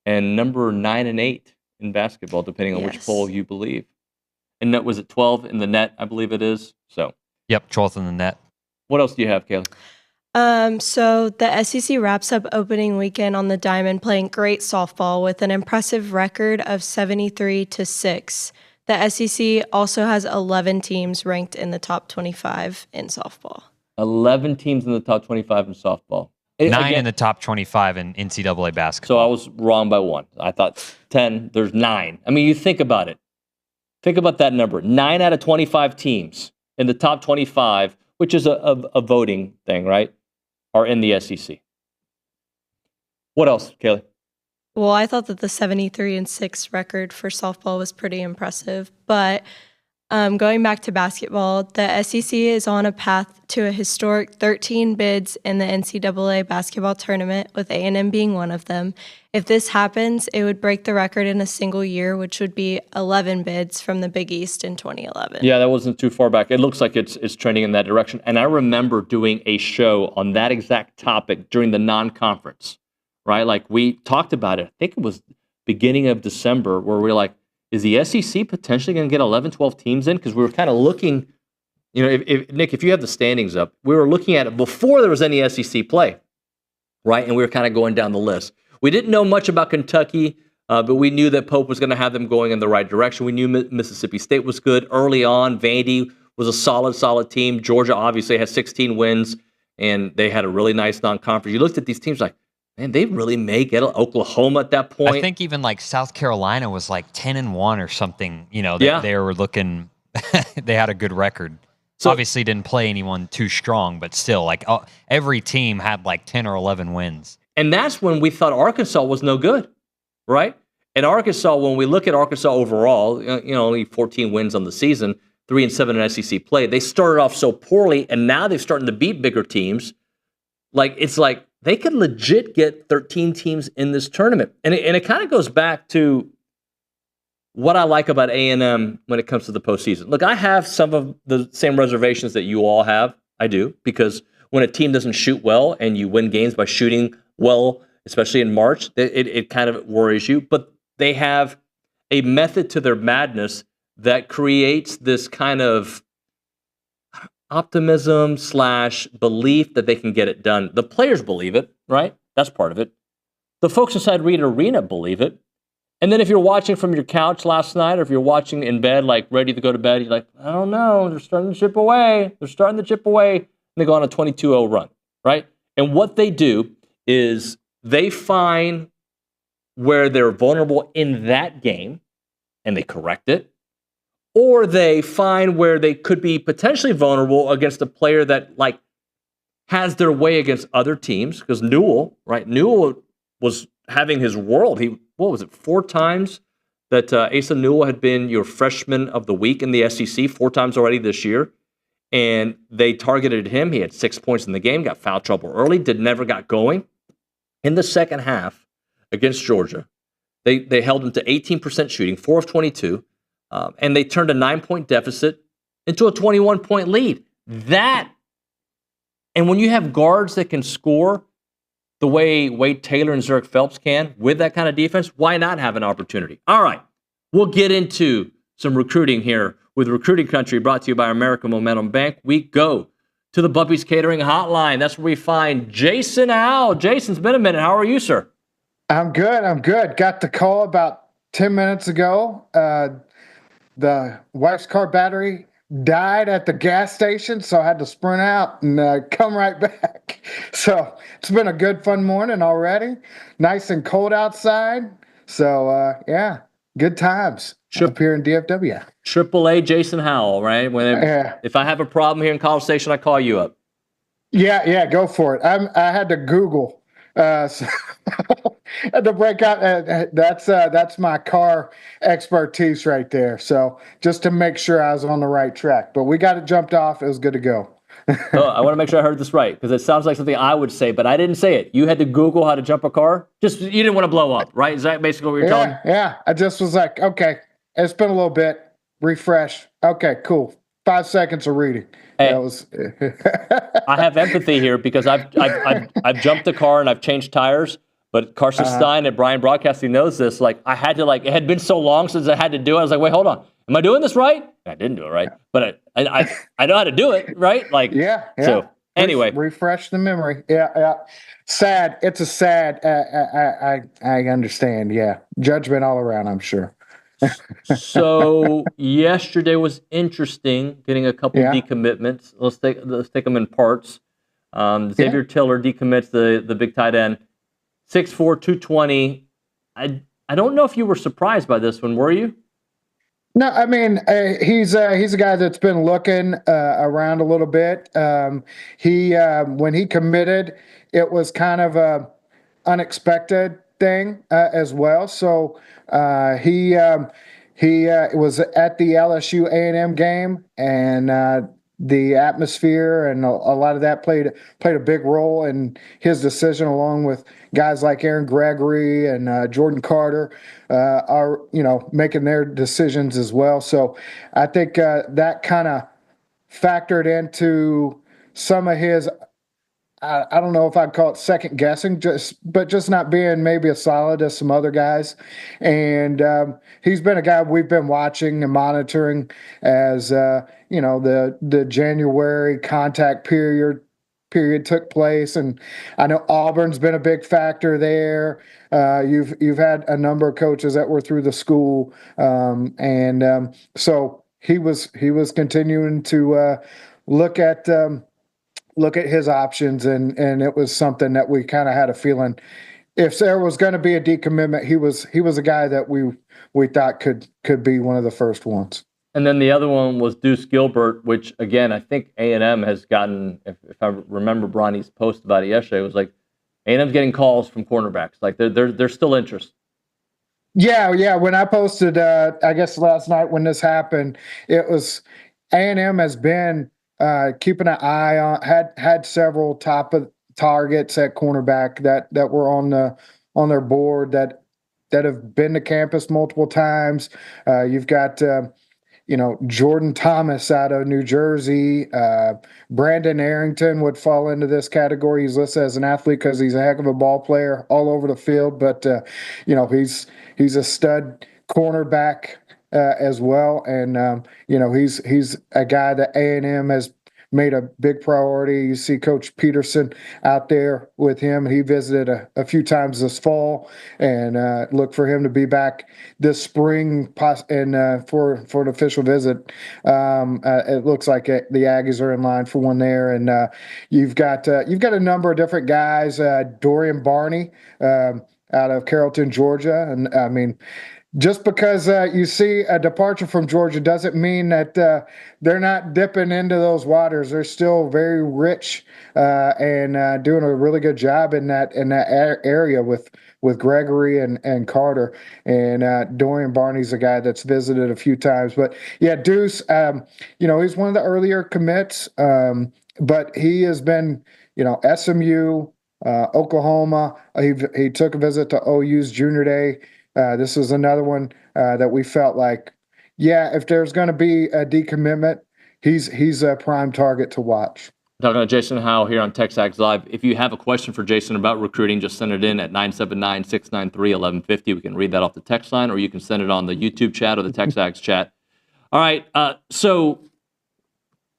And number 9 and 8 in basketball, depending on which poll you believe. And was it 12 in the net? I believe it is. So. Yep, 12th in the net. What else do you have, Kaylee? So the SEC wraps up opening weekend on the diamond playing great softball with an impressive record of 73-6. The SEC also has 11 teams ranked in the top 25 in softball. 11 teams in the top 25 in softball. 9 in the top 25 in NCAA basketball. So I was wrong by 1. I thought 10. There's 9. I mean, you think about it. Think about that number. 9 out of 25 teams in the top 25, which is a voting thing, right, are in the SEC. What else, Kaylee? Well, I thought that the 73-6 record for softball was pretty impressive. But going back to basketball, the SEC is on a path to a historic 13 bids in the NCAA basketball tournament, with A&M being one of them. If this happens, it would break the record in a single year, which would be 11 bids from the Big East in 2011. Yeah, that wasn't too far back. It looks like it's trending in that direction. And I remember doing a show on that exact topic during the non-conference, right? Like we talked about it. I think it was beginning of December where we were like, is the SEC potentially going to get 11, 12 teams in? Because we were kind of looking, you know, Nick, if you have the standings up, we were looking at it before there was any SEC play, right? And we were kind of going down the list. We didn't know much about Kentucky, but we knew that Pope was going to have them going in the right direction. We knew Mississippi State was good early on. Vandy was a solid team. Georgia obviously had 16 wins, and they had a really nice non-conference. You looked at these teams like, man, they really may get Oklahoma at that point. I think even like South Carolina was like 10-1 or something. You know, they were looking, they had a good record. So, obviously didn't play anyone too strong, but still, like every team had like 10 or 11 wins. And that's when we thought Arkansas was no good, right? And Arkansas, when we look at Arkansas overall, you know, only 14 wins on the season, 3-7 in SEC play. They started off so poorly, and now they're starting to beat bigger teams. Like it's like they could legit get 13 teams in this tournament, and it kind of goes back to what I like about A&M when it comes to the postseason. Look, I have some of the same reservations that you all have. I do, because when a team doesn't shoot well and you win games by shooting well, especially in March, it kind of worries you. But they have a method to their madness that creates this kind of optimism / belief that they can get it done. The players believe it, right? That's part of it. The folks inside Reed Arena believe it. And then if you're watching from your couch last night, or if you're watching in bed, like ready to go to bed, you're like, I don't know, they're starting to chip away. They're starting to chip away. And they go on a 22-0 run, right? And what they do is they find where they're vulnerable in that game, and they correct it. Or they find where they could be potentially vulnerable against a player that like has their way against other teams. Because Newell, right? Newell was having his world. What was it, 4 times that Asa Newell had been your freshman of the week in the SEC, 4 times already this year. And they targeted him. He had 6 points in the game, got foul trouble early, never got going. In the second half against Georgia, they held him to 18% shooting, 4 of 22. And they turned a 9-point deficit into a 21-point lead. And when you have guards that can score, the way Wade Taylor and Zurich Phelps can with that kind of defense, why not have an opportunity? All right, we'll get into some recruiting here with Recruiting Country, brought to you by American Momentum Bank. We go to the Bumpy's Catering Hotline. That's where we find Jason Howell. Jason's been a minute. How are you, sir? I'm good. Got the call about 10 minutes ago. The wife's car battery died at the gas station, so I had to sprint out and come right back. So it's been a good, fun morning already. Nice and cold outside. So, yeah, good times up here in DFW. AAA Jason Howell, right? If I have a problem here in College Station, I call you up. Yeah, go for it. I had to Google. So had to break out. That's my car expertise right there. So just to make sure I was on the right track, but we got it jumped off. It was good to go. I want to make sure I heard this right, because it sounds like something I would say, but I didn't say it. You had to Google how to jump a car. You didn't want to blow up, right? Is that basically what you're telling me? Yeah. I just was like, okay, it's been a little bit. Refresh. Okay, cool. 5 seconds of reading. Hey, that was. I have empathy here because I've jumped a car and I've changed tires. But Carson Stein at Brian Broadcasting knows this. Like, I had to, it had been so long since I had to do it. I was like, wait, hold on. Am I doing this right? I didn't do it right. But I know how to do it, right? Yeah. So, anyway. Refresh the memory. Yeah. Sad. It's a sad. I understand. Yeah. Judgment all around, I'm sure. So, yesterday was interesting, getting a couple decommitments. Let's take them in parts. Xavier Tiller decommits the big tight end. 6'4", 220. I don't know if you were surprised by this one, were you? No, I mean, he's a guy that's been looking around a little bit. When he committed, it was kind of a unexpected thing as well. So he was at the LSU A&M game, and the atmosphere and a lot of that played a big role in his decision, along with guys like Aaron Gregory and Jordan Carter are making their decisions as well. So I think that kind of factored into some of his. I don't know if I'd call it second guessing, but just not being maybe as solid as some other guys. And he's been a guy we've been watching and monitoring as the January contact period took place, and I know Auburn's been a big factor there. You've had a number of coaches that were through the school, so he was continuing to look at his options, and it was something that we kind of had a feeling if there was going to be a decommitment, he was a guy that we thought could be one of the first ones. And then the other one was Deuce Gilbert, which again I think A&M has gotten. If I remember Bronny's post about it yesterday, it was like A&M's getting calls from cornerbacks. Like there's still interest. Yeah. When I posted, I guess last night when this happened, it was A&M has been keeping an eye on, had several top of targets at cornerback that were on their board that have been to campus multiple times. You've got Jordan Thomas out of New Jersey. Brandon Arrington would fall into this category. He's listed as an athlete because he's a heck of a ball player all over the field. But he's a stud cornerback as well, and he's a guy that A&M has made a big priority. You see Coach Peterson out there with him. He visited a few times this fall, and look for him to be back this spring and for an official visit. It looks like the Aggies are in line for one there, and you've got a number of different guys. Dorian Barney out of Carrollton, Georgia, and I mean, just because you see a departure from Georgia doesn't mean that they're not dipping into those waters. They're still very rich and doing a really good job in that area with Gregory and Carter. And Dorian Barney's a guy that's visited a few times. But yeah, Deuce, he's one of the earlier commits, but he has been, SMU, Oklahoma. He took a visit to OU's Junior Day. This is another one that we felt like, if there's going to be a decommitment, he's a prime target to watch. Talking to Jason Howell here on TexAgs Live. If you have a question for Jason about recruiting, just send it in at 979-693-1150. We can read that off the text line, or you can send it on the YouTube chat or the TexAgs chat. All right. So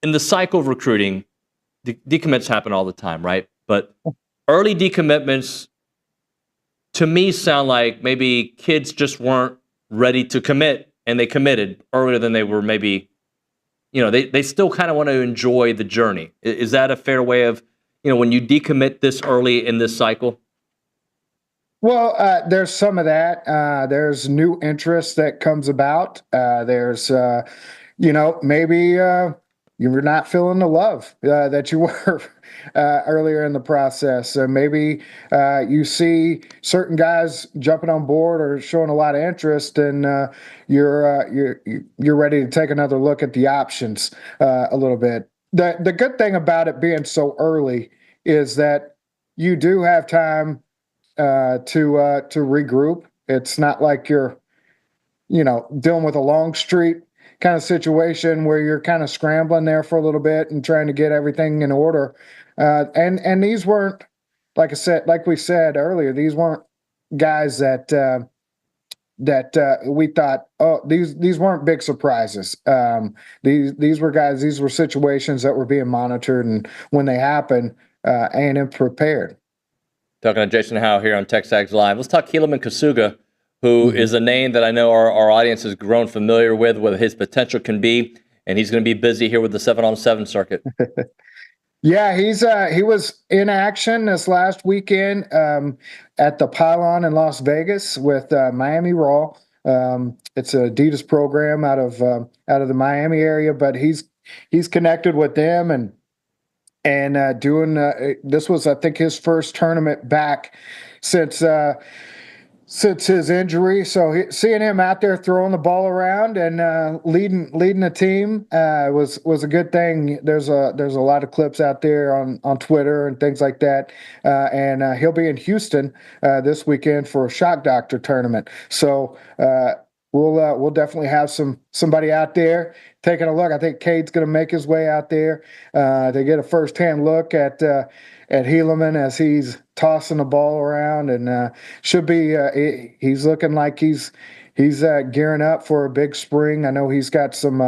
in the cycle of recruiting, decommits happen all the time, right? But early decommitments, to me, sound like maybe kids just weren't ready to commit, and they committed earlier than they were maybe. They still kind of want to enjoy the journey. Is that a fair way of, when you decommit this early in this cycle? Well, there's some of that. There's new interest that comes about. There's, maybe you're not feeling the love that you were earlier in the process. Maybe you see certain guys jumping on board or showing a lot of interest, and you're ready to take another look at the options a little bit. The good thing about it being so early is that you do have time to regroup. It's not like you're, dealing with a long street kind of situation where you're kind of scrambling there for a little bit and trying to get everything in order. And these weren't, like we said earlier, these weren't guys that we thought, these weren't big surprises. These were guys, these were situations that were being monitored, and when they happened, A&M prepared. Talking to Jason Howell here on TexAgs Live. Let's talk Helaman Kasuga, who is a name that I know our audience has grown familiar with, what his potential can be, and he's going to be busy here with the 7-on-7 circuit. Yeah, he was in action this last weekend at the Pylon in Las Vegas with Miami Raw. It's an Adidas program out of the Miami area, but he's connected with them and doing this was, I think, his first tournament back since his injury. So seeing him out there throwing the ball around and leading the team was a good thing. There's a lot of clips out there on Twitter and things like that, and he'll be in Houston this weekend for a Shock Doctor tournament. So we'll definitely have somebody out there taking a look. I think Cade's going to make his way out there to get a firsthand look at Helaman as he's tossing the ball around, and should be. He's looking like he's gearing up for a big spring. I know he's got some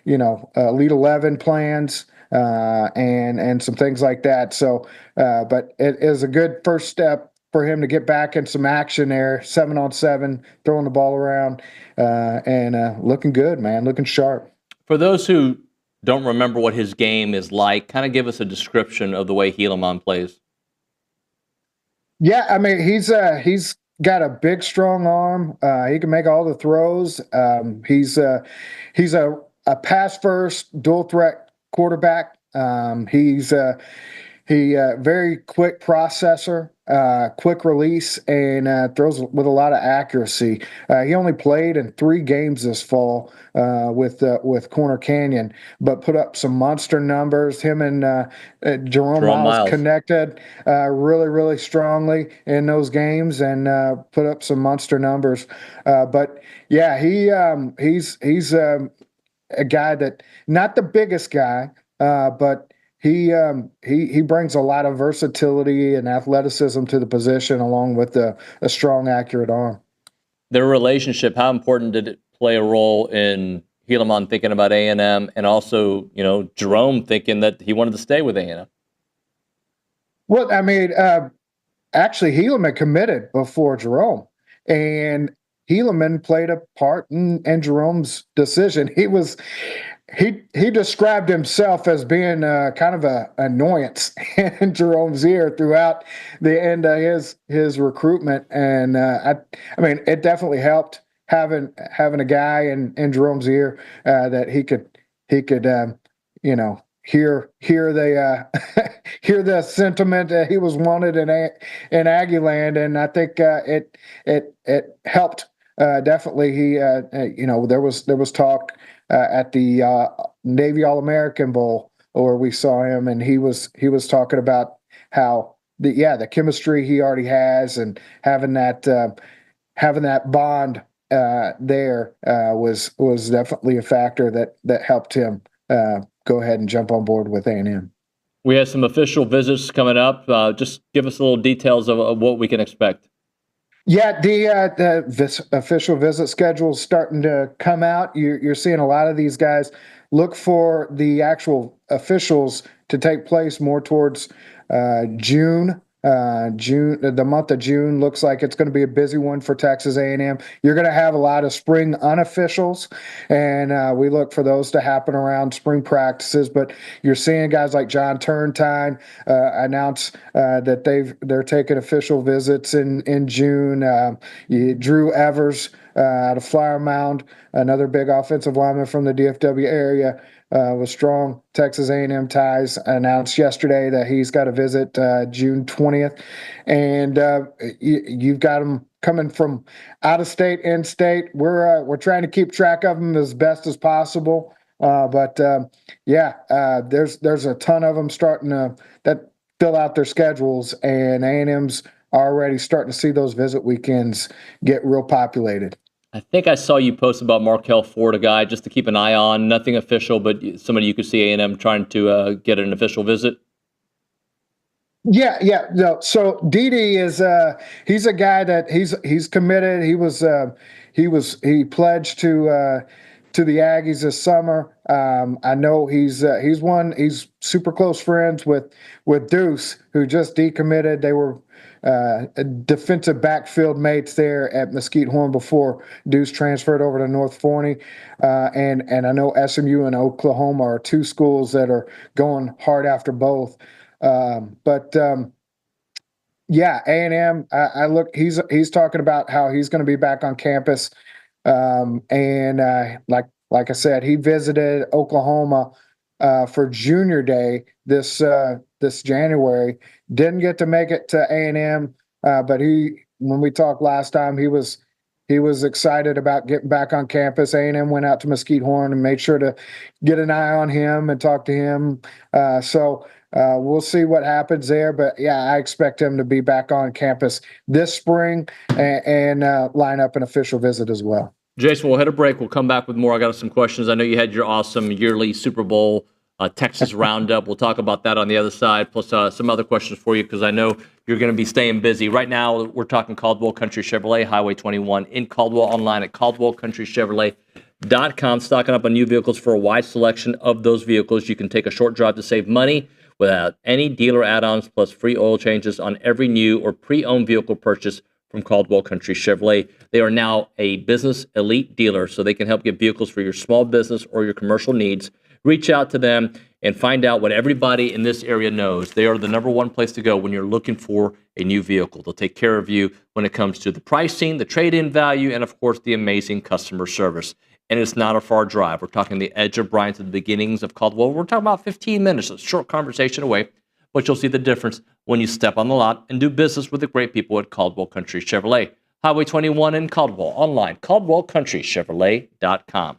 Elite 11 plans and some things like that. So, but it is a good first step for him to get back in some action there, 7-on-7, throwing the ball around, and looking good, man, looking sharp. For those who don't remember what his game is like, kind of give us a description of the way Helaman plays. Yeah, I mean, he's got a big, strong arm. He can make all the throws. He's a pass first, dual threat quarterback. He's very quick processor, quick release, and throws with a lot of accuracy. He only played in 3 games this fall with Corner Canyon, but put up some monster numbers. Him and Jerome Miles connected really, really strongly in those games and put up some monster numbers. But yeah, he's a guy that, not the biggest guy, but he brings a lot of versatility and athleticism to the position, along with a strong, accurate arm. Their relationship, how important did it play a role in Helaman thinking about A&M, and also, Jerome thinking that he wanted to stay with A&M? Well, I mean, actually, Helaman committed before Jerome, and Helaman played a part in Jerome's decision. He described himself as being kind of an annoyance in Jerome's ear throughout the end of his recruitment, and I mean, it definitely helped having a guy in Jerome's ear that he could hear the hear the sentiment that he was wanted in Aggie land, and I think it helped definitely. He there was talk at the Navy All-American Bowl where we saw him, and he was talking about how the chemistry he already has, and having that bond there was definitely a factor that helped him go ahead and jump on board with A&M. We have some official visits coming up. Just give us a little details of what we can expect. Yeah, this official visit schedule is starting to come out. You're seeing a lot of these guys look for the actual officials to take place more towards June. The month of June looks like it's going to be a busy one for Texas A&M. You're going to have a lot of spring unofficials, and we look for those to happen around spring practices. But you're seeing guys like John Turntine announce that they're taking official visits in June. Drew Evers out of Flower Mound, another big offensive lineman from the DFW area. With strong Texas A&M ties, announced yesterday that he's got a visit June 20th, and you've got him coming from out of state, in state. We're trying to keep track of them as best as possible, but there's a ton of them starting to that fill out their schedules, and A&M's already starting to see those visit weekends get real populated. I think I saw you post about Markel Ford, a guy just to keep an eye on. Nothing official, but somebody you could see A&M trying to get an official visit. Yeah. No. So Dede is he's a guy that he's committed. He pledged to the Aggies this summer. I know he's super close friends with Deuce, who just decommitted. They were defensive backfield mates there at Mesquite Horn before Deuce transferred over to North Forney. And I know SMU and Oklahoma are two schools that are going hard after both. A&M, I look, he's talking about how he's going to be back on campus. Like I said, he visited Oklahoma for Junior Day this January. Didn't get to make it to A&M, but when we talked last time, he was excited about getting back on campus. A&M went out to Mesquite Horn and made sure to get an eye on him and talk to him. We'll see what happens there. But, yeah, I expect him to be back on campus this spring and line up an official visit as well. Jason, we'll hit a break. We'll come back with more. I got some questions. I know you had your awesome yearly Super Bowl Texas Roundup. We'll talk about that on the other side, plus some other questions for you because I know you're going to be staying busy. Right now, we're talking Caldwell Country Chevrolet, Highway 21 in Caldwell, online at CaldwellCountryChevrolet.com, stocking up on new vehicles for a wide selection of those vehicles. You can take a short drive to save money without any dealer add-ons, plus free oil changes on every new or pre-owned vehicle purchase from Caldwell Country Chevrolet. They are now a business elite dealer, so they can help get vehicles for your small business or your commercial needs. Reach out to them and find out what everybody in this area knows. They are the number one place to go when you're looking for a new vehicle. They'll take care of you when it comes to the pricing, the trade-in value, and of course, the amazing customer service. And it's not a far drive. We're talking the edge of Bryan to the beginnings of Caldwell. We're talking about 15 minutes, a short conversation away. But you'll see the difference when you step on the lot and do business with the great people at Caldwell Country Chevrolet. Highway 21 in Caldwell, online, CaldwellCountryChevrolet.com.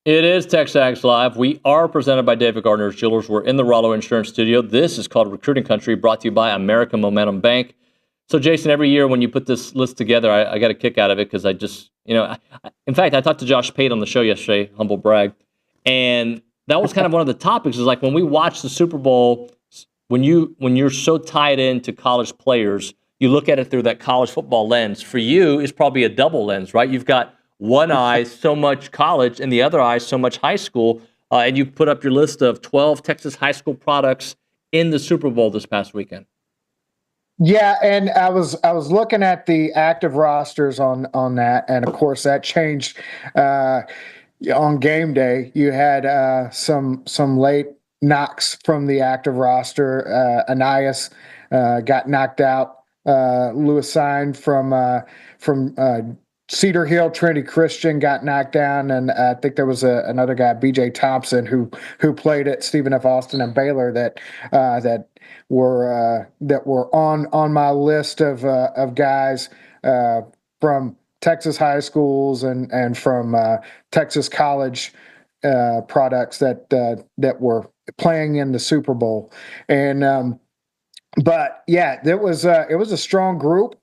It is TexAgs Live. We are presented by David Gardner's Jewelers. We're in the Rollo Insurance Studio. This is called Recruiting Country, brought to you by American Momentum Bank. So, Jason, every year when you put this list together, I got a kick out of it because I just, in fact, I talked to Josh Pate on the show yesterday, humble brag, and that was kind of one of the topics. Is like when we watch the Super Bowl, when you're so tied into college players, you look at it through that college football lens. For you, it's probably a double lens, right? You've got one eye so much college and the other eye so much high school, and you put up your list of 12 Texas high school products in the Super Bowl this past weekend. Yeah, and I was looking at the active rosters on that, and of course that changed on game day. You had some late knocks from the active roster. Ananias got knocked out. Lewis Sign from Cedar Hill Trinity Christian got knocked down, and I think there was another guy, B.J. Thompson, who played at Stephen F. Austin and Baylor that were on my list of guys from Texas high schools and from Texas college products that were playing in the Super Bowl, and but yeah, it was a strong group.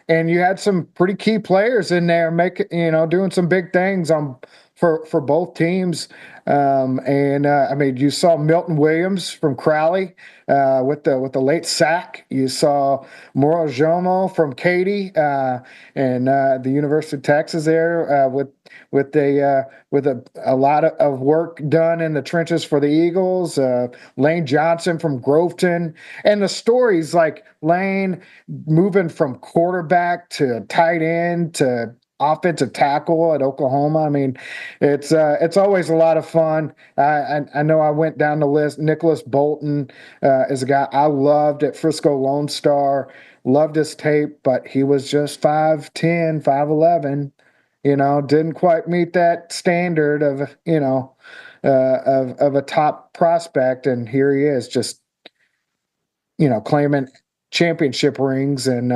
And you had some pretty key players in there doing some big things for both teams. I mean, you saw Milton Williams from Crowley with the late sack. You saw Moro Jomo from Katy and the University of Texas there with a lot of work done in the trenches for the Eagles. Lane Johnson from Groveton, and the stories like Lane moving from quarterback to tight end to offensive tackle at Oklahoma. I mean, it's always a lot of fun. I know I went down the list. Nicholas Bolton is a guy I loved at Frisco Lone Star. Loved his tape, but he was just 5'10", 5'11". Didn't quite meet that standard of of a top prospect, and here he is, just claiming championship rings and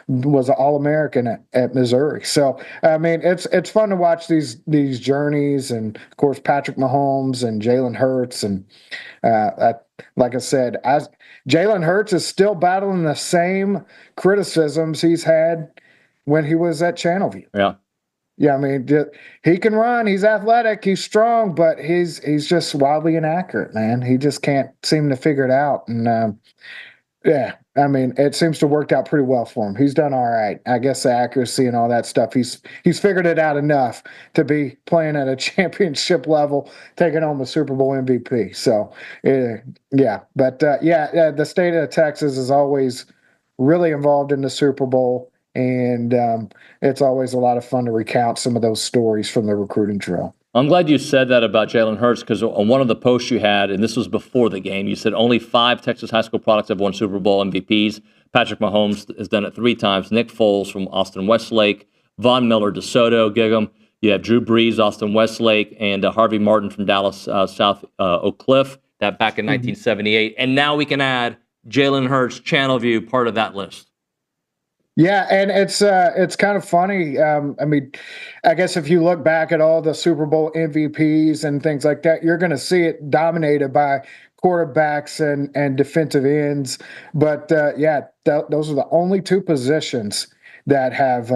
was an All-American at Missouri. So I mean, it's fun to watch these journeys, and of course Patrick Mahomes and Jalen Hurts, and like I said, Jalen Hurts is still battling the same criticisms he's had when he was at Channelview. Yeah, I mean, he can run, he's athletic, he's strong, but he's just wildly inaccurate, man. He just can't seem to figure it out, and yeah, I mean, it seems to work out pretty well for him. He's done all right. I guess the accuracy and all that stuff, he's figured it out enough to be playing at a championship level, taking home a Super Bowl MVP. So, yeah. But, the state of Texas is always really involved in the Super Bowl, and it's always a lot of fun to recount some of those stories from the recruiting trail. I'm glad you said that about Jalen Hurts, because on one of the posts you had, and this was before the game, you said only 5 Texas high school products have won Super Bowl MVPs. Patrick Mahomes has done it 3 times. Nick Foles from Austin Westlake, Von Miller, DeSoto, Gig'em. You have Drew Brees, Austin Westlake, and Harvey Martin from Dallas South Oak Cliff, that back in 1978. And now we can add Jalen Hurts, Channelview, part of that list. Yeah, and it's kind of funny. I mean, I guess if you look back at all the Super Bowl MVPs and things like that, you're going to see it dominated by quarterbacks and defensive ends. But those are the only 2 positions that have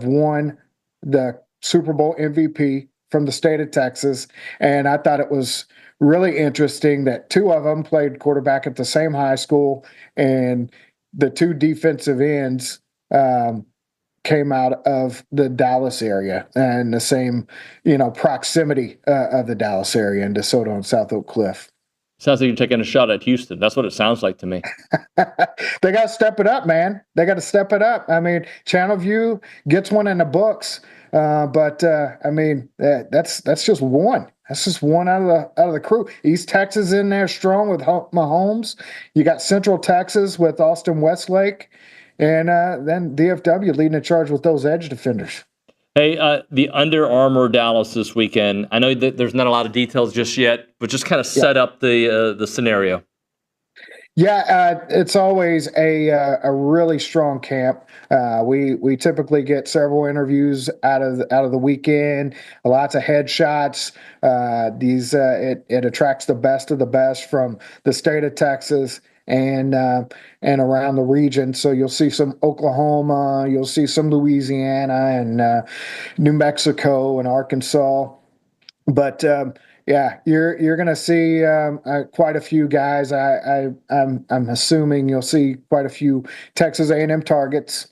won the Super Bowl MVP from the state of Texas. And I thought it was really interesting that 2 of them played quarterback at the same high school, and the 2 defensive ends came out of the Dallas area and the same, proximity of the Dallas area in DeSoto and South Oak Cliff. Sounds like you're taking a shot at Houston. That's what it sounds like to me. They got to step it up, man. They got to step it up. I mean, Channelview gets one in the books, but I mean, that's just one. That's just one out of the crew. East Texas in there strong with Mahomes. You got Central Texas with Austin Westlake, and then DFW leading the charge with those edge defenders. Hey, the Under Armour Dallas this weekend. I know that there's not a lot of details just yet, but just kind of set up the scenario. Yeah, it's always a really strong camp. We typically get several interviews out of the weekend, lots of headshots. It attracts the best of the best from the state of Texas and around the region. So you'll see some Oklahoma, you'll see some Louisiana and New Mexico and Arkansas. But yeah, you're going to see quite a few guys. I'm assuming you'll see quite a few Texas A&M targets,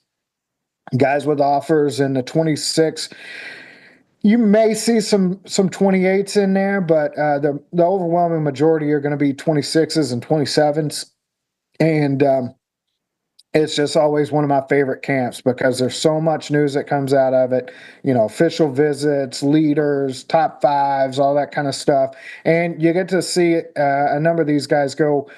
guys with offers in the 26. You may see some 28s in there, but the overwhelming majority are going to be 26s and 27s, and it's just always one of my favorite camps because there's so much news that comes out of it, official visits, leaders, top fives, all that kind of stuff. And you get to see a number of these guys go,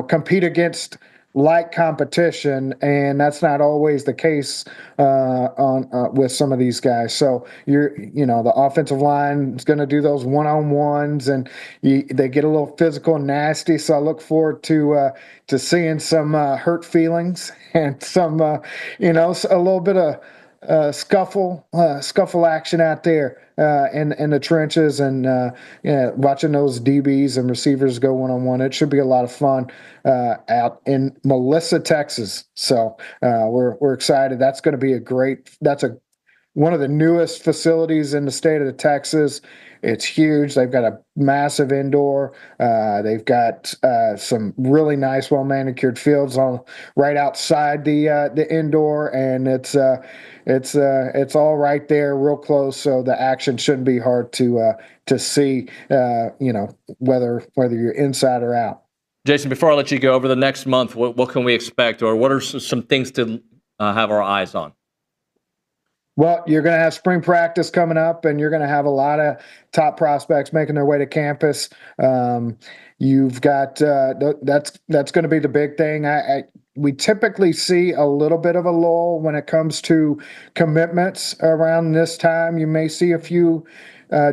compete against like competition, and that's not always the case with some of these guys. So the offensive line is going to do those one-on-ones, and they get a little physical and nasty. So I look forward to seeing some hurt feelings and some, a little bit of scuffle action out there in the trenches, and watching those DBs and receivers go one-on-one. It should be a lot of fun out in Melissa, Texas. So we're excited. That's going to be one of the newest facilities in the state of Texas. It's huge. They've got a massive indoor. They've got some really nice, well-manicured fields right outside the indoor, and it's all right there, real close. So the action shouldn't be hard to see. Whether you're inside or out. Jason, before I let you go, over the next month, what can we expect, or what are some things to have our eyes on? Well, you're going to have spring practice coming up, and you're going to have a lot of top prospects making their way to campus. You've got that's going to be the big thing. We typically see a little bit of a lull when it comes to commitments around this time. You may see a few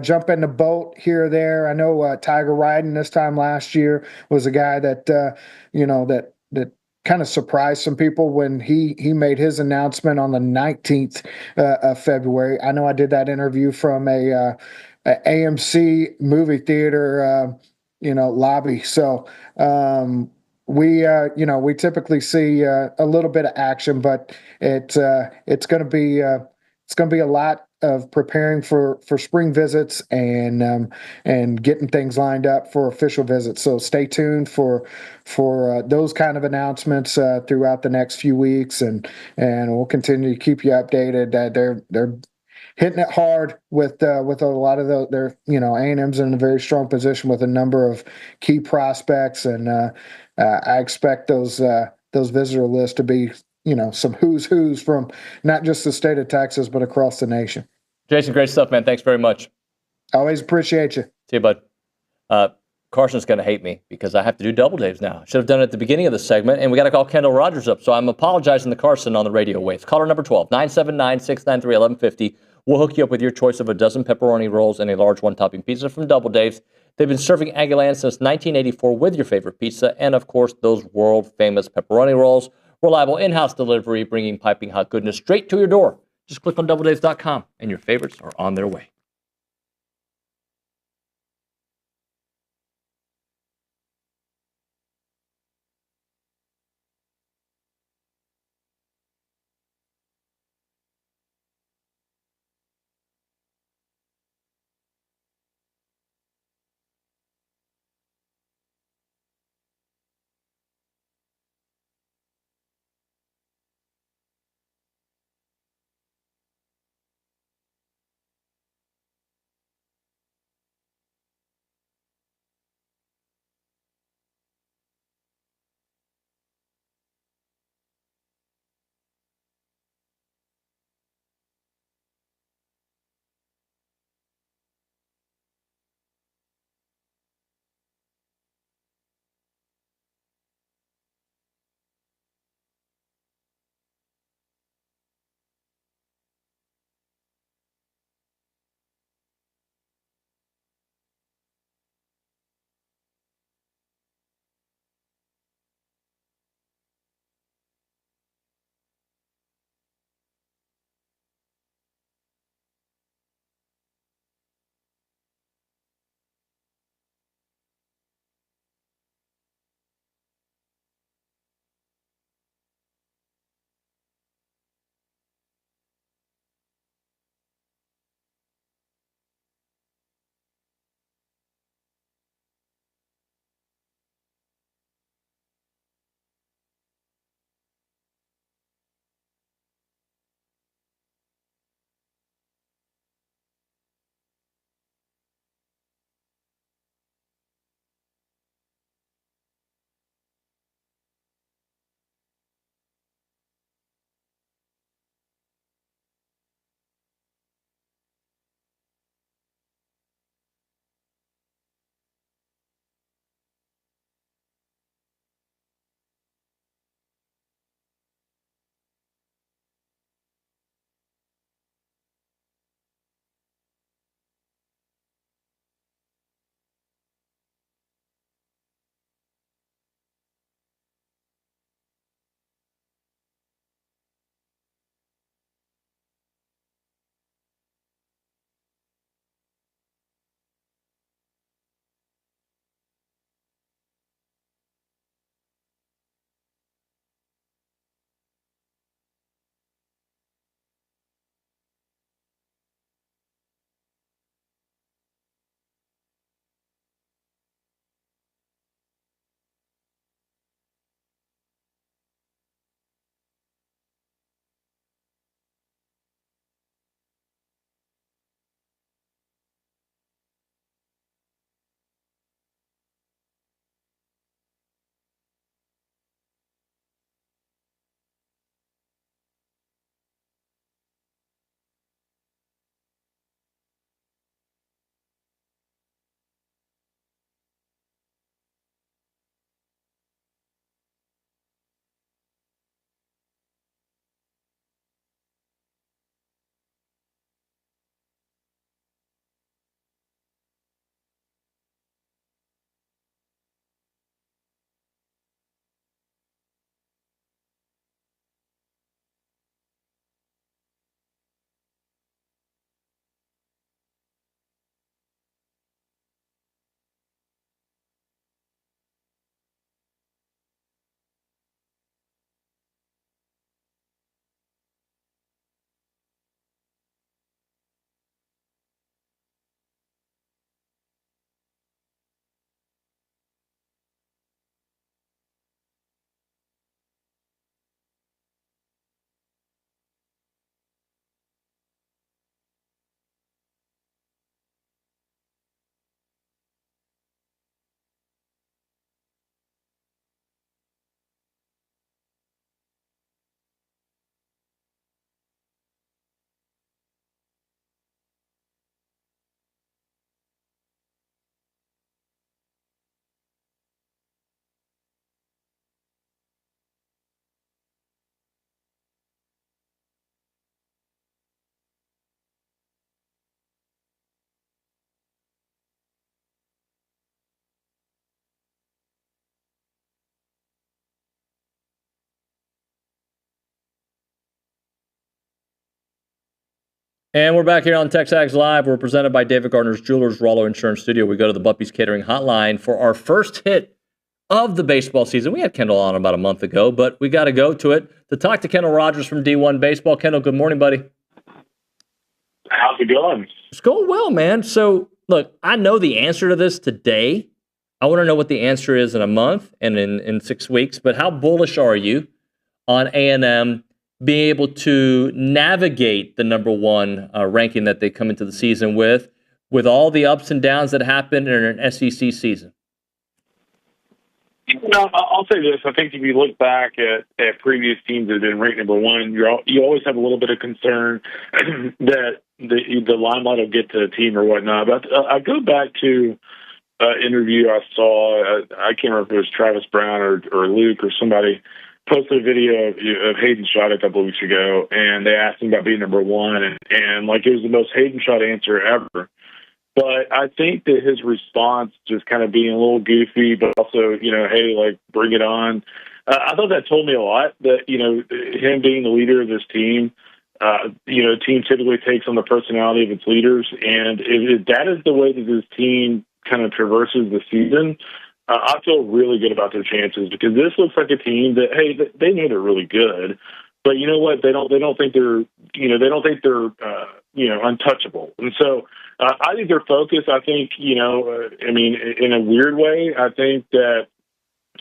jump in the boat here or there. I know Tiger Ryden this time last year was a guy that that kind of surprised some people when he made his announcement on the 19th of February. I know I did that interview from a AMC movie theater, lobby. So we typically see a little bit of action, but it's going to be a lot of preparing for spring visits and getting things lined up for official visits. So stay tuned for those kind of announcements throughout the next few weeks, and we'll continue to keep you updated. They're hitting it hard with a lot of their A&M's in a very strong position with a number of key prospects, and I expect those visitor lists to be some who's from not just the state of Texas but across the nation. Jason, great stuff, man. Thanks very much. Always appreciate you. See you, bud. Carson's going to hate me because I have to do double days now. Should have done it at the beginning of the segment, and we got to call Kendall Rogers up. So I'm apologizing to Carson on the radio waves. Caller number 12, 979-693-1150. We'll hook you up with your choice of a dozen pepperoni rolls and a large one-topping pizza from Double Dave's. They've been serving Aggieland since 1984 with your favorite pizza and, of course, those world-famous pepperoni rolls. Reliable in-house delivery, bringing piping hot goodness straight to your door. Just click on doubledaves.com, and your favorites are on their way. And we're back here on TexAgs Live. We're presented by David Gardner's Jewelers, Rollo Insurance Studio. We go to the Buppies Catering Hotline for our first hit of the baseball season. We had Kendall on about a month ago, but we got to go to it to talk to Kendall Rogers from D1Baseball. Kendall, good morning, buddy. How's it going? It's going well, man. So, look, I know the answer to this today. I want to know what the answer is in a month and in 6 weeks, but how bullish are you on A&M being able to navigate the number one ranking that they come into the season with all the ups and downs that happen in an SEC season? No, I'll say this. I think if you look back at previous teams that have been ranked number one, you always have a little bit of concern that the limelight will get to the team or whatnot. But I go back to an interview I saw. I can't remember if it was Travis Brown or Luke or somebody posted a video of Hayden Shot a couple of weeks ago, and they asked him about being number one, and like it was the most Hayden Shot answer ever. But I think that his response, just kind of being a little goofy, but also, hey, like, bring it on. I thought that told me a lot that, him being the leader of this team, a team typically takes on the personality of its leaders. And if that is the way that this team kind of traverses the season, I feel really good about their chances, because this looks like a team that, hey, they know they're really good, but you know what? They don't think they're untouchable. And so I think they're focused. I think, in a weird way, I think that,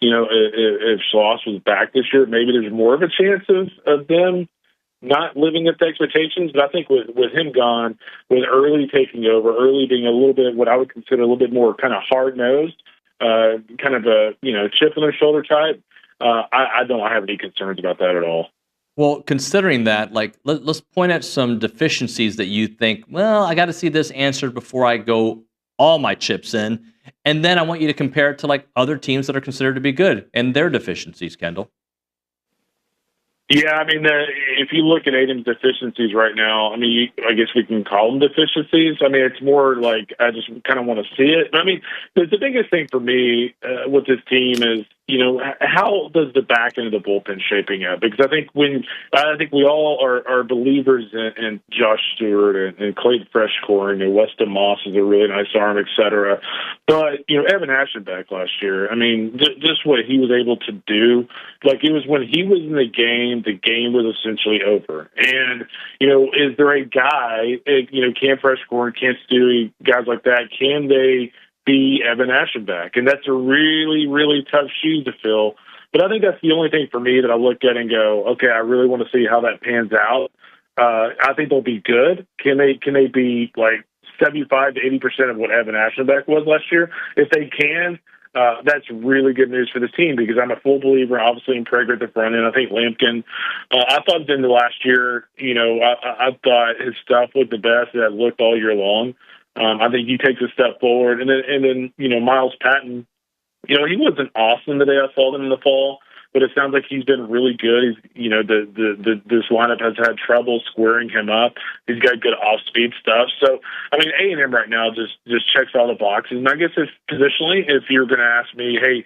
if Schloss was back this year, maybe there's more of a chance of them not living up to expectations. But I think with him gone, with Early taking over, Early being a little bit what I would consider a little bit more kind of hard-nosed, kind of a, chip on their shoulder type, I don't have any concerns about that at all. Well, considering that, like, let's point at some deficiencies that you think, well, I got to see this answered before I go all my chips in. And then I want you to compare it to, like, other teams that are considered to be good and their deficiencies, Kendall. Yeah, if you look at A&M's deficiencies right now, I guess we can call them deficiencies. It's more like I just kind of want to see it. But the biggest thing for me with this team is, how does the back end of the bullpen shaping up? Because I think we all are believers in Josh Stewart and Clayton Freshcore, and Weston Moss is a really nice arm, et cetera. But, Evan Ashenbeck last year, just what he was able to do, like, it was when he was in the game was essentially over. And, is there a guy, Cam Freshcore and Cam Stewie, guys like that, can they be Evan Ashenbeck? And that's a really, really tough shoe to fill. But I think that's the only thing for me that I look at and go, okay, I really want to see how that pans out. I think they'll be good. Can they be like 75 to 80% of what Evan Ashenbeck was last year? If they can, that's really good news for this team, because I'm a full believer, obviously, in Prager at the front end. I think Lampkin, I thought in the last year, I thought his stuff was the best that looked all year long. I think he takes a step forward. And then Miles Patton, he wasn't awesome the day I saw them in the fall, but it sounds like he's been really good. He's, this lineup has had trouble squaring him up. He's got good off-speed stuff. So, A&M right now just checks all the boxes. And I guess positionally, if you're going to ask me, hey,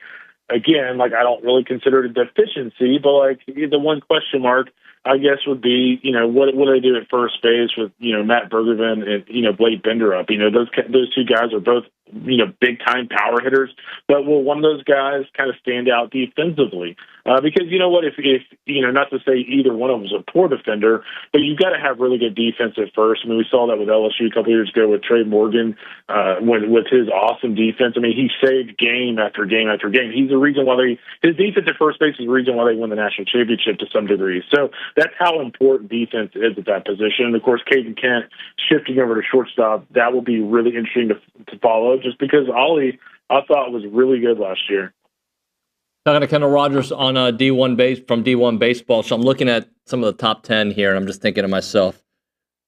again, like, I don't really consider it a deficiency, but like the one question mark, I guess, would be, what do they do at first base with, Matt Bergevin and, Blake Bender up? Those two guys are both, big time power hitters, but will one of those guys kind of stand out defensively? Because you know what, if not to say either one of them is a poor defender, but you've got to have really good defense at first. We saw that with LSU a couple years ago with Trey Morgan, with his awesome defense. He saved game after game after game. He's the reason why his defense at first base is the reason why they won the national championship to some degree. So that's how important defense is at that position. And of course, Caden Kent shifting over to shortstop, that will be really interesting to follow, just because Ollie, I thought, was really good last year. Talking to Kendall Rogers on from D1Baseball. So I'm looking at some of the top 10 here, and I'm just thinking to myself,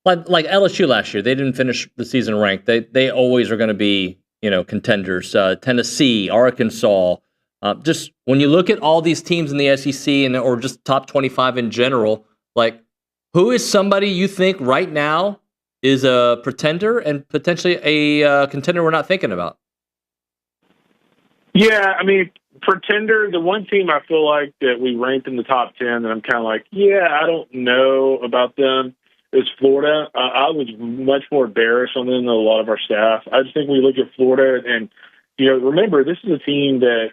like LSU last year, they didn't finish the season ranked. They always are going to be, contenders. Tennessee, Arkansas. Just when you look at all these teams in the SEC or just top 25 in general, like, who is somebody you think right now is a pretender and potentially a contender we're not thinking about? Yeah, pretender, the one team I feel like that we ranked in the top 10 that I'm kind of like, yeah, I don't know about them, is Florida. I was much more bearish on them than a lot of our staff. I just think we look at Florida and, remember, this is a team that,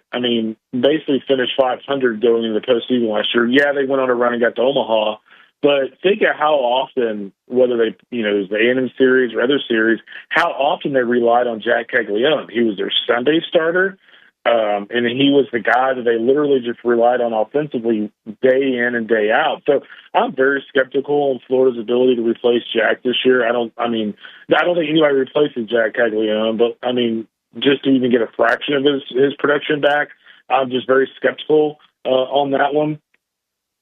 basically finished 500 going into the postseason last year. Yeah, they went on a run and got to Omaha, but think of how often, whether they, it was the A&M series or other series, how often they relied on Jack Caglione. He was their Sunday starter, and he was the guy that they literally just relied on offensively day in and day out. So I'm very skeptical on Florida's ability to replace Jack this year. I don't think anybody replaces Jack Caglione, but just to even get a fraction of his production back, I'm just very skeptical on that one.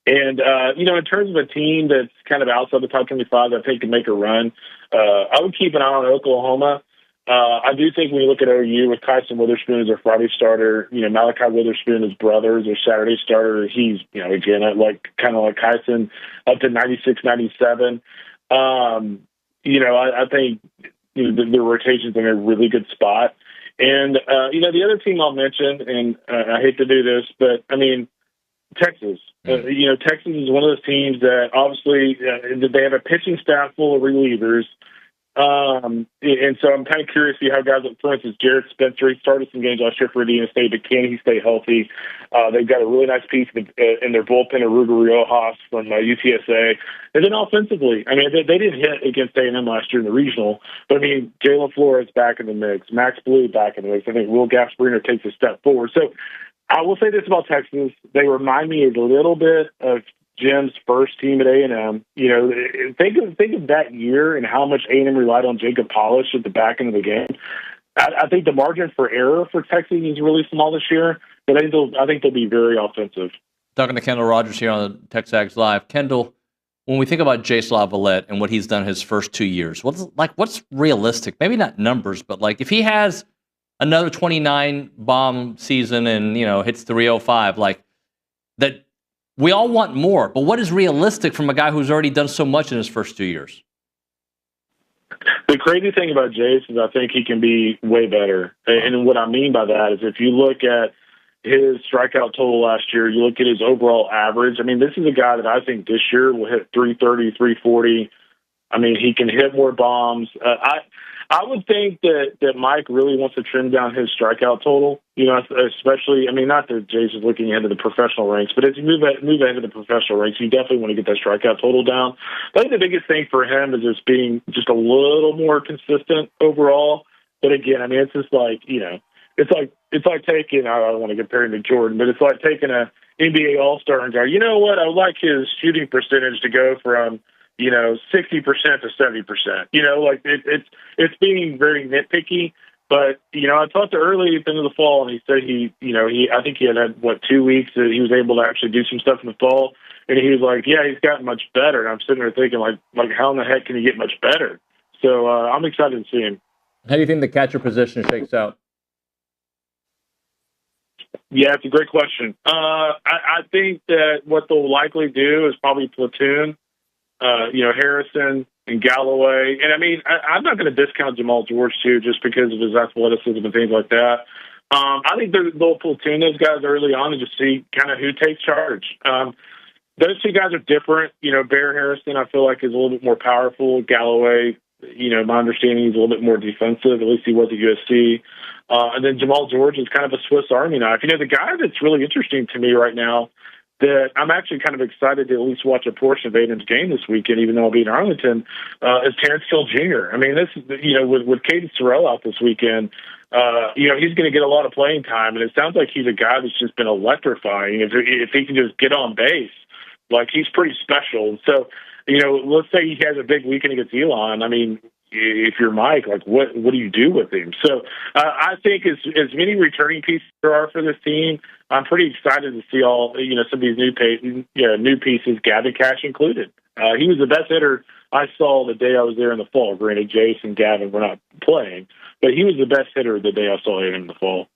And, in terms of a team that's kind of outside the top 25 that I think can make a run, I would keep an eye on Oklahoma. I do think when you look at OU with Kyson Witherspoon as their Friday starter, Malachi Witherspoon, his brother, is their Saturday starter. He's, again, kind of like Kyson, up to 96, 97. I think the rotation's in a really good spot. And, the other team I'll mention, and I hate to do this, but, Texas. Texas is one of those teams that obviously they have a pitching staff full of relievers. And so I'm kind of curious to see how guys, for instance, Jared Spencer, he started some games last year for Indiana State, but can he stay healthy? They've got a really nice piece in their bullpen, Aruga Riojas from UTSA. And then offensively, they didn't hit against A&M last year in the regional, but Jalen Flores back in the mix, Max Blue back in the mix. I think Will Gasparino takes a step forward. So I will say this about Texas. They remind me a little bit of Jim's first team at A&M. Think of that year and how much A&M relied on Jacob Polish at the back end of the game. I think the margin for error for Texas is really small this year, but I think they'll be very offensive. Talking to Kendall Rogers here on TexAgs Live. Kendall, when we think about Jace Lavalette and what he's done his first 2 years, what's realistic? Maybe not numbers, but if he has another 29 bomb season and hits 305, that we all want more. But what is realistic from a guy who's already done so much in his first 2 years? The crazy thing about Jace is I think he can be way better. And what I mean by that is if you look at his strikeout total last year, you look at his overall average. This is a guy that I think this year will hit 330, 340. He can hit more bombs. I would think that Mike really wants to trim down his strikeout total, especially, not that Jace is looking ahead of the professional ranks, but as you move ahead of the professional ranks, you definitely want to get that strikeout total down. I think the biggest thing for him is just being just a little more consistent overall. But again, it's just it's like taking, I don't want to compare him to Jordan, but it's like taking a NBA All-Star and go, you know what, I would like his shooting percentage to go from 60% to 70%. It's being very nitpicky. But I talked to early at the end of the fall, and he said I think he had 2 weeks that he was able to actually do some stuff in the fall, and he was like, yeah, he's gotten much better. And I'm sitting there thinking like how in the heck can he get much better? So I'm excited to see him. How do you think the catcher position shakes out? Yeah, it's a great question. I think that what they'll likely do is probably platoon. Harrison and Galloway. And I'm not going to discount Jamal George too, just because of his athleticism and things like that. I think they'll platoon those guys early on and just see kind of who takes charge. Those two guys are different. Bear Harrison, I feel like, is a little bit more powerful. Galloway, my understanding is a little bit more defensive. At least he was at USC. And then Jamal George is kind of a Swiss Army knife. The guy that's really interesting to me right now that I'm actually kind of excited to at least watch a portion of A&M's game this weekend, even though I'll be in Arlington, is Terrence Hill Jr. This is, with Caden Sorrell out this weekend, he's going to get a lot of playing time, and it sounds like he's a guy that's just been electrifying. If he can just get on base, he's pretty special. So, let's say he has a big weekend against Elon. If you're Mike, what do you do with him? So I think as many returning pieces there are for this team, I'm pretty excited to see all some of these new pieces, Gavin Cash included. He was the best hitter I saw the day I was there in the fall. Granted, Jace and Gavin were not playing, but he was the best hitter the day I saw him in the fall.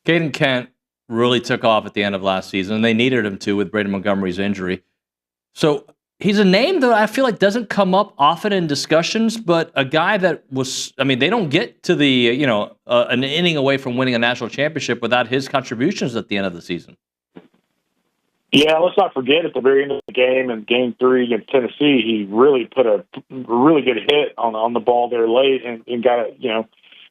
Caden Kent really took off at the end of last season, and they needed him to with Braden Montgomery's injury. So he's a name that I feel like doesn't come up often in discussions, but a guy that was, they don't get to the, an inning away from winning a national championship without his contributions at the end of the season. Yeah, let's not forget at the very end of the game in Game 3 against Tennessee, he really put a really good hit on the ball there late and got it,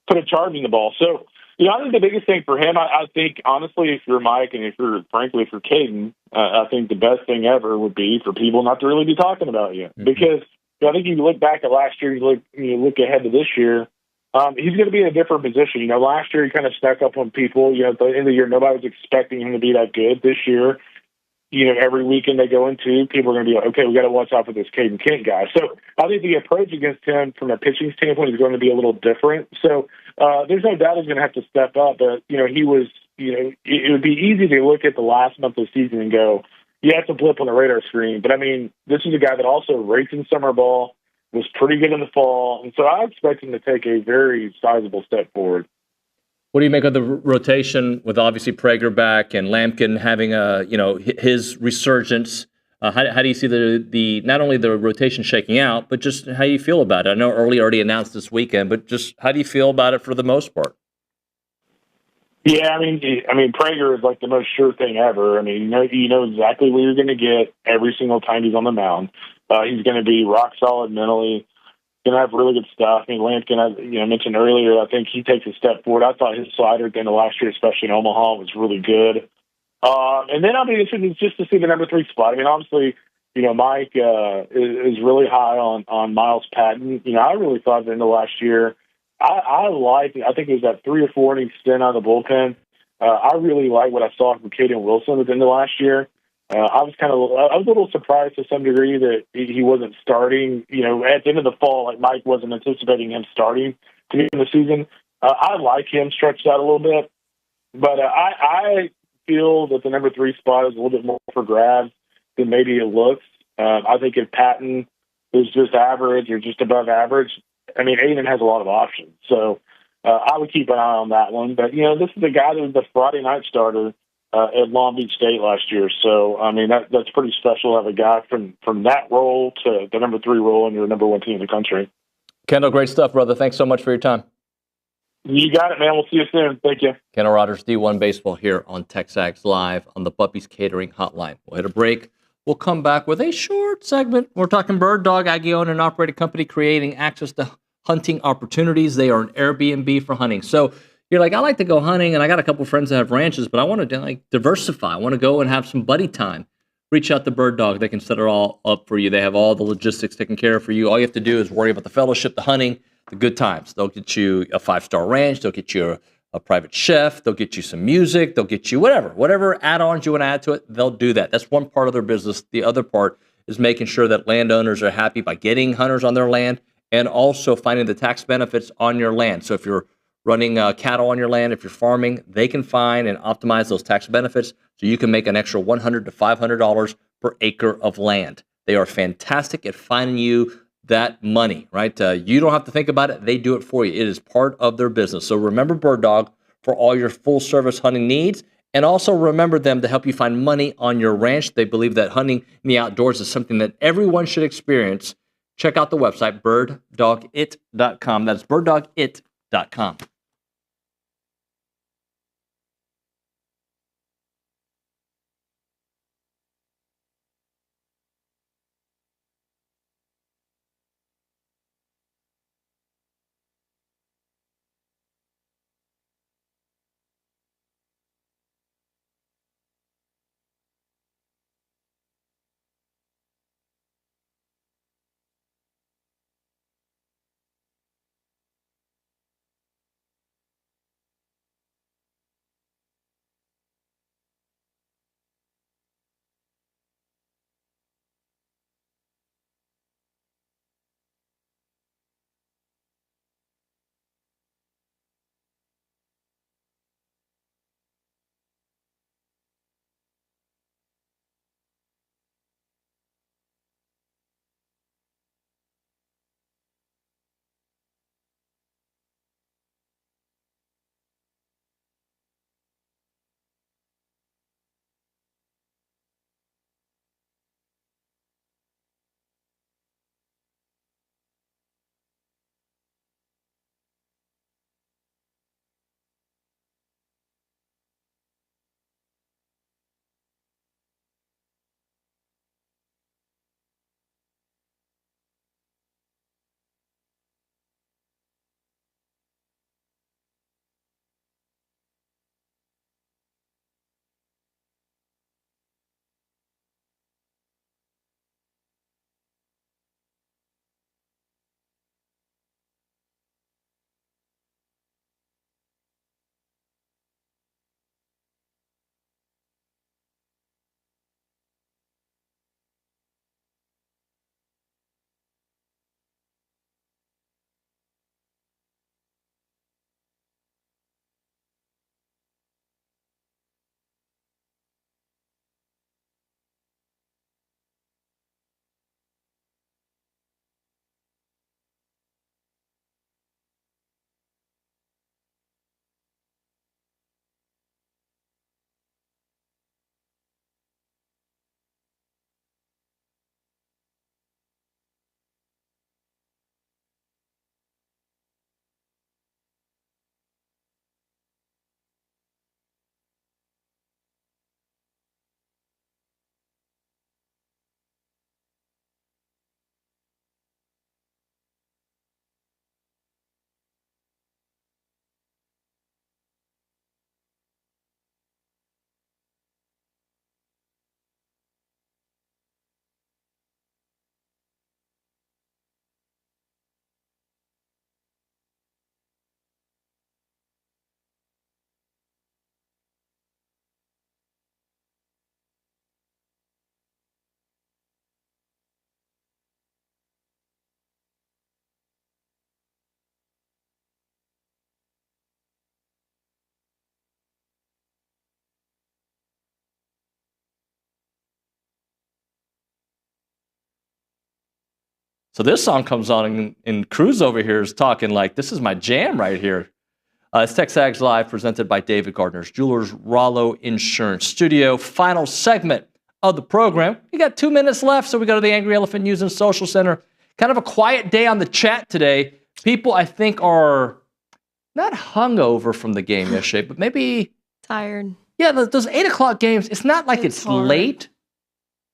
put a charge in the ball. So, I think the biggest thing for him, I think honestly, if you're Mike and if you're Caden, I think the best thing ever would be for people not to really be talking about you because I think you look back at last year, you look ahead to this year. He's going to be in a different position. Last year he kind of snuck up on people. At the end of the year, nobody was expecting him to be that good. This year, every weekend they go into, people are going to be like, okay, we got to watch out for this Caden Kent guy. So I think the approach against him from a pitching standpoint is going to be a little different. So there's no doubt he's going to have to step up. But, he was, it would be easy to look at the last month of the season and go, yeah, it's a blip on the radar screen. But, I mean, this is a guy that also rates in summer ball, was pretty good in the fall. And so I expect him to take a very sizable step forward. What do you make of the rotation with obviously Prager back and Lampkin having his resurgence? How do you see the not only the rotation shaking out, but just how you feel about it? I know Early already announced this weekend, but just how do you feel about it for the most part? Yeah, I mean, Prager is like the most sure thing ever. I mean, you know exactly what you're going to get every single time he's on the mound. He's going to be rock solid mentally. Going to have really good stuff. I mean, Lampkin, I mentioned earlier, I think he takes a step forward. I thought his slider at the end of last year, especially in Omaha, was really good. And then I'll be interested just to see the number 3 spot. I mean, obviously, Mike is really high on Miles Patton. I really thought at the end of last year, I think it was that 3 or 4 inning stint out of the bullpen. I really like what I saw from Caden Wilson at the end of last year. I was a little surprised to some degree that he wasn't starting. At the end of the fall, like Mike wasn't anticipating him starting to begin the season. I like him stretched out a little bit, but I feel that the number 3 spot is a little bit more for grabs than maybe it looks. I think if Patton is just average or just above average, I mean, A&M has a lot of options. So I would keep an eye on that one. But, this is a guy that was the Friday night starter at Long Beach State last year. So, I mean, that's pretty special to have a guy from that role to the number 3 role in your number 1 team in the country. Kendall, great stuff, brother. Thanks so much for your time. You got it, man. We'll see you soon. Thank you. Kendall Rogers, D1Baseball here on TexAgs Live on the Puppies Catering Hotline. We'll hit a break. We'll come back with a short segment. We're talking Bird Dog, Aggie-owned and operated company creating access to hunting opportunities. They are an Airbnb for hunting. So you're like, I like to go hunting, and I got a couple friends that have ranches, but I want to diversify. I want to go and have some buddy time. Reach out to Bird Dog. They can set it all up for you. They have all the logistics taken care of for you. All you have to do is worry about the fellowship, the hunting, the good times. They'll get you a 5-star ranch. They'll get you a private chef. They'll get you some music. They'll get you whatever add-ons you want to add to it. They'll do that. That's one part of their business. The other part is making sure that landowners are happy by getting hunters on their land and also finding the tax benefits on your land. So if you're running cattle on your land, if you're farming, they can find and optimize those tax benefits so you can make an extra $100 to $500 per acre of land. They are fantastic at finding you that money, right? You don't have to think about it. They do it for you. It is part of their business. So remember Bird Dog for all your full service hunting needs. And also remember them to help you find money on your ranch. They believe that hunting in the outdoors is something that everyone should experience. Check out the website, birddogit.com. That's birddogit.com. So this song comes on, and Cruz over here is talking like, this is my jam right here. It's TexAgs Live, presented by David Gardner's Jewelers, Rollo Insurance Studio. Final segment of the program. We got 2 minutes left, so we go to the Angry Elephant News and Social Center. Kind of a quiet day on the chat today. People, I think, are not hungover from the game yesterday, but maybe tired. Yeah, those 8 o'clock games, it's not like it's late,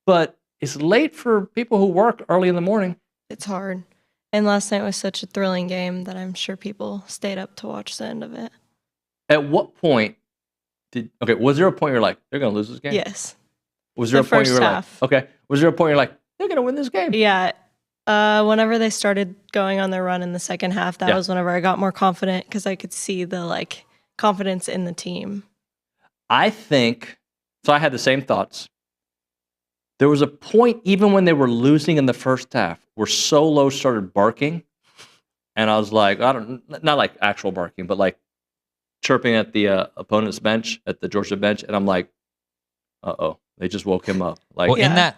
but it's late for people who work early in the morning. It's hard. And last night was such a thrilling game that I'm sure people stayed up to watch the end of it. At what point was there a point you're like, they're going to lose this game? Yes. Was there The a point you were first half. like, okay. Was there a point you're like, they're going to win this game? Yeah. Whenever they started going on their run in the second half, that was whenever I got more confident because I could see the confidence in the team. I think, so I had the same thoughts. There was a point, even when they were losing in the first half, where Solo started barking. And I was like, not like actual barking, but like chirping at the opponent's bench, at the Georgia bench. And I'm like, uh-oh, they just woke him up. Like, well, in that,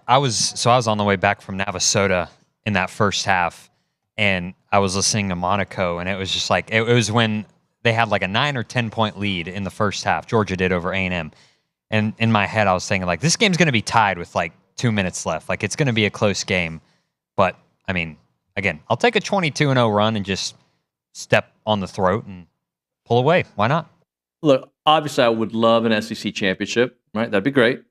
I was on the way back from Navasota in that first half, and I was listening to Monaco, and it was just like, it was when they had like a 9 or 10 point lead in the first half. Georgia did over A&M. And in my head, I was thinking, like, this game's going to be tied with, 2 minutes left. Like, it's going to be a close game. But, I mean, again, I'll take a 22-0 run and just step on the throat and pull away. Why not? Look, obviously, I would love an SEC championship, right? That'd be great.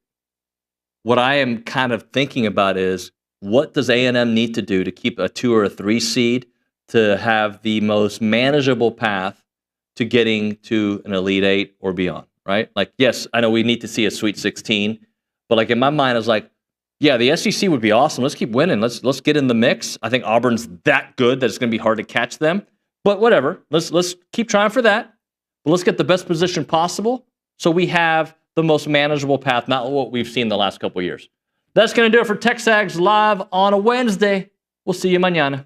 What I am kind of thinking about is, what does A&M need to do to keep a 2 or a 3 seed to have the most manageable path to getting to an Elite 8 or beyond? Right? Like, yes, I know we need to see a Sweet 16, but in my mind, I was like, yeah, the SEC would be awesome. Let's keep winning. Let's get in the mix. I think Auburn's that good that it's going to be hard to catch them. But whatever. Let's keep trying for that. But let's get the best position possible so we have the most manageable path, not what we've seen the last couple of years. That's going to do it for TexAgs Live on a Wednesday. We'll see you mañana.